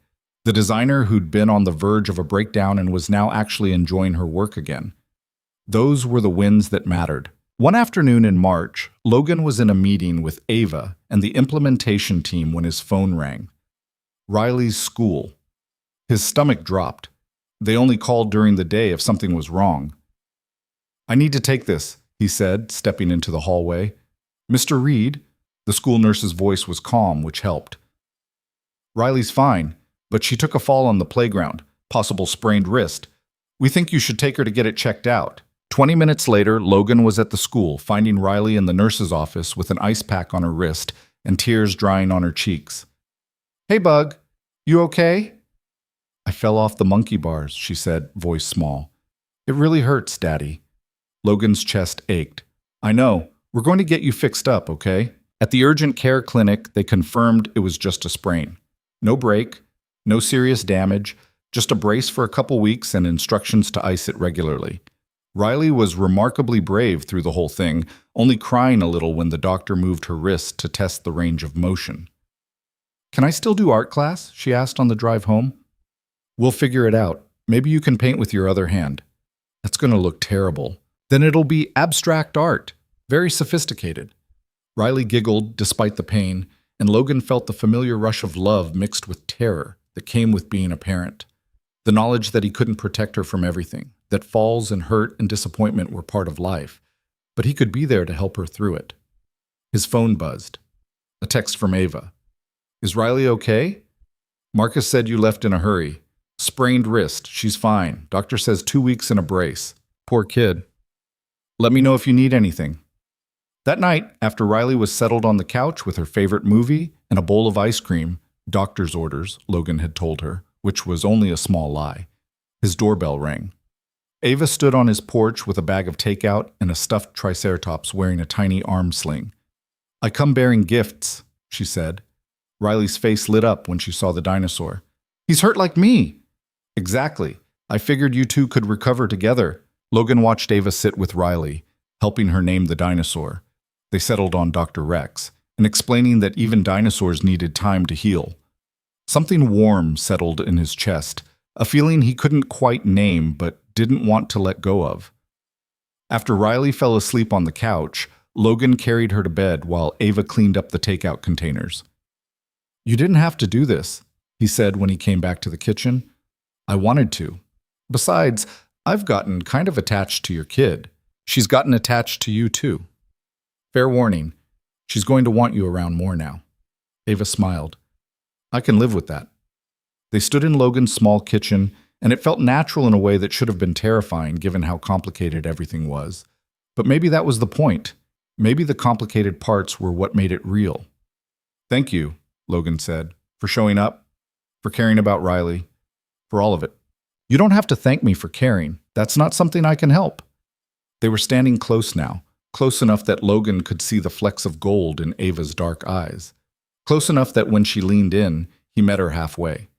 The designer who'd been on the verge of a breakdown and was now actually enjoying her work again. Those were the wins that mattered. One afternoon in March, Logan was in a meeting with Ava and the implementation team when his phone rang. Riley's school. His stomach dropped. They only called during the day if something was wrong. I need to take this, he said, stepping into the hallway. Mr. Reed? The school nurse's voice was calm, which helped. Riley's fine, but she took a fall on the playground, possible sprained wrist. We think you should take her to get it checked out. 20 minutes later, Logan was at the school, finding Riley in the nurse's office with an ice pack on her wrist and tears drying on her cheeks. Hey, Bug, you okay? I fell off the monkey bars, she said, voice small. It really hurts, Daddy. Logan's chest ached. I know. We're going to get you fixed up, okay? At the urgent care clinic, they confirmed it was just a sprain. No break, no serious damage, just a brace for a couple weeks and instructions to ice it regularly. Riley was remarkably brave through the whole thing, only crying a little when the doctor moved her wrist to test the range of motion. Can I still do art class? She asked on the drive home. We'll figure it out. Maybe you can paint with your other hand. That's going to look terrible. Then it'll be abstract art, very sophisticated. Riley giggled despite the pain, and Logan felt the familiar rush of love mixed with terror that came with being a parent. The knowledge that he couldn't protect her from everything, that falls and hurt and disappointment were part of life, but he could be there to help her through it. His phone buzzed. A text from Ava. Is Riley okay? Marcus said you left in a hurry. Sprained wrist. She's fine. Doctor says 2 weeks in a brace. Poor kid. Let me know if you need anything. That night, after Riley was settled on the couch with her favorite movie and a bowl of ice cream, doctor's orders, Logan had told her, which was only a small lie, his doorbell rang. Ava stood on his porch with a bag of takeout and a stuffed triceratops wearing a tiny arm sling. "I come bearing gifts," she said. Riley's face lit up when she saw the dinosaur. "He's hurt like me." "Exactly. I figured you two could recover together." Logan watched Ava sit with Riley, helping her name the dinosaur. They settled on Dr. Rex, and explaining that even dinosaurs needed time to heal. Something warm settled in his chest, a feeling he couldn't quite name but didn't want to let go of. After Riley fell asleep on the couch, Logan carried her to bed while Ava cleaned up the takeout containers. "You didn't have to do this," he said when he came back to the kitchen. "I wanted to. Besides, I've gotten kind of attached to your kid. She's gotten attached to you too. Fair warning, she's going to want you around more now." Ava smiled. "I can live with that." They stood in Logan's small kitchen, and it felt natural in a way that should have been terrifying given how complicated everything was. But maybe that was the point. Maybe the complicated parts were what made it real. "Thank you," Logan said, "for showing up, for caring about Riley, for all of it." "You don't have to thank me for caring. That's not something I can help." They were standing close now, close enough that Logan could see the flecks of gold in Ava's dark eyes. Close enough that when she leaned in, he met her halfway.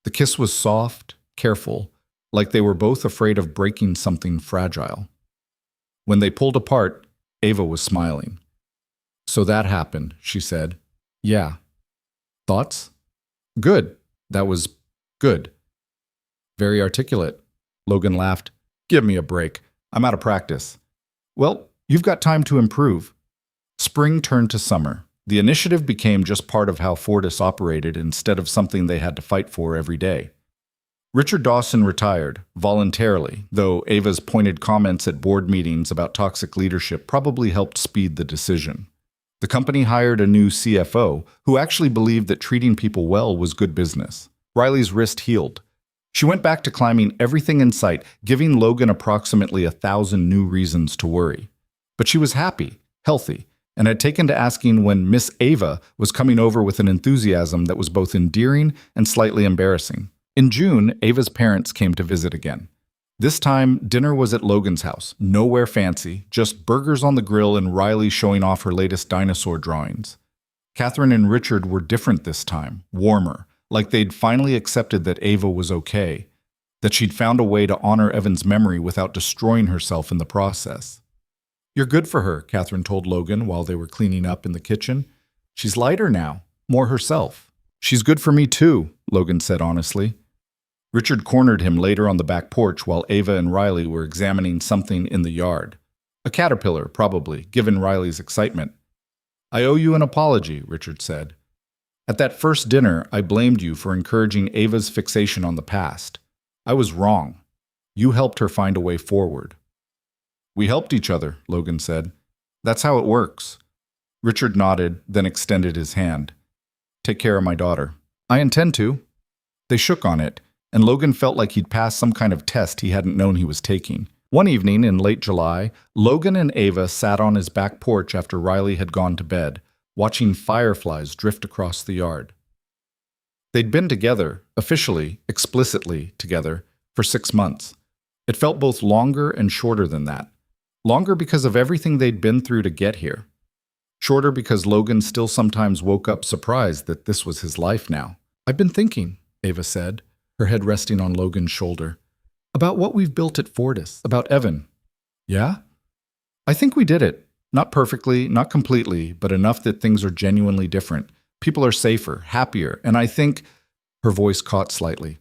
The kiss was soft, careful, like they were both afraid of breaking something fragile. When they pulled apart, Ava was smiling. "So that happened," she said. "Yeah." "Thoughts?" "Good. That was good." "Very articulate." Logan laughed. "Give me a break. I'm out of practice." "Well, you've got time to improve." Spring turned to summer. The initiative became just part of how Fortis operated instead of something they had to fight for every day. Richard Dawson retired, voluntarily, though Ava's pointed comments at board meetings about toxic leadership probably helped speed the decision. The company hired a new CFO who actually believed that treating people well was good business. Riley's wrist healed. She went back to climbing everything in sight, giving Logan approximately 1,000 new reasons to worry. But she was happy, healthy, and had taken to asking when Miss Ava was coming over with an enthusiasm that was both endearing and slightly embarrassing. In June, Ava's parents came to visit again. This time, dinner was at Logan's house, nowhere fancy, just burgers on the grill and Riley showing off her latest dinosaur drawings. Catherine and Richard were different this time, warmer, like they'd finally accepted that Ava was okay, that she'd found a way to honor Evan's memory without destroying herself in the process. "You're good for her," Catherine told Logan while they were cleaning up in the kitchen. "She's lighter now, more herself." "She's good for me too," Logan said honestly. Richard cornered him later on the back porch while Ava and Riley were examining something in the yard. A caterpillar, probably, given Riley's excitement. "I owe you an apology," Richard said. "At that first dinner, I blamed you for encouraging Ava's fixation on the past. I was wrong. You helped her find a way forward." "We helped each other," Logan said. "That's how it works." Richard nodded, then extended his hand. "Take care of my daughter." "I intend to." They shook on it, and Logan felt like he'd passed some kind of test he hadn't known he was taking. One evening in late July, Logan and Ava sat on his back porch after Riley had gone to bed, watching fireflies drift across the yard. They'd been together, officially, explicitly together, for 6 months. It felt both longer and shorter than that. Longer because of everything they'd been through to get here. Shorter because Logan still sometimes woke up surprised that this was his life now. "I've been thinking," Ava said, her head resting on Logan's shoulder, "about what we've built at Fortis, about Evan." "Yeah?" "I think we did it. Not perfectly, not completely, but enough that things are genuinely different. People are safer, happier, and I think—" Her voice caught slightly.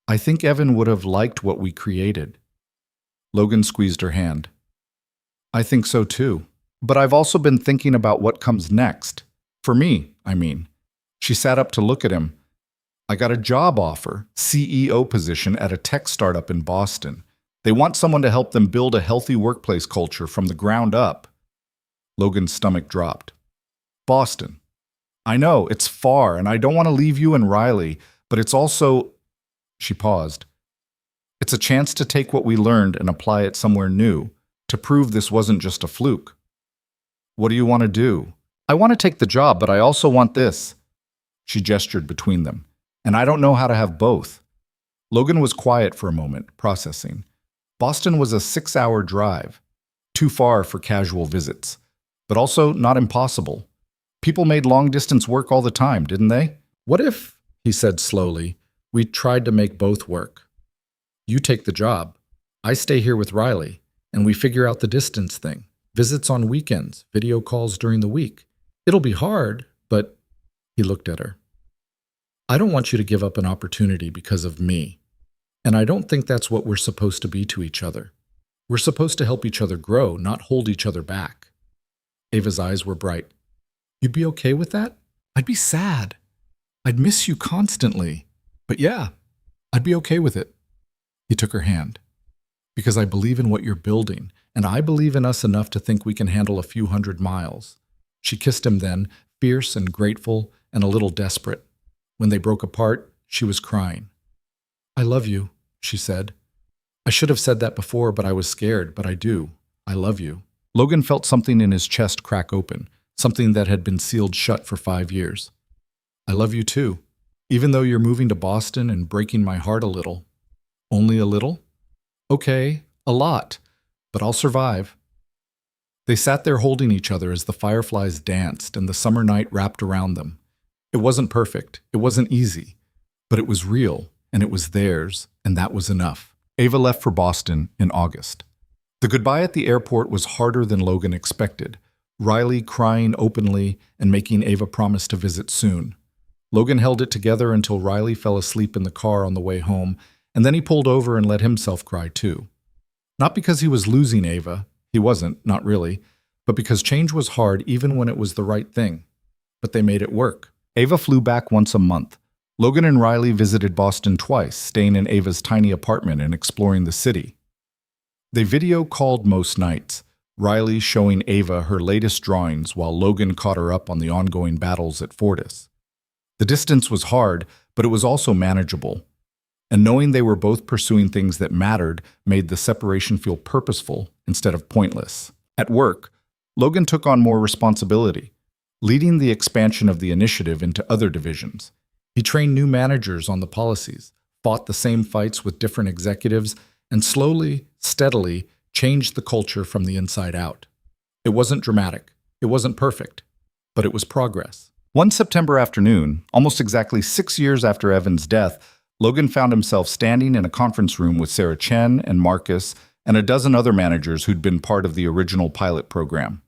"I think Evan would have liked what we created." Logan squeezed her hand. "I think so too. But I've also been thinking about what comes next. For me, I mean." She sat up to look at him. "I got a job offer, CEO position at a tech startup in Boston. They want someone to help them build a healthy workplace culture from the ground up." Logan's stomach dropped. "Boston. I know, it's far, and I don't want to leave you and Riley, but it's also—" She paused. "It's a chance to take what we learned and apply it somewhere new, to prove this wasn't just a fluke." "What do you want to do?" "I want to take the job, but I also want this." She gestured between them. "And I don't know how to have both." Logan was quiet for a moment, processing. Boston was a 6-hour drive, too far for casual visits, but also not impossible. People made long-distance work all the time, didn't they? What if, he said slowly, we tried to make both work? You take the job. I stay here with Riley, and we figure out the distance thing. Visits on weekends, video calls during the week. It'll be hard, but he looked at her. I don't want you to give up an opportunity because of me. And I don't think that's what we're supposed to be to each other. We're supposed to help each other grow, not hold each other back. Ava's eyes were bright. You'd be okay with that? I'd be sad. I'd miss you constantly. But yeah, I'd be okay with it. He took her hand. Because I believe in what you're building, and I believe in us enough to think we can handle a few 100 miles. She kissed him then, fierce and grateful and a little desperate. When they broke apart, she was crying. I love you, she said. I should have said that before, but I was scared, but I do. I love you. Logan felt something in his chest crack open, something that had been sealed shut for 5 years. I love you too, even though you're moving to Boston and breaking my heart a little. Only a little? Okay, a lot, but I'll survive. They sat there holding each other as the fireflies danced and the summer night wrapped around them. It wasn't perfect, it wasn't easy, but it was real, and it was theirs, and that was enough. Ava left for Boston in August. The goodbye at the airport was harder than Logan expected, Riley crying openly and making Ava promise to visit soon. Logan held it together until Riley fell asleep in the car on the way home, and then he pulled over and let himself cry too. Not because he was losing Ava, he wasn't, not really, but because change was hard even when it was the right thing. But they made it work. Ava flew back once a month. Logan and Riley visited Boston twice, staying in Ava's tiny apartment and exploring the city. They video called most nights, Riley showing Ava her latest drawings while Logan caught her up on the ongoing battles at Fortis. The distance was hard, but it was also manageable. And knowing they were both pursuing things that mattered made the separation feel purposeful instead of pointless. At work, Logan took on more responsibility, leading the expansion of the initiative into other divisions. He trained new managers on the policies, fought the same fights with different executives, and slowly, steadily changed the culture from the inside out. It wasn't dramatic. It wasn't perfect. But it was progress. One September afternoon, almost exactly 6 years after Evan's death, Logan found himself standing in a conference room with Sarah Chen and Marcus and a dozen other managers who'd been part of the original pilot program.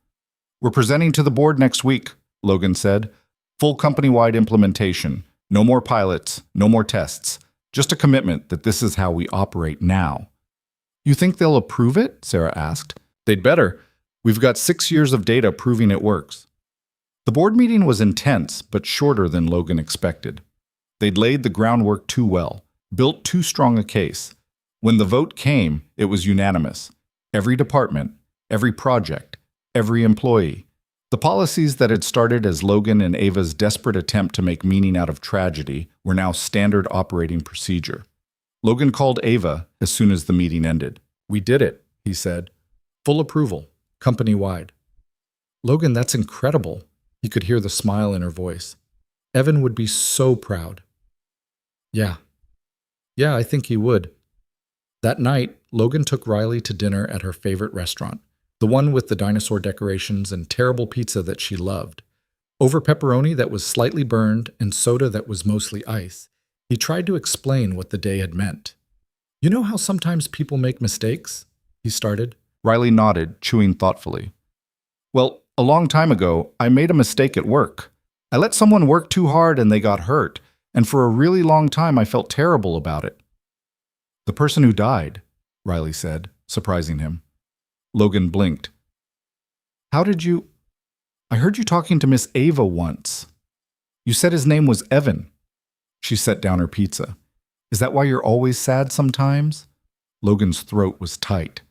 We're presenting to the board next week, Logan said. Full company-wide implementation. No more pilots, no more tests. Just a commitment that this is how we operate now. You think they'll approve it? Sarah asked. They'd better. We've got 6 years of data proving it works. The board meeting was intense, but shorter than Logan expected. They'd laid the groundwork too well, built too strong a case. When the vote came, it was unanimous. Every department, every project, every employee. The policies that had started as Logan and Ava's desperate attempt to make meaning out of tragedy were now standard operating procedure. Logan called Ava as soon as the meeting ended. We did it, he said. Full approval, company-wide. Logan, that's incredible. He could hear the smile in her voice. Evan would be so proud. Yeah, I think he would. That night, Logan took Riley to dinner at her favorite restaurant, the one with the dinosaur decorations and terrible pizza that she loved. Over pepperoni that was slightly burned and soda that was mostly ice, he tried to explain what the day had meant. You know how sometimes people make mistakes? He started. Riley nodded, chewing thoughtfully. Well, a long time ago, I made a mistake at work. I let someone work too hard and they got hurt, and for a really long time I felt terrible about it. The person who died, Riley said, surprising him. Logan blinked. How did you... I heard you talking to Miss Ava once. You said his name was Evan. She set down her pizza. Is that why you're always sad sometimes? Logan's throat was tight.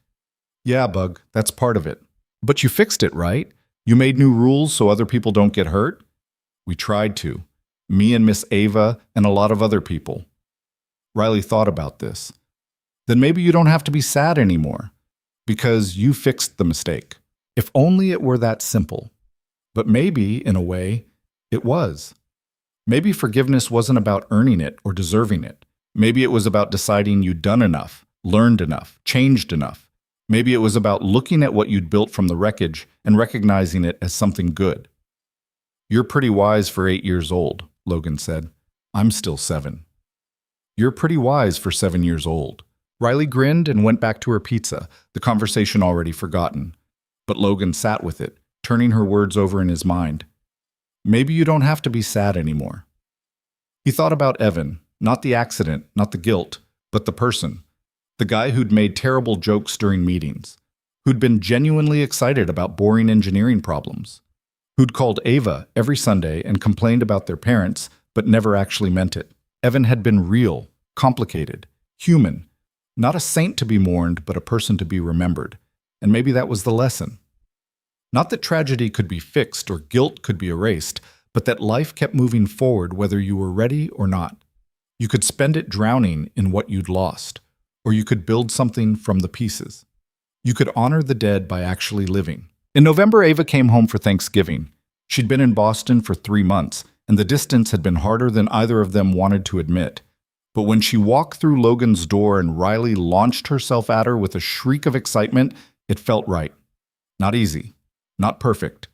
Yeah, Bug, that's part of it. But you fixed it, right? You made new rules so other people don't get hurt? We tried to. Me and Miss Ava and a lot of other people. Riley thought about this. Then maybe you don't have to be sad anymore, because you fixed the mistake. If only it were that simple. But maybe, in a way, it was. Maybe forgiveness wasn't about earning it or deserving it. Maybe it was about deciding you'd done enough, learned enough, changed enough. Maybe it was about looking at what you'd built from the wreckage and recognizing it as something good. "You're pretty wise for 8 years old," Logan said. "I'm still 7. "You're pretty wise for 7 years old." Riley grinned and went back to her pizza, the conversation already forgotten. But Logan sat with it, turning her words over in his mind. Maybe you don't have to be sad anymore. He thought about Evan, not the accident, not the guilt, but the person. The guy who'd made terrible jokes during meetings, who'd been genuinely excited about boring engineering problems, who'd called Ava every Sunday and complained about their parents, but never actually meant it. Evan had been real, complicated, human, not a saint to be mourned, but a person to be remembered. And maybe that was the lesson. Not that tragedy could be fixed or guilt could be erased, but that life kept moving forward whether you were ready or not. You could spend it drowning in what you'd lost, or you could build something from the pieces. You could honor the dead by actually living. In November, Ava came home for Thanksgiving. She'd been in Boston for 3 months, and the distance had been harder than either of them wanted to admit. But when she walked through Logan's door and Riley launched herself at her with a shriek of excitement, it felt right. Not easy, not perfect,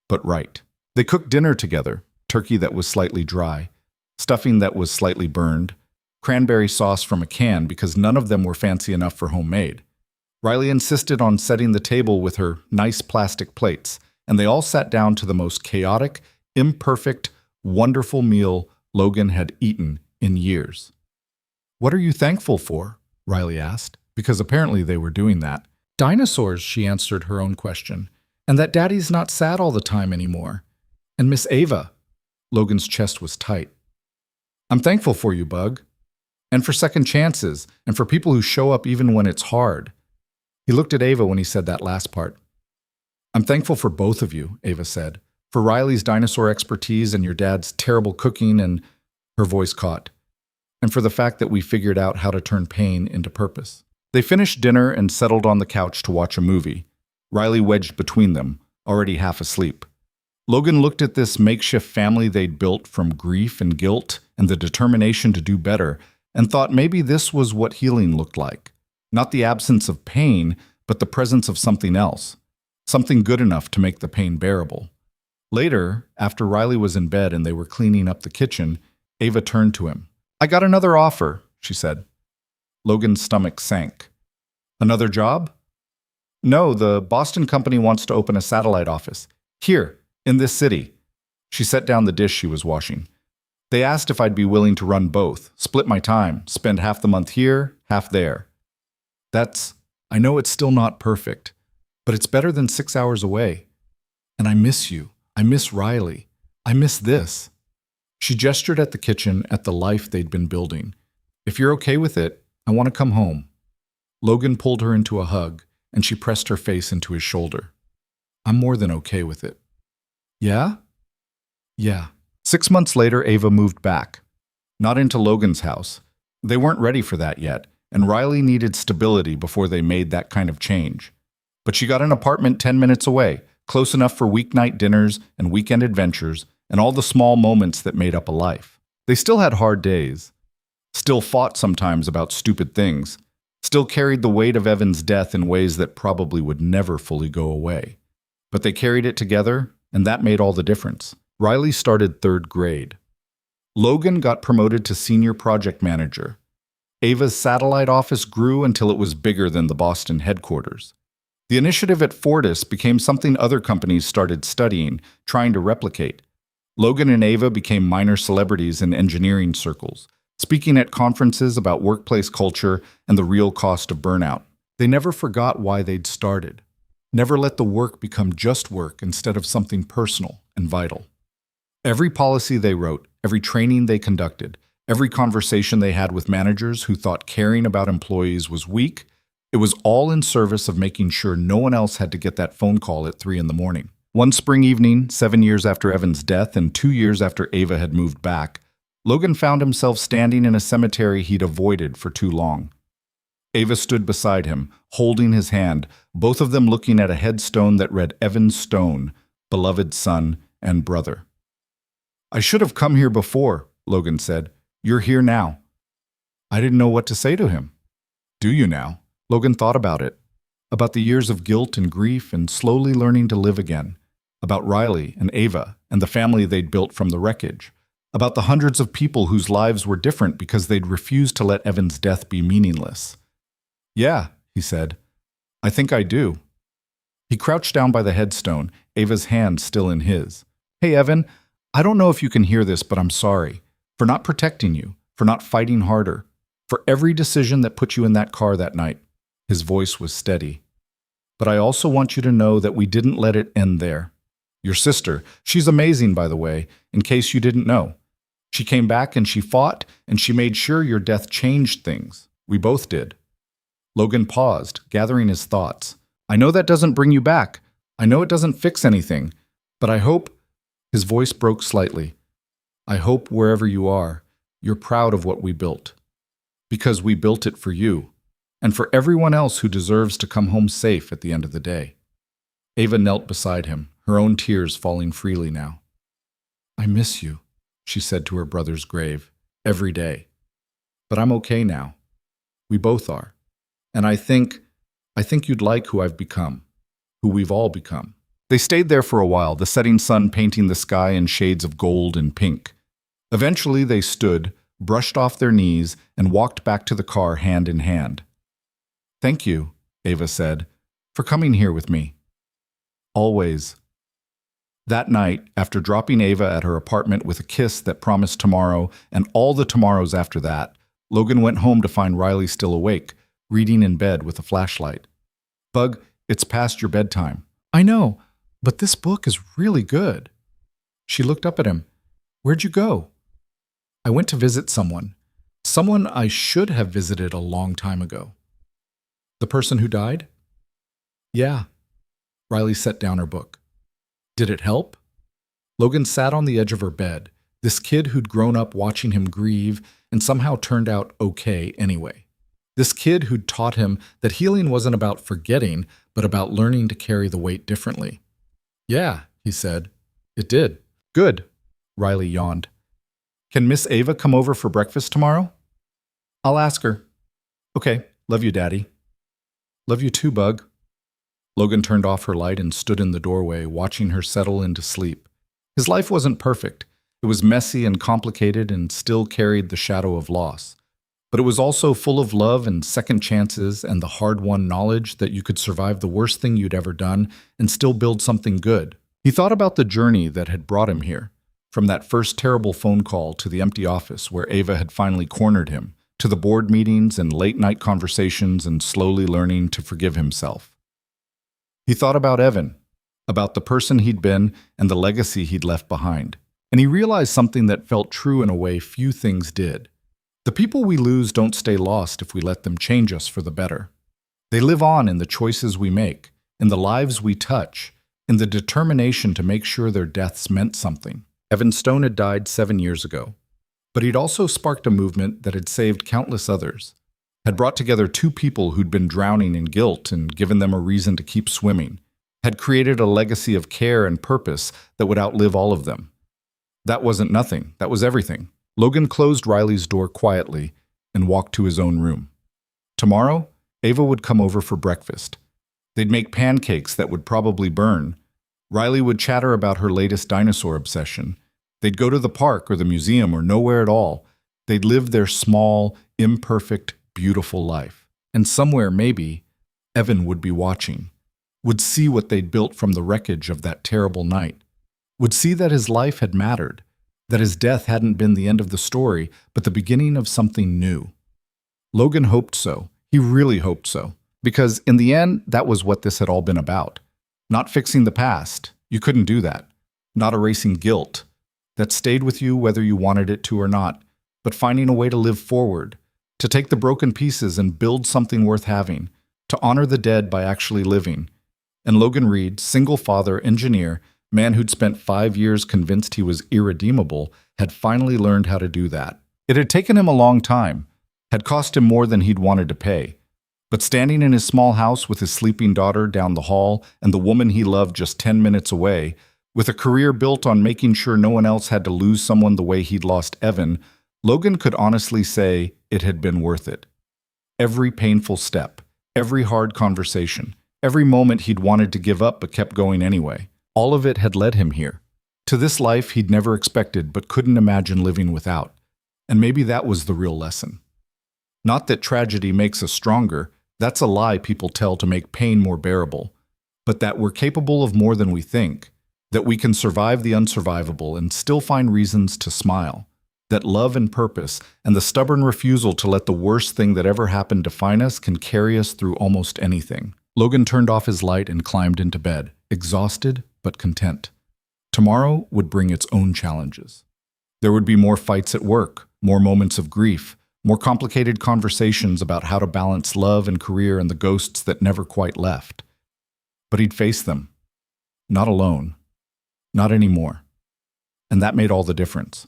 but right. They cooked dinner together, turkey that was slightly dry, stuffing that was slightly burned, cranberry sauce from a can because none of them were fancy enough for homemade. Riley insisted on setting the table with her nice plastic plates, and they all sat down to the most chaotic, imperfect, wonderful meal Logan had eaten in years. "What are you thankful for?" Riley asked, because apparently they were doing that. "Dinosaurs," she answered her own question, "and that Daddy's not sad all the time anymore. And Miss Ava." Logan's chest was tight. "I'm thankful for you, Bug. And for second chances, and for people who show up even when it's hard." He looked at Ava when he said that last part. "I'm thankful for both of you," Ava said, "for Riley's dinosaur expertise and your dad's terrible cooking," and her voice caught, "and for the fact that we figured out how to turn pain into purpose." They finished dinner and settled on the couch to watch a movie, Riley wedged between them, already half asleep. Logan looked at this makeshift family they'd built from grief and guilt and the determination to do better, and thought maybe this was what healing looked like. Not the absence of pain, but the presence of something else. Something good enough to make the pain bearable. Later, after Riley was in bed and they were cleaning up the kitchen, Ava turned to him. "I got another offer," she said. Logan's stomach sank. "Another job?" "No, the Boston company wants to open a satellite office. Here, in this city." She set down the dish she was washing. "They asked if I'd be willing to run both, split my time, spend half the month here, half there. I know it's still not perfect, but it's better than 6 hours away. And I miss you. I miss Riley. I miss this." She gestured at the kitchen, at the life they'd been building. "If you're okay with it, I want to come home." Logan pulled her into a hug, and she pressed her face into his shoulder. "I'm more than okay with it." "Yeah?" "Yeah." 6 months later, Ava moved back. Not into Logan's house. They weren't ready for that yet, and Riley needed stability before they made that kind of change. But she got an apartment 10 minutes away, close enough for weeknight dinners and weekend adventures and all the small moments that made up a life. They still had hard days, still fought sometimes about stupid things, still carried the weight of Evan's death in ways that probably would never fully go away. But they carried it together, and that made all the difference. Riley started 3rd grade. Logan got promoted to senior project manager. Ava's satellite office grew until it was bigger than the Boston headquarters. The initiative at Fortis became something other companies started studying, trying to replicate. Logan and Ava became minor celebrities in engineering circles, speaking at conferences about workplace culture and the real cost of burnout. They never forgot why they'd started. Never let the work become just work instead of something personal and vital. Every policy they wrote, every training they conducted, every conversation they had with managers who thought caring about employees was weak, it was all in service of making sure no one else had to get that phone call at 3 a.m. One spring evening, 7 years after Evan's death and 2 years after Ava had moved back, Logan found himself standing in a cemetery he'd avoided for too long. Ava stood beside him, holding his hand, both of them looking at a headstone that read Evan Stone, beloved son and brother. "I should have come here before," Logan said. "You're here now." I didn't know what to say to him. Do you now? Logan thought about it. About the years of guilt and grief and slowly learning to live again. About Riley and Ava and the family they'd built from the wreckage. About the hundreds of people whose lives were different because they'd refused to let Evan's death be meaningless. Yeah, he said. I think I do. He crouched down by the headstone, Ava's hand still in his. Hey, Evan, I don't know if you can hear this, but I'm sorry. For not protecting you, for not fighting harder, for every decision that put you in that car that night. His voice was steady. But I also want you to know that we didn't let it end there. Your sister, she's amazing, by the way, in case you didn't know. She came back and she fought, and she made sure your death changed things. We both did. Logan paused, gathering his thoughts. I know that doesn't bring you back. I know it doesn't fix anything. But I hope... His voice broke slightly. I hope wherever you are, you're proud of what we built. Because we built it for you, and for everyone else who deserves to come home safe at the end of the day. Ava knelt beside him, her own tears falling freely now. I miss you, she said to her brother's grave, every day. But I'm okay now. We both are. And I think you'd like who I've become, who we've all become. They stayed there for a while, the setting sun painting the sky in shades of gold and pink. Eventually they stood, brushed off their knees, and walked back to the car hand in hand. Thank you, Ava said, for coming here with me. Always. That night, after dropping Ava at her apartment with a kiss that promised tomorrow and all the tomorrows after that, Logan went home to find Riley still awake, reading in bed with a flashlight. Bug, it's past your bedtime. I know, but this book is really good. She looked up at him. Where'd you go? I went to visit someone. Someone I should have visited a long time ago. The person who died? Yeah. Riley set down her book. Did it help? Logan sat on the edge of her bed, this kid who'd grown up watching him grieve and somehow turned out okay anyway. This kid who'd taught him that healing wasn't about forgetting, but about learning to carry the weight differently. Yeah, he said. It did. Good. Riley yawned. Can Miss Ava come over for breakfast tomorrow? I'll ask her. Okay, love you, Daddy. Love you too, Bug. Logan turned off her light and stood in the doorway, watching her settle into sleep. His life wasn't perfect. It was messy and complicated and still carried the shadow of loss. But it was also full of love and second chances and the hard-won knowledge that you could survive the worst thing you'd ever done and still build something good. He thought about the journey that had brought him here, from that first terrible phone call to the empty office where Ava had finally cornered him, to the board meetings and late-night conversations and slowly learning to forgive himself. He thought about Evan, about the person he'd been and the legacy he'd left behind, and he realized something that felt true in a way few things did. The people we lose don't stay lost if we let them change us for the better. They live on in the choices we make, in the lives we touch, in the determination to make sure their deaths meant something. Evan Stone had died 7 years ago, but he'd also sparked a movement that had saved countless others, had brought together two people who'd been drowning in guilt and given them a reason to keep swimming, had created a legacy of care and purpose that would outlive all of them. That wasn't nothing, that was everything. Logan closed Riley's door quietly and walked to his own room. Tomorrow, Ava would come over for breakfast. They'd make pancakes that would probably burn. Riley would chatter about her latest dinosaur obsession. They'd go to the park or the museum or nowhere at all. They'd live their small, imperfect, beautiful life. And somewhere, maybe, Evan would be watching, would see what they'd built from the wreckage of that terrible night, would see that his life had mattered, that his death hadn't been the end of the story, but the beginning of something new. Logan hoped so. He really hoped so. Because in the end, that was what this had all been about. Not fixing the past. You couldn't do that. Not erasing guilt. That stayed with you whether you wanted it to or not, but finding a way to live forward, to take the broken pieces and build something worth having, to honor the dead by actually living. And Logan Reed, single father, engineer, man who'd spent 5 years convinced he was irredeemable, had finally learned how to do that. It had taken him a long time, had cost him more than he'd wanted to pay. But standing in his small house with his sleeping daughter down the hall and the woman he loved just 10 minutes away, with a career built on making sure no one else had to lose someone the way he'd lost Evan, Logan could honestly say it had been worth it. Every painful step, every hard conversation, every moment he'd wanted to give up but kept going anyway. All of it had led him here, to this life he'd never expected but couldn't imagine living without. And maybe that was the real lesson. Not that tragedy makes us stronger, that's a lie people tell to make pain more bearable, but that we're capable of more than we think, that we can survive the unsurvivable and still find reasons to smile, that love and purpose and the stubborn refusal to let the worst thing that ever happened define us can carry us through almost anything. Logan turned off his light and climbed into bed, exhausted but content. Tomorrow would bring its own challenges. There would be more fights at work, more moments of grief, more complicated conversations about how to balance love and career and the ghosts that never quite left. But he'd face them. Not alone. Not anymore. And that made all the difference.